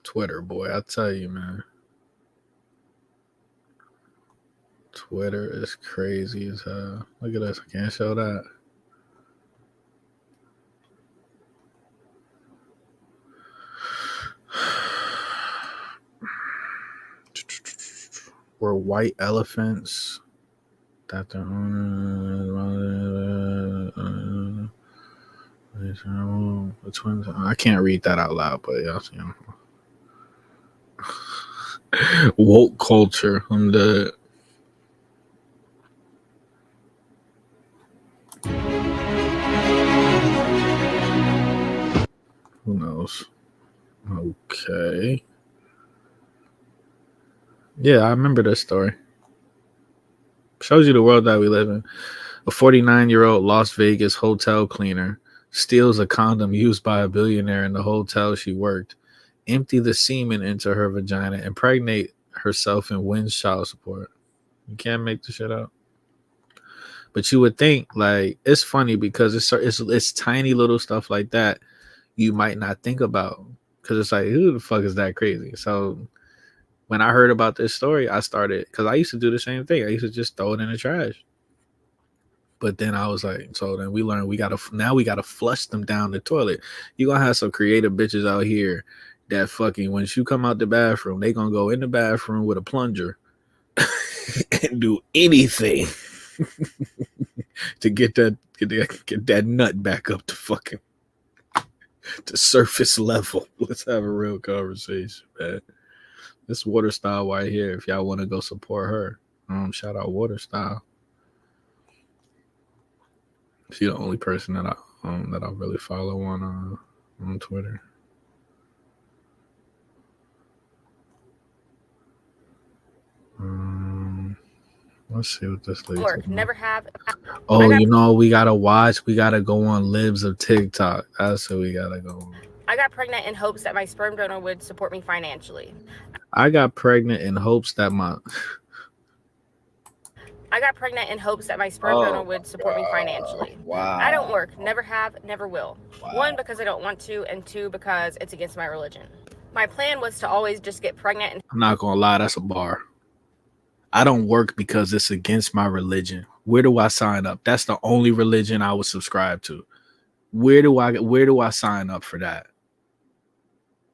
Twitter, boy, I tell you, man. Twitter is crazy as hell. Look at this. I can't show that. Were white elephants that their the twins. I can't read that out loud, but yeah, you know. Woke culture. I'm dead. Who knows? Okay. Yeah, I remember this story. Shows you the world that we live in. A 49-year-old Las Vegas hotel cleaner steals a condom used by a billionaire in the hotel she worked, empty the semen into her vagina, impregnate herself, and wins child support. You can't make the shit up. But you would think, like, it's funny because it's tiny little stuff like that you might not think about, because it's like, who the fuck is that crazy? So when I heard about this story, I started, because I used to do the same thing. I used to just throw it in the trash. But then I was like, so then we learned we gotta flush them down the toilet. You gonna have some creative bitches out here that fucking, when you come out the bathroom, they gonna go in the bathroom with a plunger and do anything to get that nut back up to fucking to surface level. Let's have a real conversation, man. This Water Style right here. If y'all want to go support her, shout out Water Style. She's the only person that I really follow on Twitter. Let's see what this leads to. Never have. Oh, you know, we gotta watch. We gotta go on Libs of TikTok. That's what we gotta go on. I got pregnant in hopes that my sperm donor would support me financially. I got pregnant in hopes that my sperm donor would support me financially. Wow. I don't work. Never have. Never will. Wow. 1, because I don't want to, and 2, because it's against my religion. My plan was to always just get pregnant. And I'm not gonna lie, that's a bar. I don't work because it's against my religion. Where do I sign up? That's the only religion I would subscribe to. Where do I sign up for that?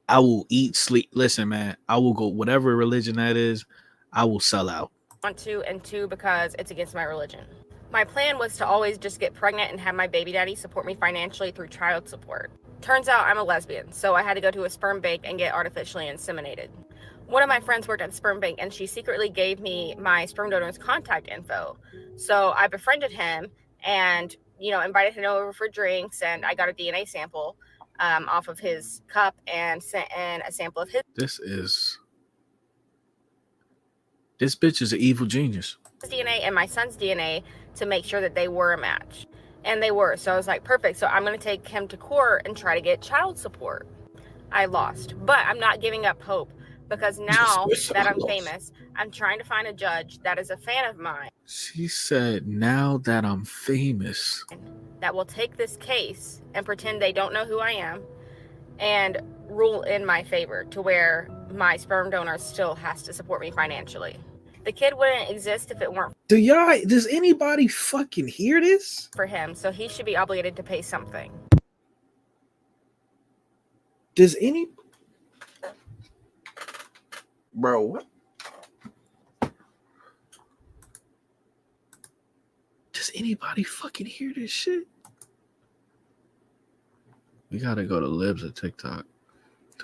I will eat, sleep. Listen, man, I will go whatever religion that is. I will sell out. Want to, and 2, because it's against my religion. My plan was to always just get pregnant and have my baby daddy support me financially through child support. Turns out I'm a lesbian, so I had to go to a sperm bank and get artificially inseminated. One of my friends worked at the sperm bank, and she secretly gave me my sperm donor's contact info. So I befriended him and, invited him over for drinks, and I got a DNA sample off of his cup and sent in a sample of his. This bitch is an evil genius. DNA and my son's DNA to make sure that they were a match. And they were. So I was like, perfect. So I'm going to take him to court and try to get child support. I lost. But I'm not giving up hope, because now that I'm famous, I'm trying to find a judge that is a fan of mine. She said, now that I'm famous, that will take this case and pretend they don't know who I am and rule in my favor, to where my sperm donor still has to support me financially. The kid wouldn't exist if it weren't. Does anybody fucking hear this? For him, so he should be obligated to pay something. Does any bro what? Does anybody fucking hear this shit? We gotta go to Libs at TikTok.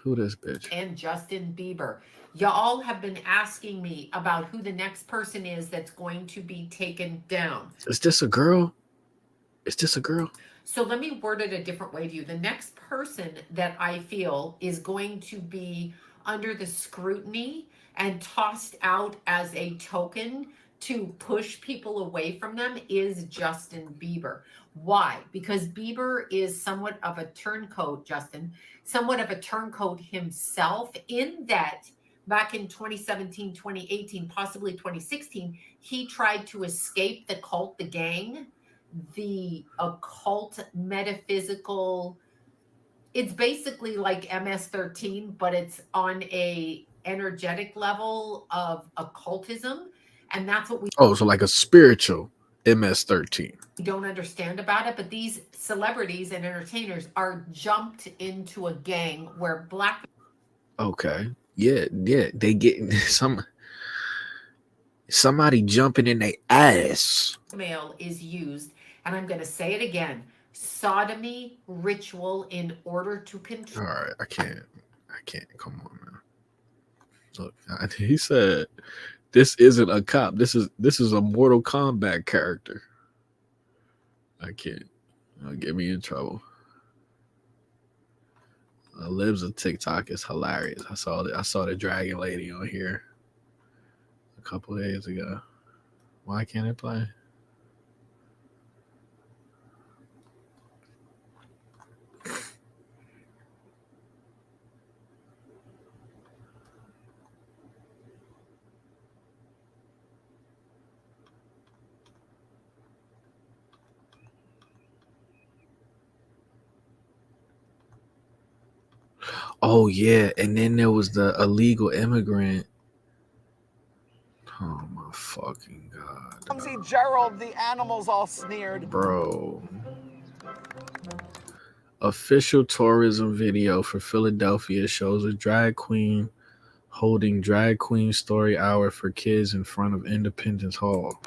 Who this bitch? And Justin Bieber. Y'all have been asking me about who the next person is that's going to be taken down. Is this a girl? Is this a girl? So let me word it a different way to you. The next person that I feel is going to be under the scrutiny and tossed out as a token to push people away from them is Justin Bieber. Why? Because Bieber is somewhat of a turncoat, Justin, somewhat of a turncoat himself, in that back in 2017, 2018, possibly 2016, he tried to escape the cult, the gang, the occult, metaphysical. It's basically like MS-13, but it's on a energetic level of occultism, and that's what we Oh, so like a spiritual MS-13. don't understand about it. But these celebrities and entertainers are jumped into a gang where black Okay. Yeah, they getting somebody jumping in their ass. male is used, and I'm going to say it again, sodomy ritual in order to control. All right, I can't. Come on, man. Look, he said this isn't a cop. This is a Mortal Kombat character. I can't. It'll get me in trouble. Libs of TikTok is hilarious. I saw the dragon lady on here a couple days ago. Why can't it play? Oh yeah, and then there was the illegal immigrant. Oh my fucking god. Clumsy Gerald, the animals all sneered. Bro. Official tourism video for Philadelphia shows a drag queen holding drag queen story hour for kids in front of Independence Hall.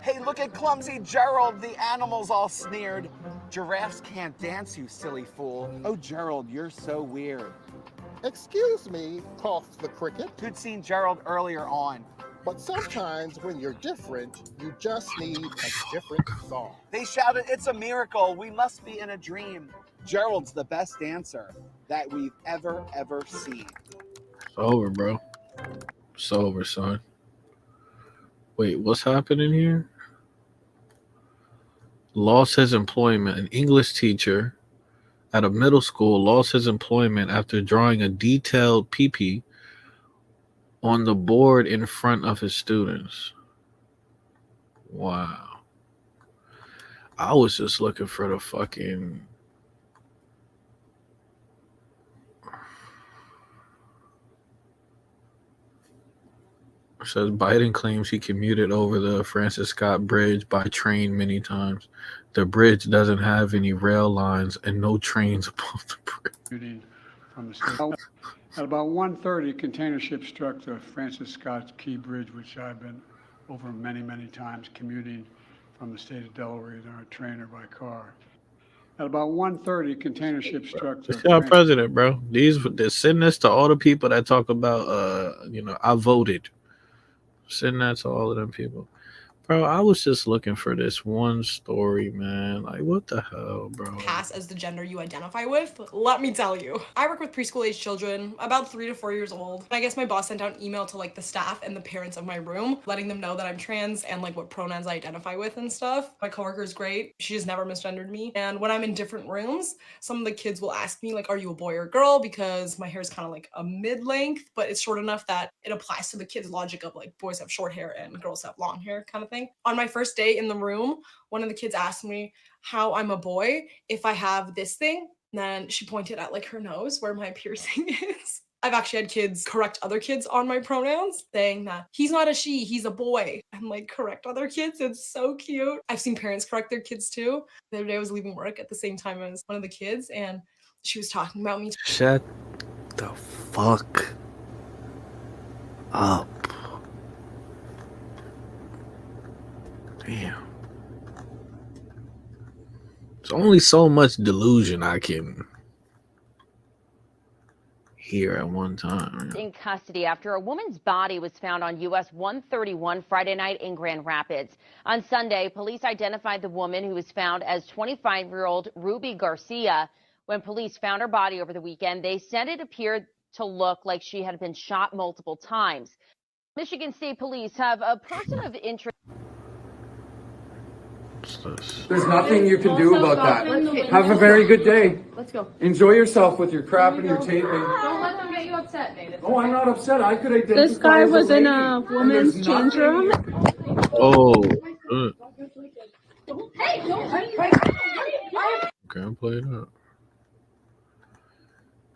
Hey, look at Clumsy Gerald, the animals all sneered. Giraffes can't dance, you silly fool. Oh, Gerald, you're so weird. Excuse me, coughed the cricket. Who'd seen Gerald earlier on? But sometimes when you're different, you just need a different song. They shouted, "It's a miracle. We must be in a dream." Gerald's the best dancer that we've ever seen. It's over, bro. It's over, son. Wait, what's happening here? Lost his employment. An English teacher at a middle school lost his employment after drawing a detailed pee-pee on the board in front of his students. Wow. I was just looking for the fucking... It says Biden claims he commuted over the Francis Scott Bridge by train many times. The bridge doesn't have any rail lines and no trains above the bridge. From the state. At about 1:30, container ship struck the Francis Scott Key Bridge, which I've been over many times commuting from the state of Delaware on a train or by car. At about 1:30, container ship struck the... It's our president, bro. They're sending this to all the people that talk about, I voted. Send that to all of them people. Bro, I was just looking for this one story, man. Like, what the hell, bro? Pass as the gender you identify with. Let me tell you. I work with preschool age children, about 3 to 4 years old. I guess my boss sent out an email to like the staff and the parents of my room, letting them know that I'm trans and like what pronouns I identify with and stuff. My coworker is great. She has never misgendered me. And when I'm in different rooms, some of the kids will ask me like, are you a boy or a girl? Because my hair is kind of like a mid-length, but it's short enough that it applies to the kids' logic of like boys have short hair and girls have long hair kind of thing. On my first day in the room, one of the kids asked me how I'm a boy if I have this thing. And then she pointed at like her nose where my piercing is. I've actually had kids correct other kids on my pronouns, saying that he's not a she, he's a boy, and like correct other kids. It's so cute. I've seen parents correct their kids too. The other day I was leaving work at the same time as one of the kids, and She was talking about me. Shut the fuck up. Damn. There's only so much delusion I can hear at one time. In custody after a woman's body was found on US 131 Friday night in Grand Rapids. On Sunday, police identified the woman who was found as 25-year-old Ruby Garcia. When police found her body over the weekend, they said it appeared to look like she had been shot multiple times. Michigan State Police have a person of interest. There's nothing you can do about that. Have a very good day. Let's go. Enjoy yourself with your crap and your taping. Don't let them get you upset, Nate. Oh, I'm not upset. I could identify. This guy as was in a lady, and woman's there's change nothing room. Oh. Hey, Can't play that.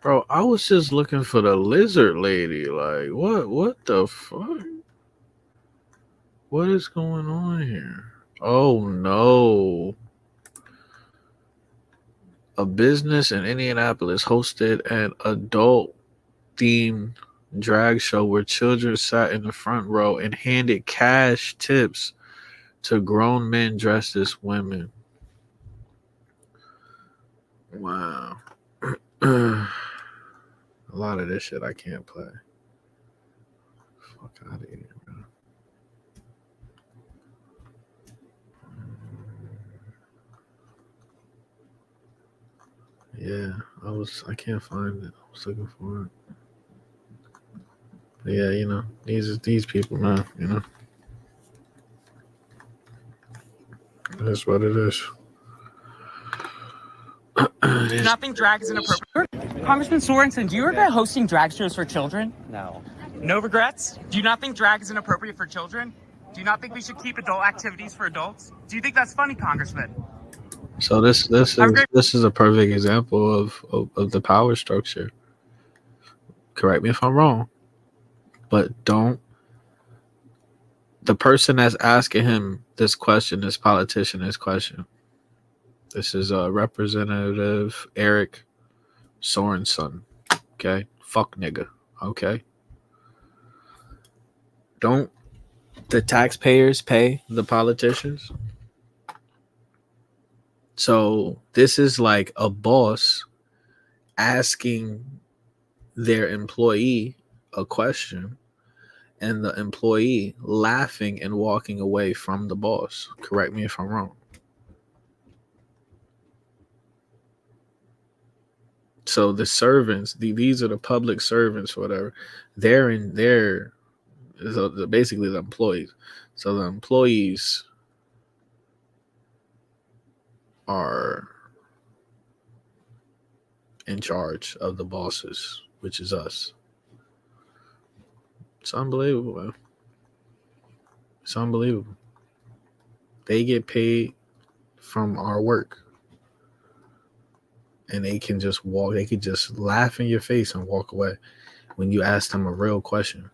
Bro, I was just looking for the lizard lady. Like, what the fuck? What is going on here? Oh no. A business in Indianapolis hosted an adult themed drag show where children sat in the front row and handed cash tips to grown men dressed as women. Wow. A lot of this shit I can't play. Fuck out of here, man. Yeah, I can't find it. I was looking for it. But yeah, you know, these people, man, you know. That's what it is. Do you not think drag is inappropriate? Congressman Sorensen, do you regret hosting drag shows for children? No. No regrets? Do you not think drag is inappropriate for children? Do you not think we should keep adult activities for adults? Do you think that's funny, Congressman? So this is a perfect example of the power structure. Correct me if I'm wrong, but the person that's asking him this question, this politician, this question. This is Representative Eric Sorensen. Okay, fuck nigga. Okay, don't the taxpayers pay the politicians? So this is like a boss asking their employee a question and the employee laughing and walking away from the boss. Correct me if I'm wrong. So the servants, these are the public servants, whatever. They're basically the employees. So the employees are in charge of the bosses, which is us. It's unbelievable, man. It's unbelievable. They get paid from our work. And they can just walk, they could just laugh in your face and walk away when you ask them a real question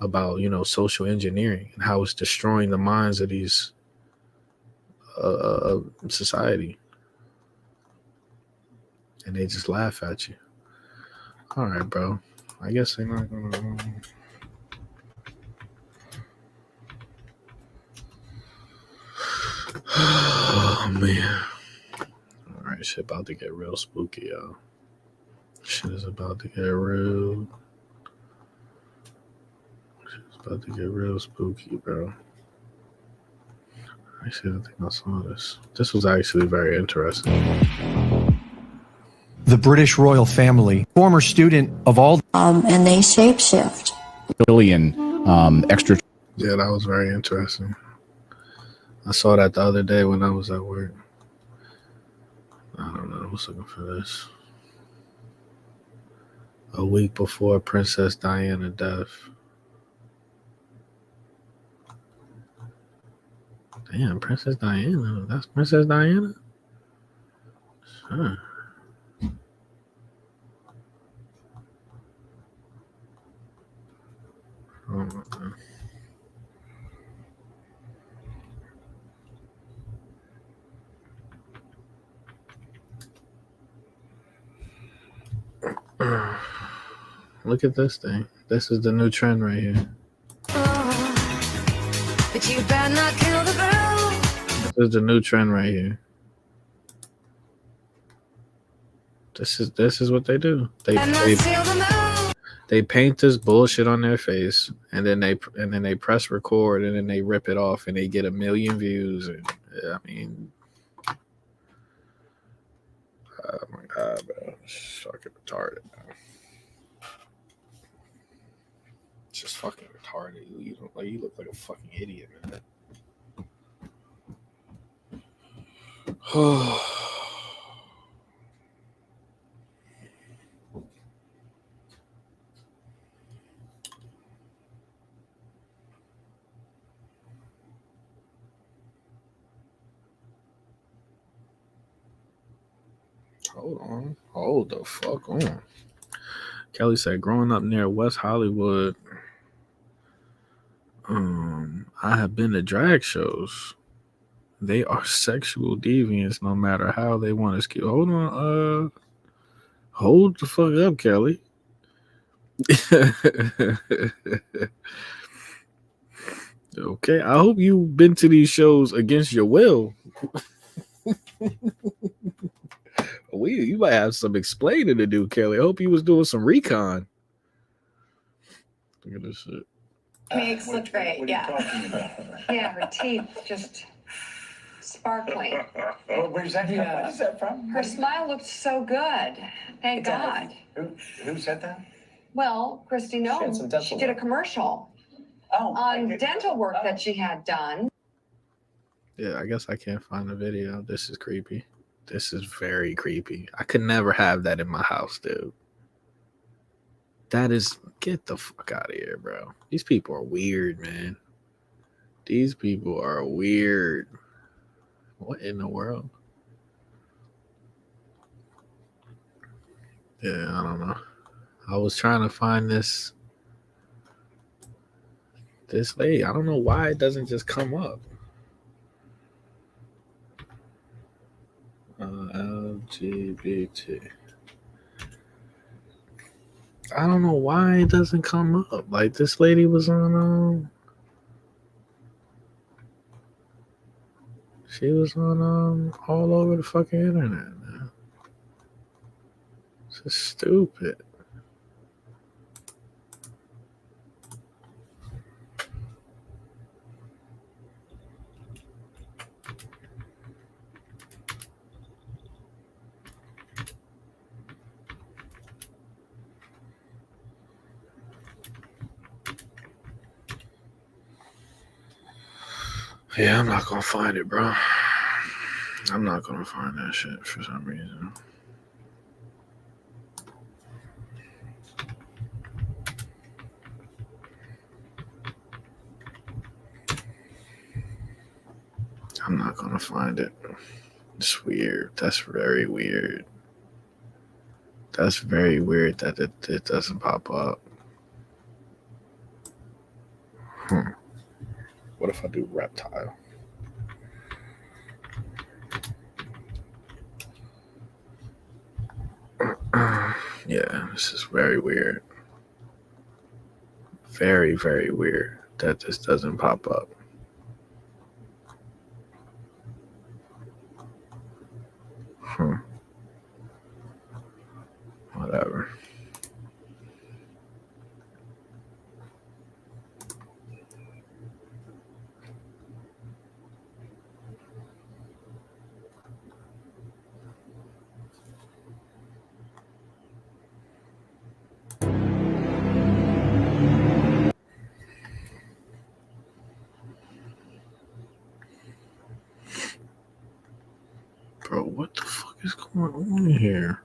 about, you know, social engineering and how it's destroying the minds of these society. And they just laugh at you. All right, bro. I guess they're not gonna. Oh man. All right, shit about to get real spooky, y'all. Shit is about to get real. Shit's about to get real spooky, bro. I didn't think I saw this. This was actually very interesting. The British royal family, former student of all. And they shapeshift. Billion extra. Yeah, that was very interesting. I saw that the other day when I was at work. I don't know. I was looking for this. A week before Princess Diana death. Damn, Princess Diana. That's Princess Diana? Huh. Oh my God. Look at this thing. This is the new trend right here. But you better not kill the girl. This is the new trend right here. This is what they do. They paint this bullshit on their face, and then they press record, and then they rip it off, and they get 1 million views. And I mean, oh my god, bro, it's fucking retarded. It's just fucking retarded. You look like a fucking idiot, man. Hold the fuck on. Kelly said, growing up near West Hollywood, I have been to drag shows. They are sexual deviants no matter how they want to skip. Hold on, hold the fuck up, Kelly. Okay, I hope you've been to these shows against your will. You might have some explaining to do, Kelly. I hope you was doing some recon. Look at this shit. Makes look great, yeah, her teeth just sparkling. Where's that from? What is that from? Her smile looked so good. Thank God. Who said that? Well, Christy knows. She did a commercial on dental work that she had done. Yeah, I guess I can't find the video. This is creepy. This is very creepy. I could never have that in my house, dude. Get the fuck out of here, bro. These people are weird, man. These people are weird. What in the world? Yeah, I don't know. I was trying to find this lady. I don't know why it doesn't just come up. LGBT. I don't know why it doesn't come up. Like, this lady was on she was on all over the fucking internet, man. It's just stupid. Yeah, I'm not gonna find it, bro. I'm not gonna find that shit for some reason. I'm not gonna find it. It's weird. That's very weird. That's very weird that it doesn't pop up. What if I do reptile? Yeah, this is very weird. Very, very weird that this doesn't pop up. Whatever. Bro, what the fuck is going on here?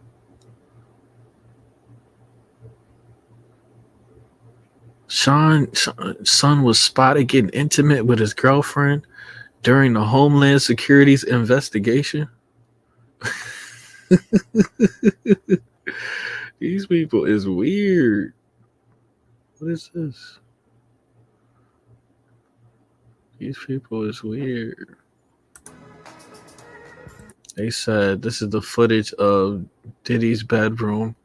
Sean's son was spotted getting intimate with his girlfriend during the Homeland Security's investigation. These people is weird. What is this? These people is weird. They said this is the footage of Diddy's bedroom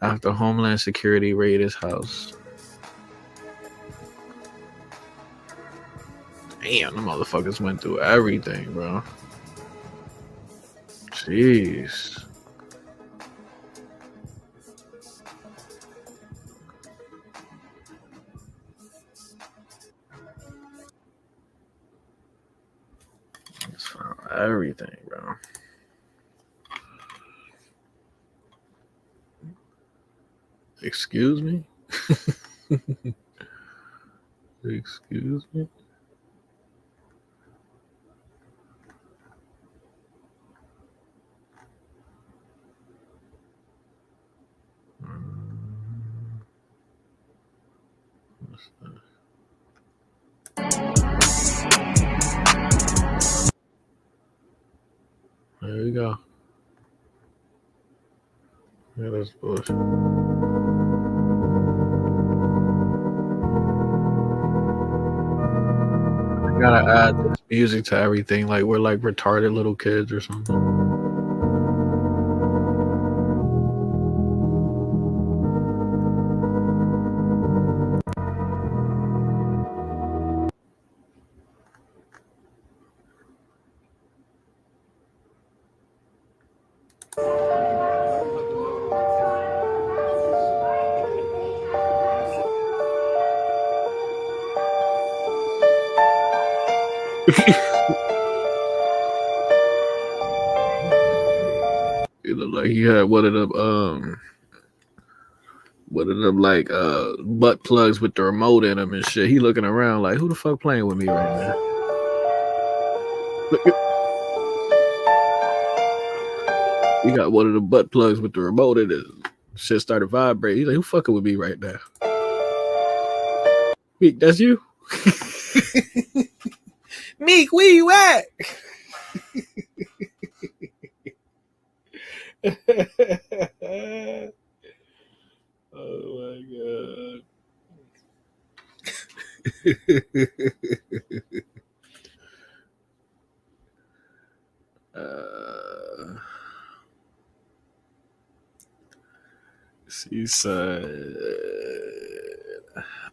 after Homeland Security raided his house. Damn, the motherfuckers went through everything, bro. Jeez. It's found everything, bro. Excuse me? Excuse me? There you go. Yeah, that's bullshit. I gotta add this music to everything, like we're like retarded little kids or something. It looked like he had one of them like butt plugs with the remote in them and shit. He looking around like, who the fuck playing with me right now? Look, he got one of the butt plugs with the remote in it. Shit started vibrating. He's like, who fucking with me right now? Meek, that's you? Meek, where you at? Oh my god. She said,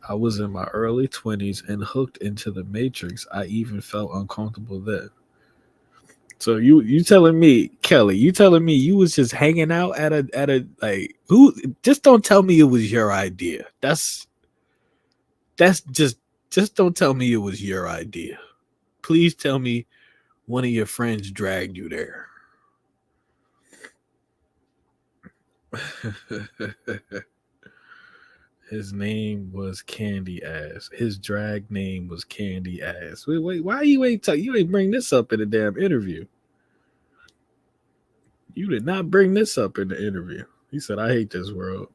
I was in my early 20s and hooked into the Matrix. I even felt uncomfortable then. So you telling me, Kelly, you telling me you was just hanging out at a like who? Just don't tell me it was your idea. That's just don't tell me it was your idea. Please tell me one of your friends dragged you there. His name was Candy Ass. His drag name was Candy Ass. Wait, why you ain't bring this up in a damn interview? You did not bring this up in the interview. He said, I hate this world.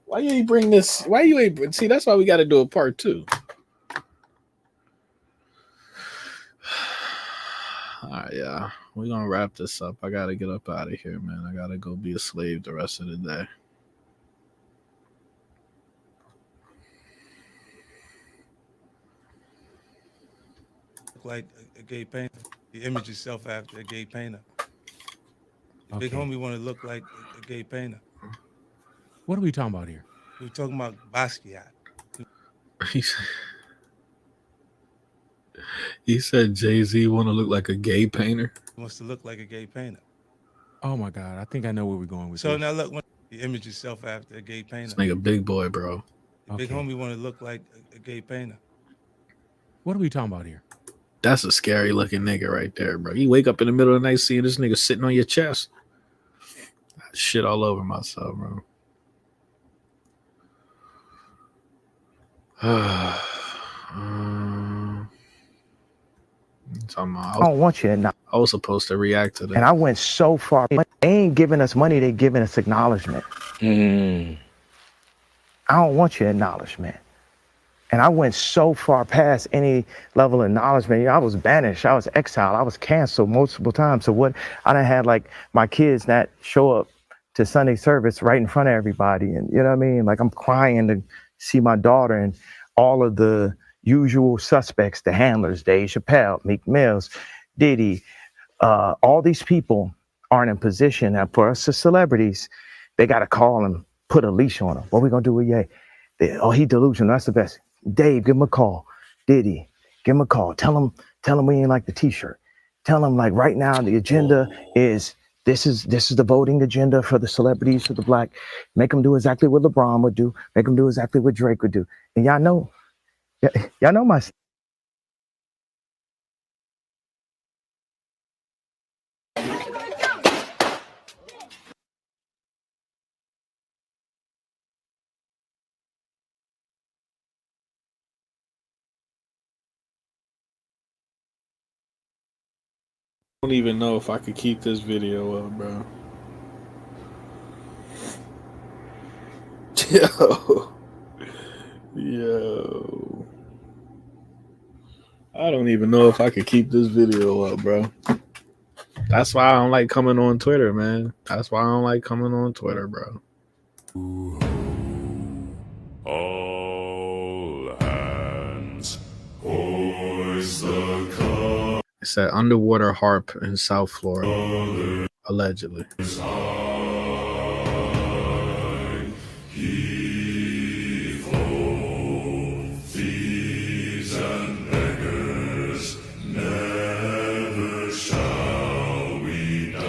Why you ain't bring this? Why you ain't see? That's why we got to do a part 2. All right, yeah, we're gonna wrap this up. I gotta get up out of here, man. I gotta go be a slave the rest of the day. Like a gay painter. You image yourself after a gay painter. Your Okay. big homie want to look like a gay painter. What are we talking about here? We're talking about Basquiat. He said Jay-Z want to look like a gay painter. He wants to look like a gay painter. Oh my God, I think I know where we're going with So this. now look, when you image yourself after a gay painter. This nigga big boy, bro. Your big homie want to look like a gay painter. What are we talking about here? That's a scary looking nigga right there, bro. You wake up in the middle of the night seeing this nigga sitting on your chest. Shit all over myself, bro. I don't want you to know. I was supposed to react to that. And I went so far. They ain't giving us money, they giving us acknowledgement. I don't want your acknowledgement. And I went so far past any level of acknowledgement. You know, I was banished, I was exiled, I was canceled multiple times. So what I done had like my kids that show up to Sunday service right in front of everybody. And you know what I mean? Like I'm crying to see my daughter and all of the usual suspects, the handlers, Dave Chappelle, Meek Mills, Diddy, all these people aren't in position. Now, for us as celebrities, they got to call and put a leash on him. What we going to do with Ye? He delusional. That's the best. Dave, give him a call. Diddy, give him a call. Tell him we ain't like the t-shirt. Tell him, like, right now the agenda is this is the voting agenda for the celebrities, for the black. Make them do exactly what LeBron would do. Make them do exactly what Drake would do. And y'all know my. I don't even know if I could keep this video up, bro. Yo. I don't even know if I could keep this video up, bro. That's why I don't like coming on Twitter, man. That's why I don't like coming on Twitter, bro. All hands, hoist the car. It's at Underwater Harp in South Florida, allegedly. Heave ho, thieves and beggars, never shall we die.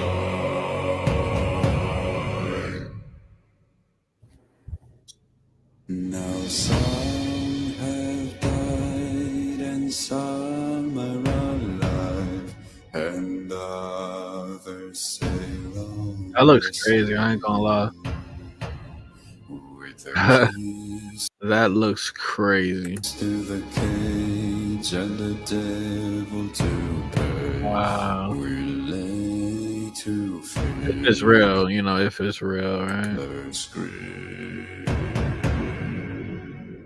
Now some have died and some are alive, and others sail on. That looks crazy, I ain't gonna lie. That looks crazy. To the cage and the devil to pay. Wow. We lay to fear. If it's real, you know, if it's real, right?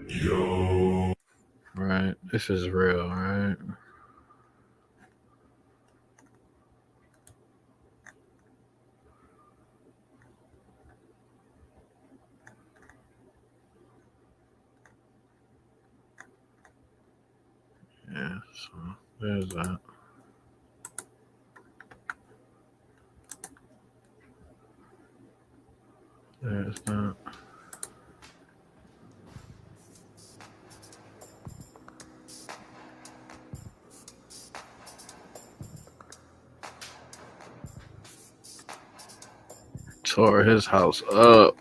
Yo. Right. If it's real, right? Yeah, so there's that. There's that. Tore his house up.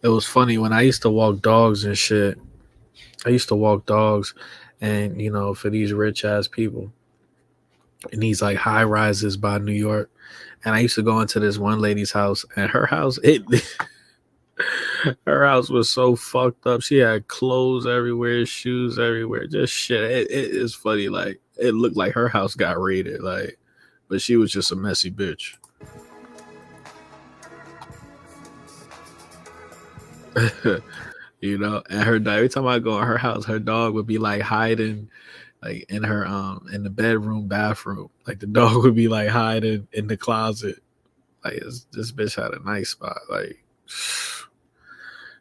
It was funny when I used to walk dogs and shit. I used to walk dogs, and you know, for these rich ass people in these like high rises by New York. And I used to go into this one lady's house, and her house, her house was so fucked up. She had clothes everywhere, shoes everywhere, just shit. It is funny. Like, it looked like her house got raided, like, but she was just a messy bitch. You know, and her dog, every time I go in her house, her dog would be like hiding like in her in the bedroom bathroom. Like the dog would be like hiding in the closet. Like this bitch had a nice spot. Like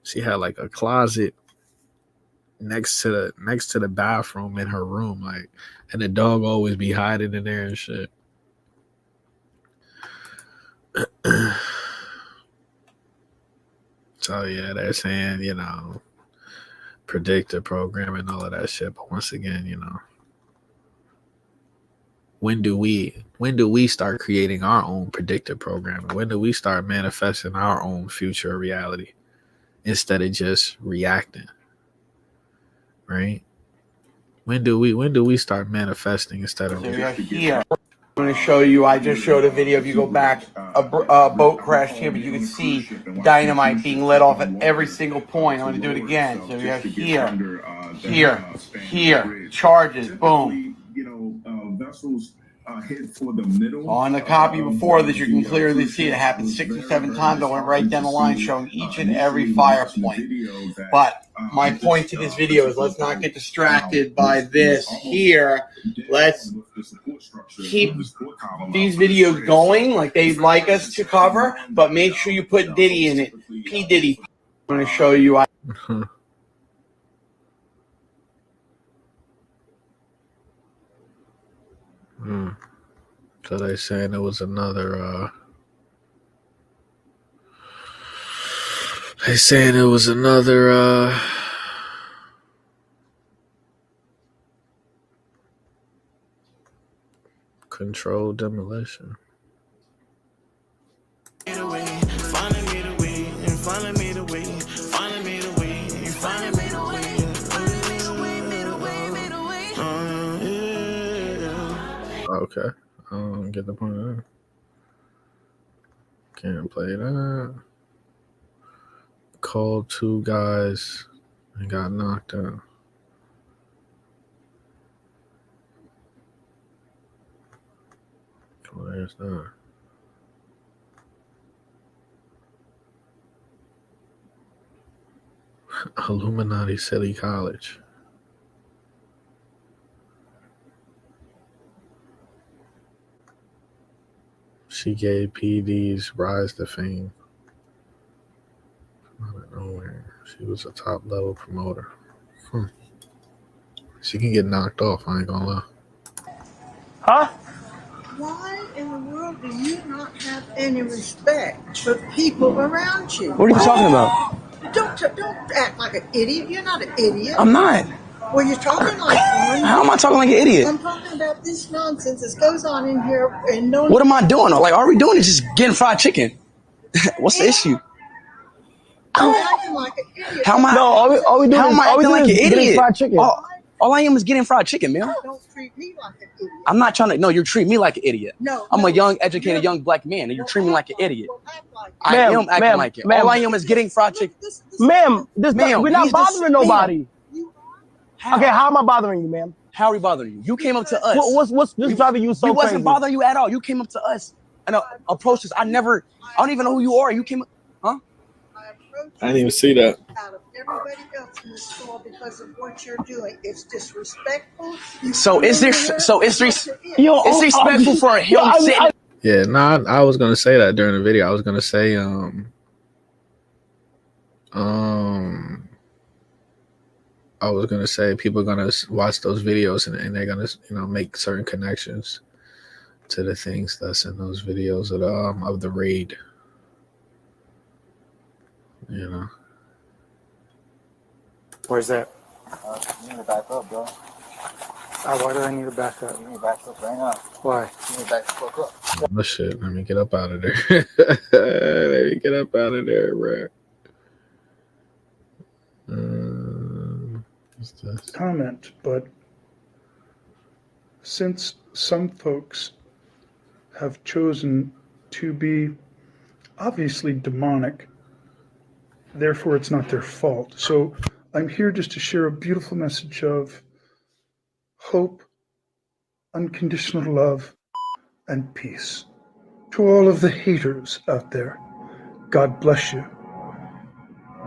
she had like a closet next to the bathroom in her room, like, and the dog always be hiding in there and shit. So yeah, they're saying, you know, predictive programming and all of that shit. But once again, you know, when do we start creating our own predictive programming? When do we start manifesting our own future reality instead of just reacting? Right? When do we start manifesting instead of reacting? Here, I'm going to show you. I just showed a video. If you go back, a boat crashed here, but you can see dynamite being let off at every single point. I'm going to do it again. So we have here, charges, boom. Vessels hit for the middle. On the copy before this, you can clearly see it happened 6 or 7 times. I went right down the line showing each and every fire point. But my point to this video is let's not get distracted by this here. Let's keep these videos going like they'd like us to cover, but make sure you put Diddy in it. P. Diddy. I'm going to show you. So they saying it was another controlled demolition. Okay. I don't get the point of that. Can't play that. Called 2 guys and got knocked out. Where's that? Illuminati City College. She gave PD's rise to fame. Out of nowhere. She was a top level promoter. She can get knocked off, I ain't gonna lie. Huh? Why in the world do you not have any respect for people around you? What are you talking about? Don't act like an idiot. You're not an idiot. I'm not. Well, you're talking like one. How am I talking like an idiot? I'm talking about this nonsense that goes on in here and no. What am I doing? Like, all we doing is just getting fried chicken. What's the issue? I'm acting like an idiot. How am I? No, all we doing how is, am I acting like an idiot? fried chicken. All I am is getting fried chicken, man. Don't treat me like an idiot. I'm not trying to. No, you treat me like an idiot. No, I'm a young, educated, young black man, and you treat me like an idiot. I am acting like it. All I am is getting fried chicken. Ma'am, we're not bothering nobody. Okay, how am I bothering you, ma'am? How are we bothering you? You came up to us. What's driving you so crazy? We wasn't bothering you at all. You came up to us and approached us. I don't even know who you are. You came up, huh? I didn't even see that. Out of everybody else in the store because of what you're doing, it's disrespectful. So it's disrespectful for him sitting. Yeah, I was gonna say that during the video. I was gonna say I was gonna say people are gonna watch those videos and they're gonna make certain connections to the things that's in those videos of the raid. Where's that? You need to back up, bro. Why do I need to back up? You need to back up right now. Why? You need to back the fuck up. Oh shit, let me get up out of there. Let me get up out of there, bro. What's this? Comment, but since some folks have chosen to be obviously demonic, therefore it's not their fault. So I'm here just to share a beautiful message of hope, unconditional love, and peace. To all of the haters out there, God bless you.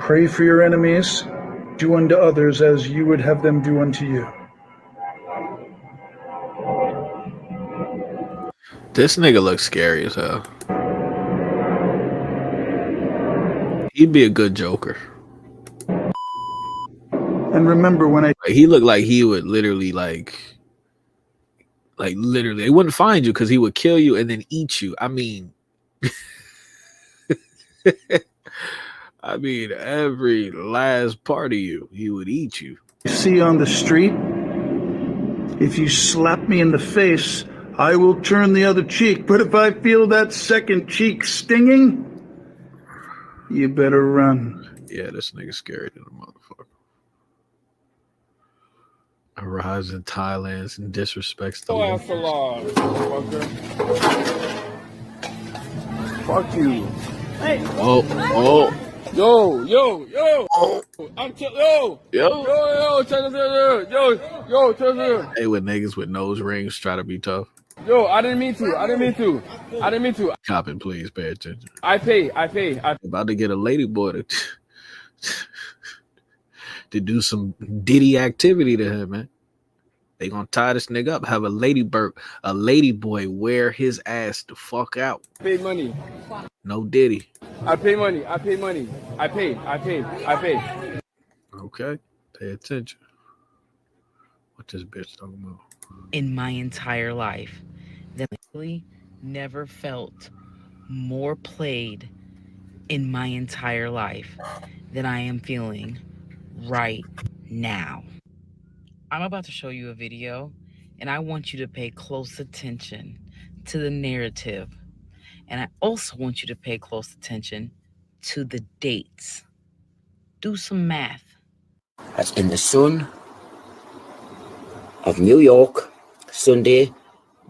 Pray for your enemies. Do unto others as you would have them do unto you. This nigga looks scary as hell. He'd be a good Joker. And remember when he looked like he would literally like literally, they wouldn't find you because he would kill you and then eat you. I mean, every last part of you, he would eat you. See on the street, if you slap me in the face, I will turn the other cheek. But if I feel that second cheek stinging, you better run. Yeah, this nigga scary than a motherfucker. Arrives in Thailand and disrespects the Fuck you. Hey. Oh. Yo. Check this out. Hey, with niggas with nose rings try to be tough. Yo, I didn't mean to. Copping, please pay attention. I pay. About to get a lady boy to do some Diddy activity to him, man. They gonna tie this nigga up, have a lady boy wear his ass the fuck out. Pay money. No Diddy. I pay money. I pay money. I pay. Okay, pay attention. What this bitch talking about? In my entire life, that I really never felt more played in my entire life than I am feeling right now. I'm about to show you a video, and I want you to pay close attention to the narrative. And I also want you to pay close attention to the dates. Do some math. That's in the Sun of New York, Sunday,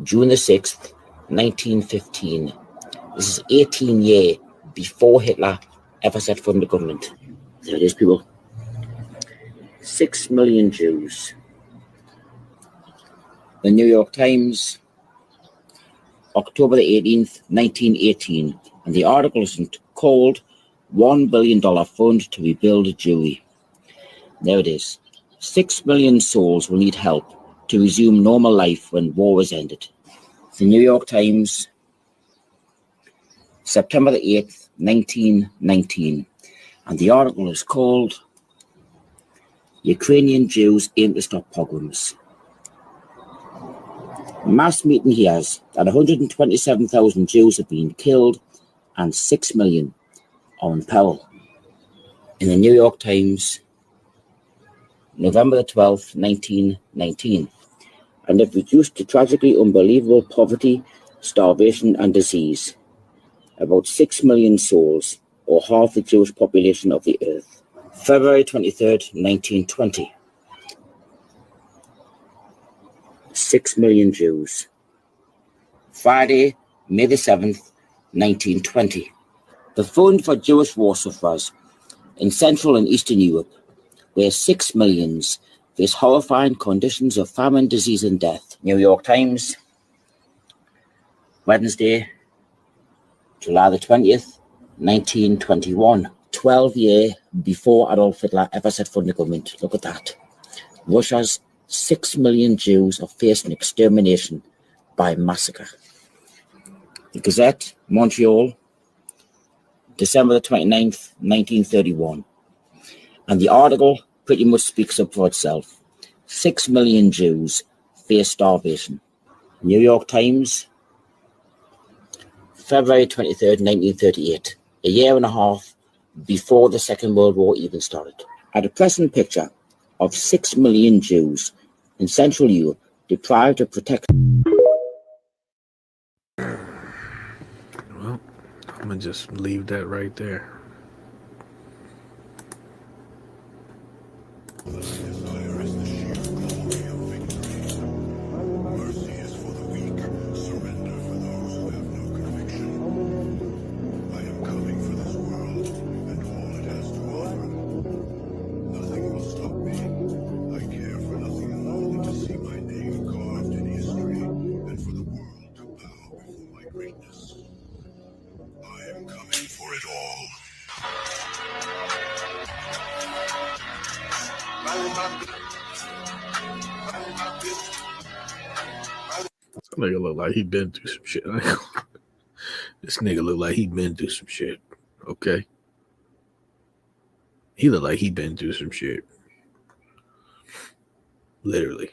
June the 6th, 1915. This is 18 years before Hitler ever set foot in the government. There it is, people. 6 million Jews. The New York Times, October the 18th, 1918. And the article is called $1 billion Fund to Rebuild Jewry. There it is. 6 million souls will need help to resume normal life when war is ended. The New York Times, September the 8th, 1919. And the article is called Ukrainian Jews Aim to Stop Pogroms. Mass meeting hears that 127,000 Jews have been killed and 6 million are in peril. In the New York Times, November the 12th, 1919. And have reduced to tragically unbelievable poverty, starvation and disease. About 6 million souls, or half the Jewish population of the earth. February 23rd, 1920. 6 million Jews. Friday, May the 7th, 1920. The Fund for Jewish War Sufferers in Central and Eastern Europe, where 6 millions face horrifying conditions of famine, disease and death. New York Times, Wednesday, July the 20th, 1921. 12 years before Adolf Hitler ever set foot in the government. Look at that. Russia's 6 million Jews are facing extermination by massacre. The Gazette, Montreal, December the 29th, 1931. And the article pretty much speaks up for itself. 6 million Jews face starvation. New York Times, February 23rd, 1938. A year and a half before the Second World War even started. A depressing picture of 6 million Jews in Central Europe deprived of protection. Well, I'm gonna just leave that right there. This nigga look like he been through some shit. This nigga look like he been through some shit. Okay. He look like he been through some shit. Literally.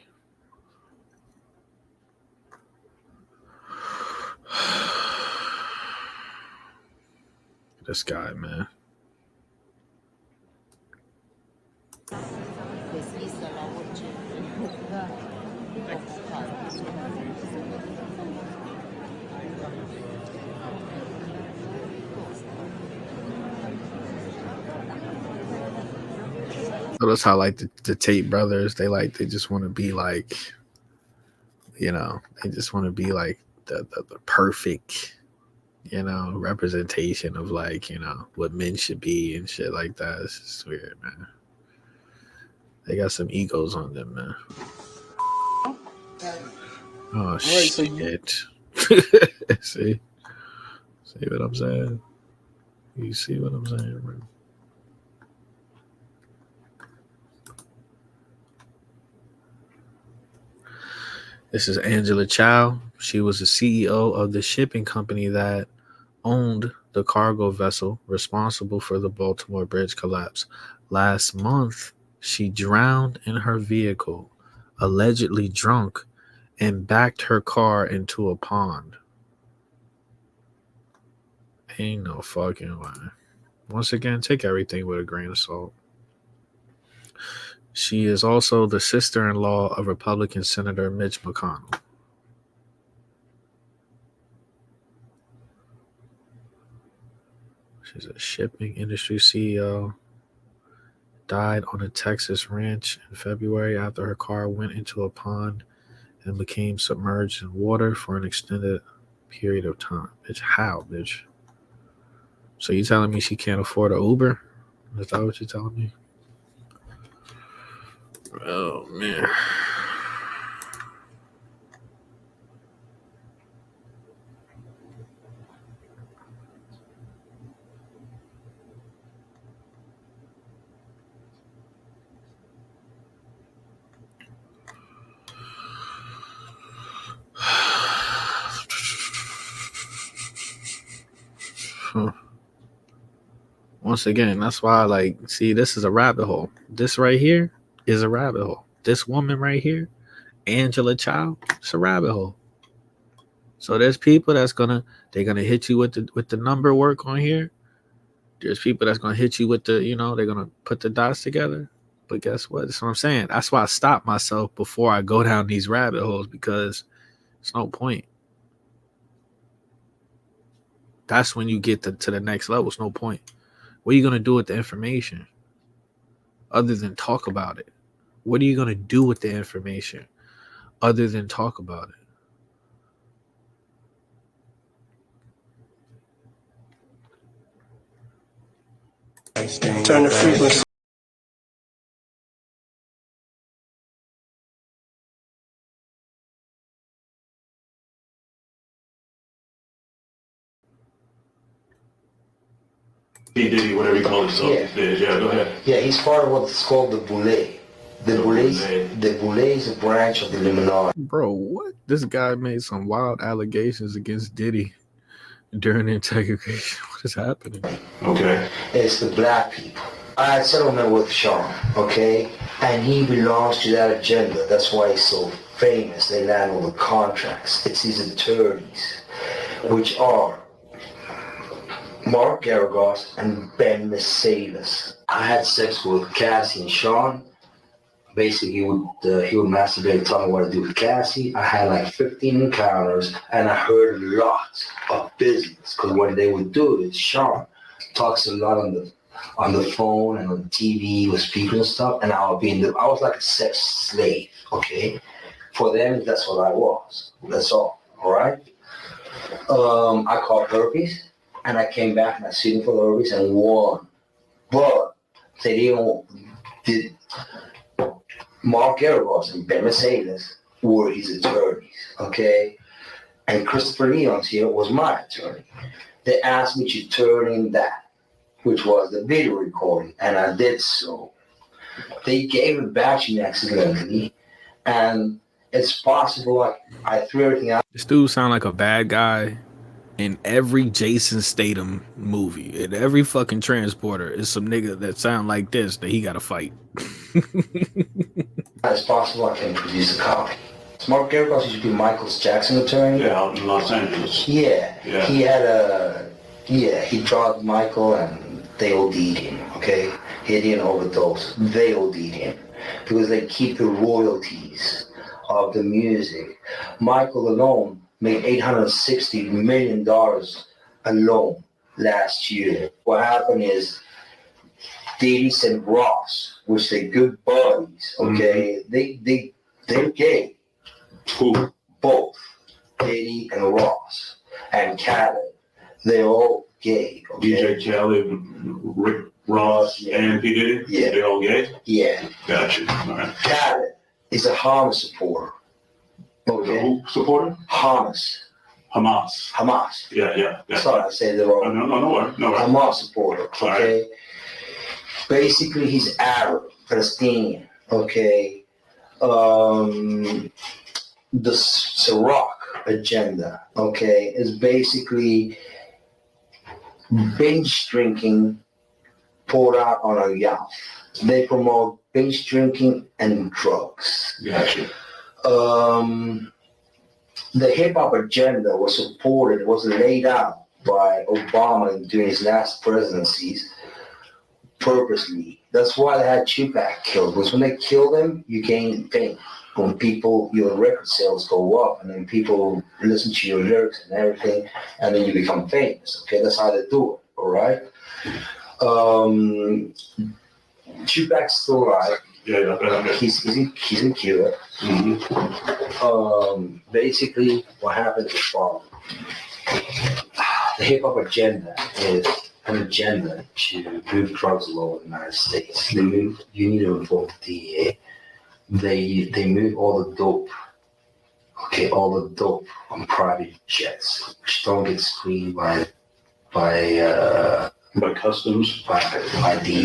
This guy, man. So that's how like the Tate brothers, they just want to be like, you know, they just want to be like the perfect, you know, representation of like, you know, what men should be and shit like that. It's just weird, man. They got some egos on them, man. Oh, shit. See what I'm saying? You see what I'm saying, bro? This is Angela Chow. She was the CEO of the shipping company that owned the cargo vessel responsible for the Baltimore Bridge collapse. Last month, she drowned in her vehicle, allegedly drunk, and backed her car into a pond. Ain't no fucking way. Once again, take everything with a grain of salt. She is also the sister-in-law of Republican Senator Mitch McConnell. She's a shipping industry CEO. Died on a Texas ranch in February after her car went into a pond and became submerged in water for an extended period of time. Bitch, how, bitch? So you telling me she can't afford an Uber? Is that what you're telling me? Oh, man. Huh. Once again, that's why, like, see, this is a rabbit hole. This right here is a rabbit hole. This woman right here, Angela Chow, it's a rabbit hole. So there's people they're gonna hit you with the number work on here. There's people that's gonna hit you with the, they're gonna put the dots together. But guess what? That's what I'm saying. That's why I stop myself before I go down these rabbit holes, because it's no point. That's when you get to the next level. It's no point. What are you gonna do with the information other than talk about it? What are you gonna do with the information other than talk about it? Turn the frequency. Diddy, whatever you call yourself these days. Yeah, go ahead. Yeah, he's part of what's called the Boule. The Boule is a branch of the Illuminati. Bro, what? This guy made some wild allegations against Diddy during the integration. What is happening? Okay. It's the black people. I had settlement with Sean, okay? And he belongs to that agenda. That's why he's so famous. They land all the contracts. It's his attorneys, which are Mark Garagos and Ben Mercedes. I had sex with Cassie and Sean. Basically, he would masturbate and tell me what to do with Cassie. I had like 15 encounters, and I heard a lot of business. Because what they would do is Sean talks a lot on the phone and on the TV with speakers and stuff, and I was like a sex slave, okay? For them, that's what I was. That's all right? I called herpes, and I came back and I sued him for the herpes and won. But they did. Mark Garagos and Ben Mercedes were his attorneys, okay? And Christopher Leon's here was my attorney. They asked me to turn in that, which was the video recording, and I did so. They gave it back to me accidentally, and it's possible I threw everything out. This dude sound like a bad guy in every Jason Statham movie. In every fucking transporter is some nigga that sound like this that he gotta fight. It's possible I can produce a copy. Mark Garagos used to be Michael Jackson's attorney. Yeah, out in Los Angeles. Yeah. He drugged Michael and they OD'd him, okay? He didn't overdose. They OD'd him because they keep the royalties of the music. Michael alone made $860 million alone last year. What happened is Diddy and Ross, which they're good buddies, okay? They're gay. Who? Both. Diddy and Ross. And Khaled. They're all gay, okay? DJ Khaled, Rick Ross, and P. Diddy? Yeah. They're all gay? Yeah. Gotcha. All right. Khaled is a Hamas supporter. Okay. Who supporter? Hamas. Yeah. Sorry, I said the wrong. No. Hamas supporter. Okay. Right. Basically, he's Arab, Palestinian. Okay. the Ciroc agenda, okay, is basically binge drinking poured out on a yacht. They promote binge drinking and drugs. Gotcha. The hip hop agenda was laid out by Obama during his last presidencies purposely. That's why they had Tupac killed, because when they kill him, you gain fame. When your record sales go up, and then people listen to your lyrics and everything, and then you become famous. Okay, that's how they do it. All right. Tupac's still alive. Yeah, he's in Cuba. Basically, what happened is following. The hip hop agenda is an agenda to move drugs all over the United States. You need to involve the DEA. They move all the dope. Okay, all the dope on private jets, which don't get screened by customs, by the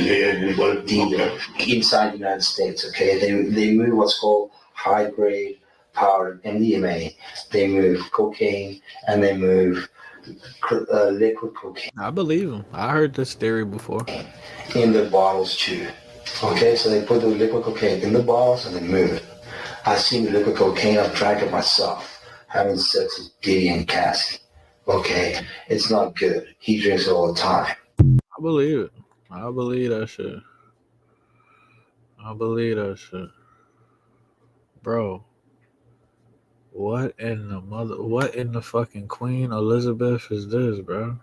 inside the United States. Okay, they move what's called high grade powder MDMA. They move cocaine and they move liquid cocaine. I believe him. I heard this theory before. In the bottles too. Okay, so they put the liquid cocaine in the bottles and they move it. I've seen the liquid cocaine. I've drank it myself, having sex with Diddy and Cassie. Okay, it's not good. He drinks it all the time. I believe it. I believe that shit. I believe that shit. Bro, what in the fucking Queen Elizabeth is this, bro?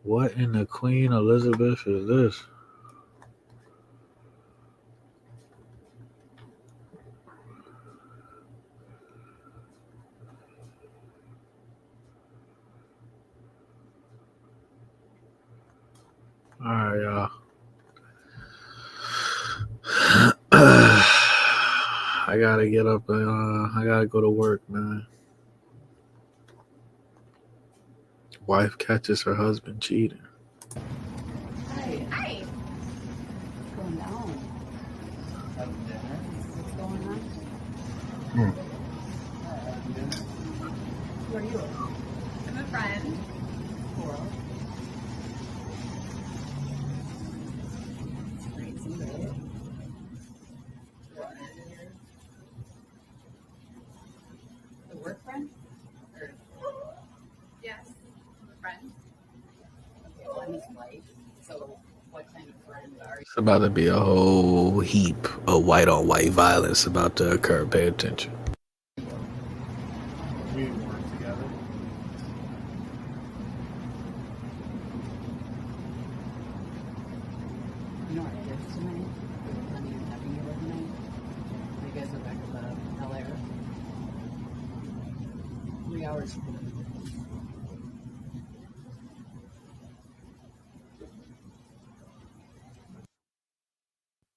What in the Queen Elizabeth is this? All right, y'all. I gotta get up and I gotta go to work, man. Wife catches her husband cheating. Hi. What's going on? What's going on? Who are you? I'm a friend. Cool. Great to meet you. The work friend? Or... Yes, I'm a friend. Okay, well, I'm his wife. So, what kind of friend are you? It's about to be a whole heap of white on white violence about to occur. Pay attention. We work together. You know what it is tonight? We're planning on having you over tonight. You guys are back at the LA. 3 hours.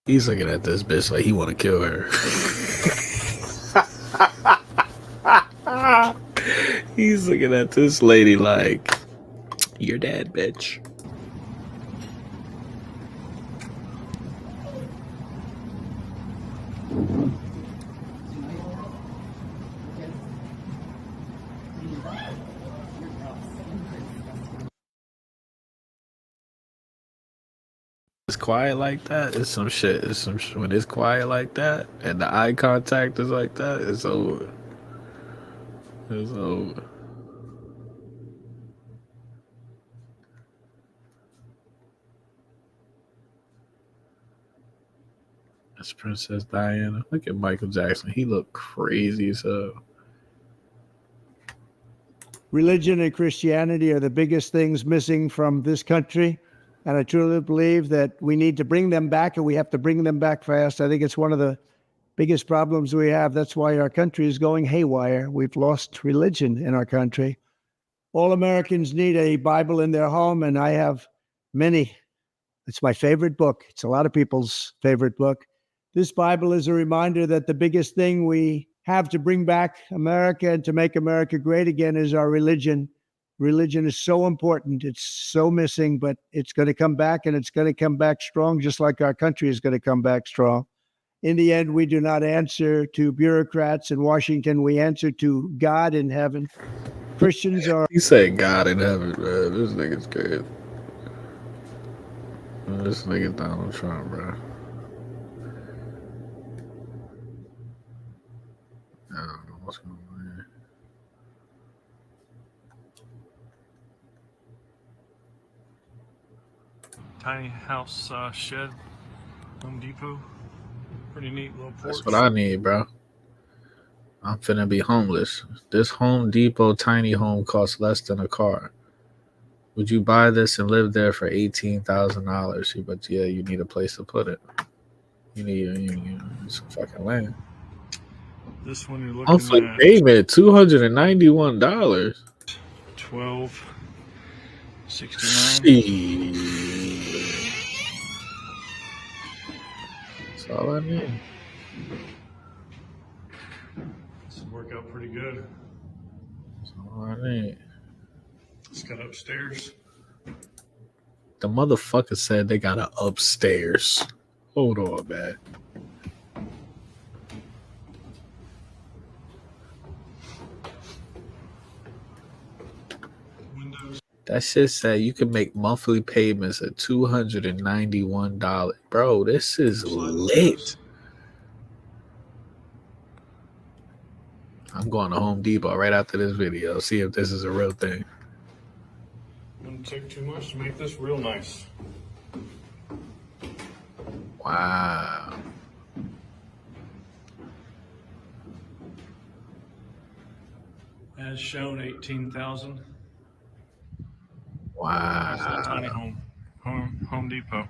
He's looking at this bitch like he want to kill her. He's looking at this lady like, you're dead, bitch. It's quiet like that, it's some shit. When it's quiet like that and the eye contact is like that, it's over. It's over. That's Princess Diana. Look at Michael Jackson. He looked crazy as hell. Religion and Christianity are the biggest things missing from this country. And I truly believe that we need to bring them back, and we have to bring them back fast. I think it's one of the biggest problems we have. That's why our country is going haywire. We've lost religion in our country. All Americans need a Bible in their home, and I have many. It's my favorite book. It's a lot of people's favorite book. This Bible is a reminder that the biggest thing we have to bring back America and to make America great again is our religion. Religion is so important. It's so missing, but it's going to come back, and it's going to come back strong, just like our country is going to come back strong. In the end, we do not answer to bureaucrats in Washington. We answer to God in heaven. Christians are. He said God in heaven, man. This nigga's crazy. This nigga Donald Trump, bro. I don't know what's going on here. Tiny house shed, Home Depot. Pretty neat little porch. That's what I need, bro. I'm finna be homeless. This Home Depot tiny home costs less than a car. Would you buy this and live there for $18,000? But yeah, you need a place to put it. You need some fucking land. This one you're looking Monthly at payment $291. $12.69. That's all I need. This will work out pretty good. That's all I need. It's got upstairs. The motherfucker said they got an upstairs. Hold on, man. Windows. That shit said you can make monthly payments of $291. Bro, this is lit. I'm going to Home Depot right after this video. See if this is a real thing. Wouldn't take too much to make this real nice. Wow. As shown, 18,000. Wow. That's that tiny Home Depot.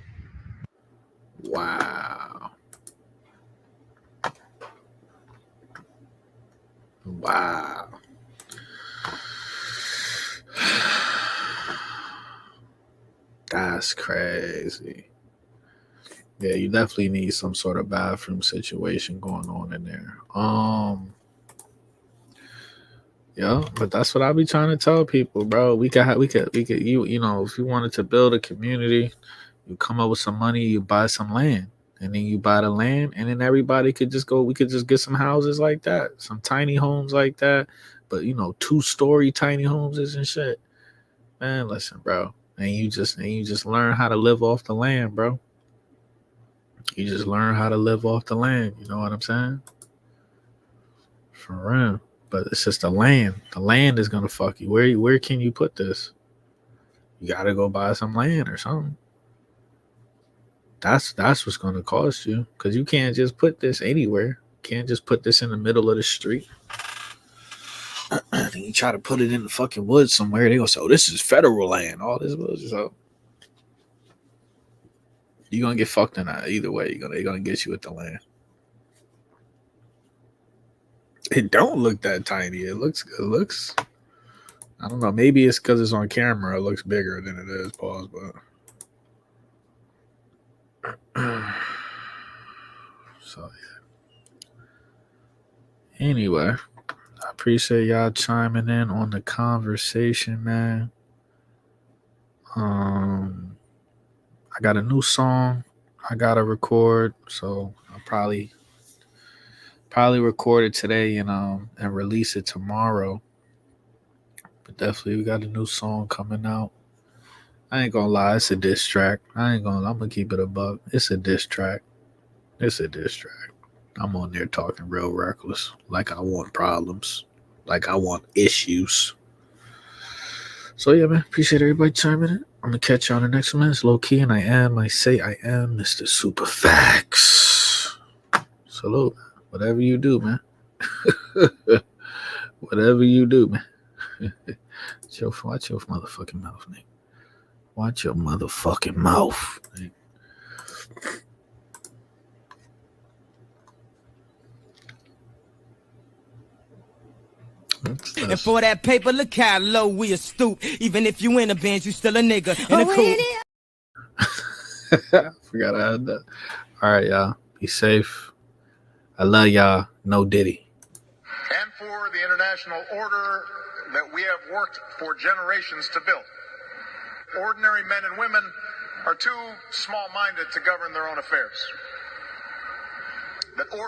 Wow. Wow. That's crazy. Yeah, you definitely need some sort of bathroom situation going on in there. Yeah, but that's what I be trying to tell people, bro. We could, you know, if you wanted to build a community, you come up with some money, you buy some land, and then you buy the land, and then everybody could just go. We could just get some houses like that, some tiny homes like that, but you know, 2-story tiny homes and shit. Man, listen, bro, and you just learn how to live off the land, bro. You just learn how to live off the land. You know what I'm saying? For real. But it's just the land. The land is gonna fuck you. Where can you put this? You gotta go buy some land or something. That's what's gonna cost you. Cause you can't just put this anywhere. You can't just put this in the middle of the street. Then you try to put it in the fucking woods somewhere, they gonna say, oh, this is federal land. All this bullshit. So you're gonna get fucked in that either way. They're gonna get you with the land. It don't look that tiny. It looks. I don't know. Maybe it's because it's on camera. It looks bigger than it is. Pause. But so yeah. Anyway, I appreciate y'all chiming in on the conversation, man. I got a new song I gotta record, so I'll probably record it today and release it tomorrow. But definitely we got a new song coming out. I ain't gonna lie, it's a diss track. I'm gonna keep it a buck. It's a diss track. I'm on there talking real reckless. Like I want problems. Like I want issues. So yeah, man. Appreciate everybody chiming in. I'm gonna catch you on the next one. It's low key, and I say I am Mr. Super Facts. Salute. Whatever you do, man. Whatever you do, man. Watch your motherfucking mouth, nigga. Watch your motherfucking mouth, nigga. And for that paper, look how low we a stoop. Even if you in a Benz, you still a nigga in a coupe. Forgot I had that. All right, y'all. Be safe. I love y'all. No Diddy. And for the international order that we have worked for generations to build. Ordinary men and women are too small-minded to govern their own affairs. that order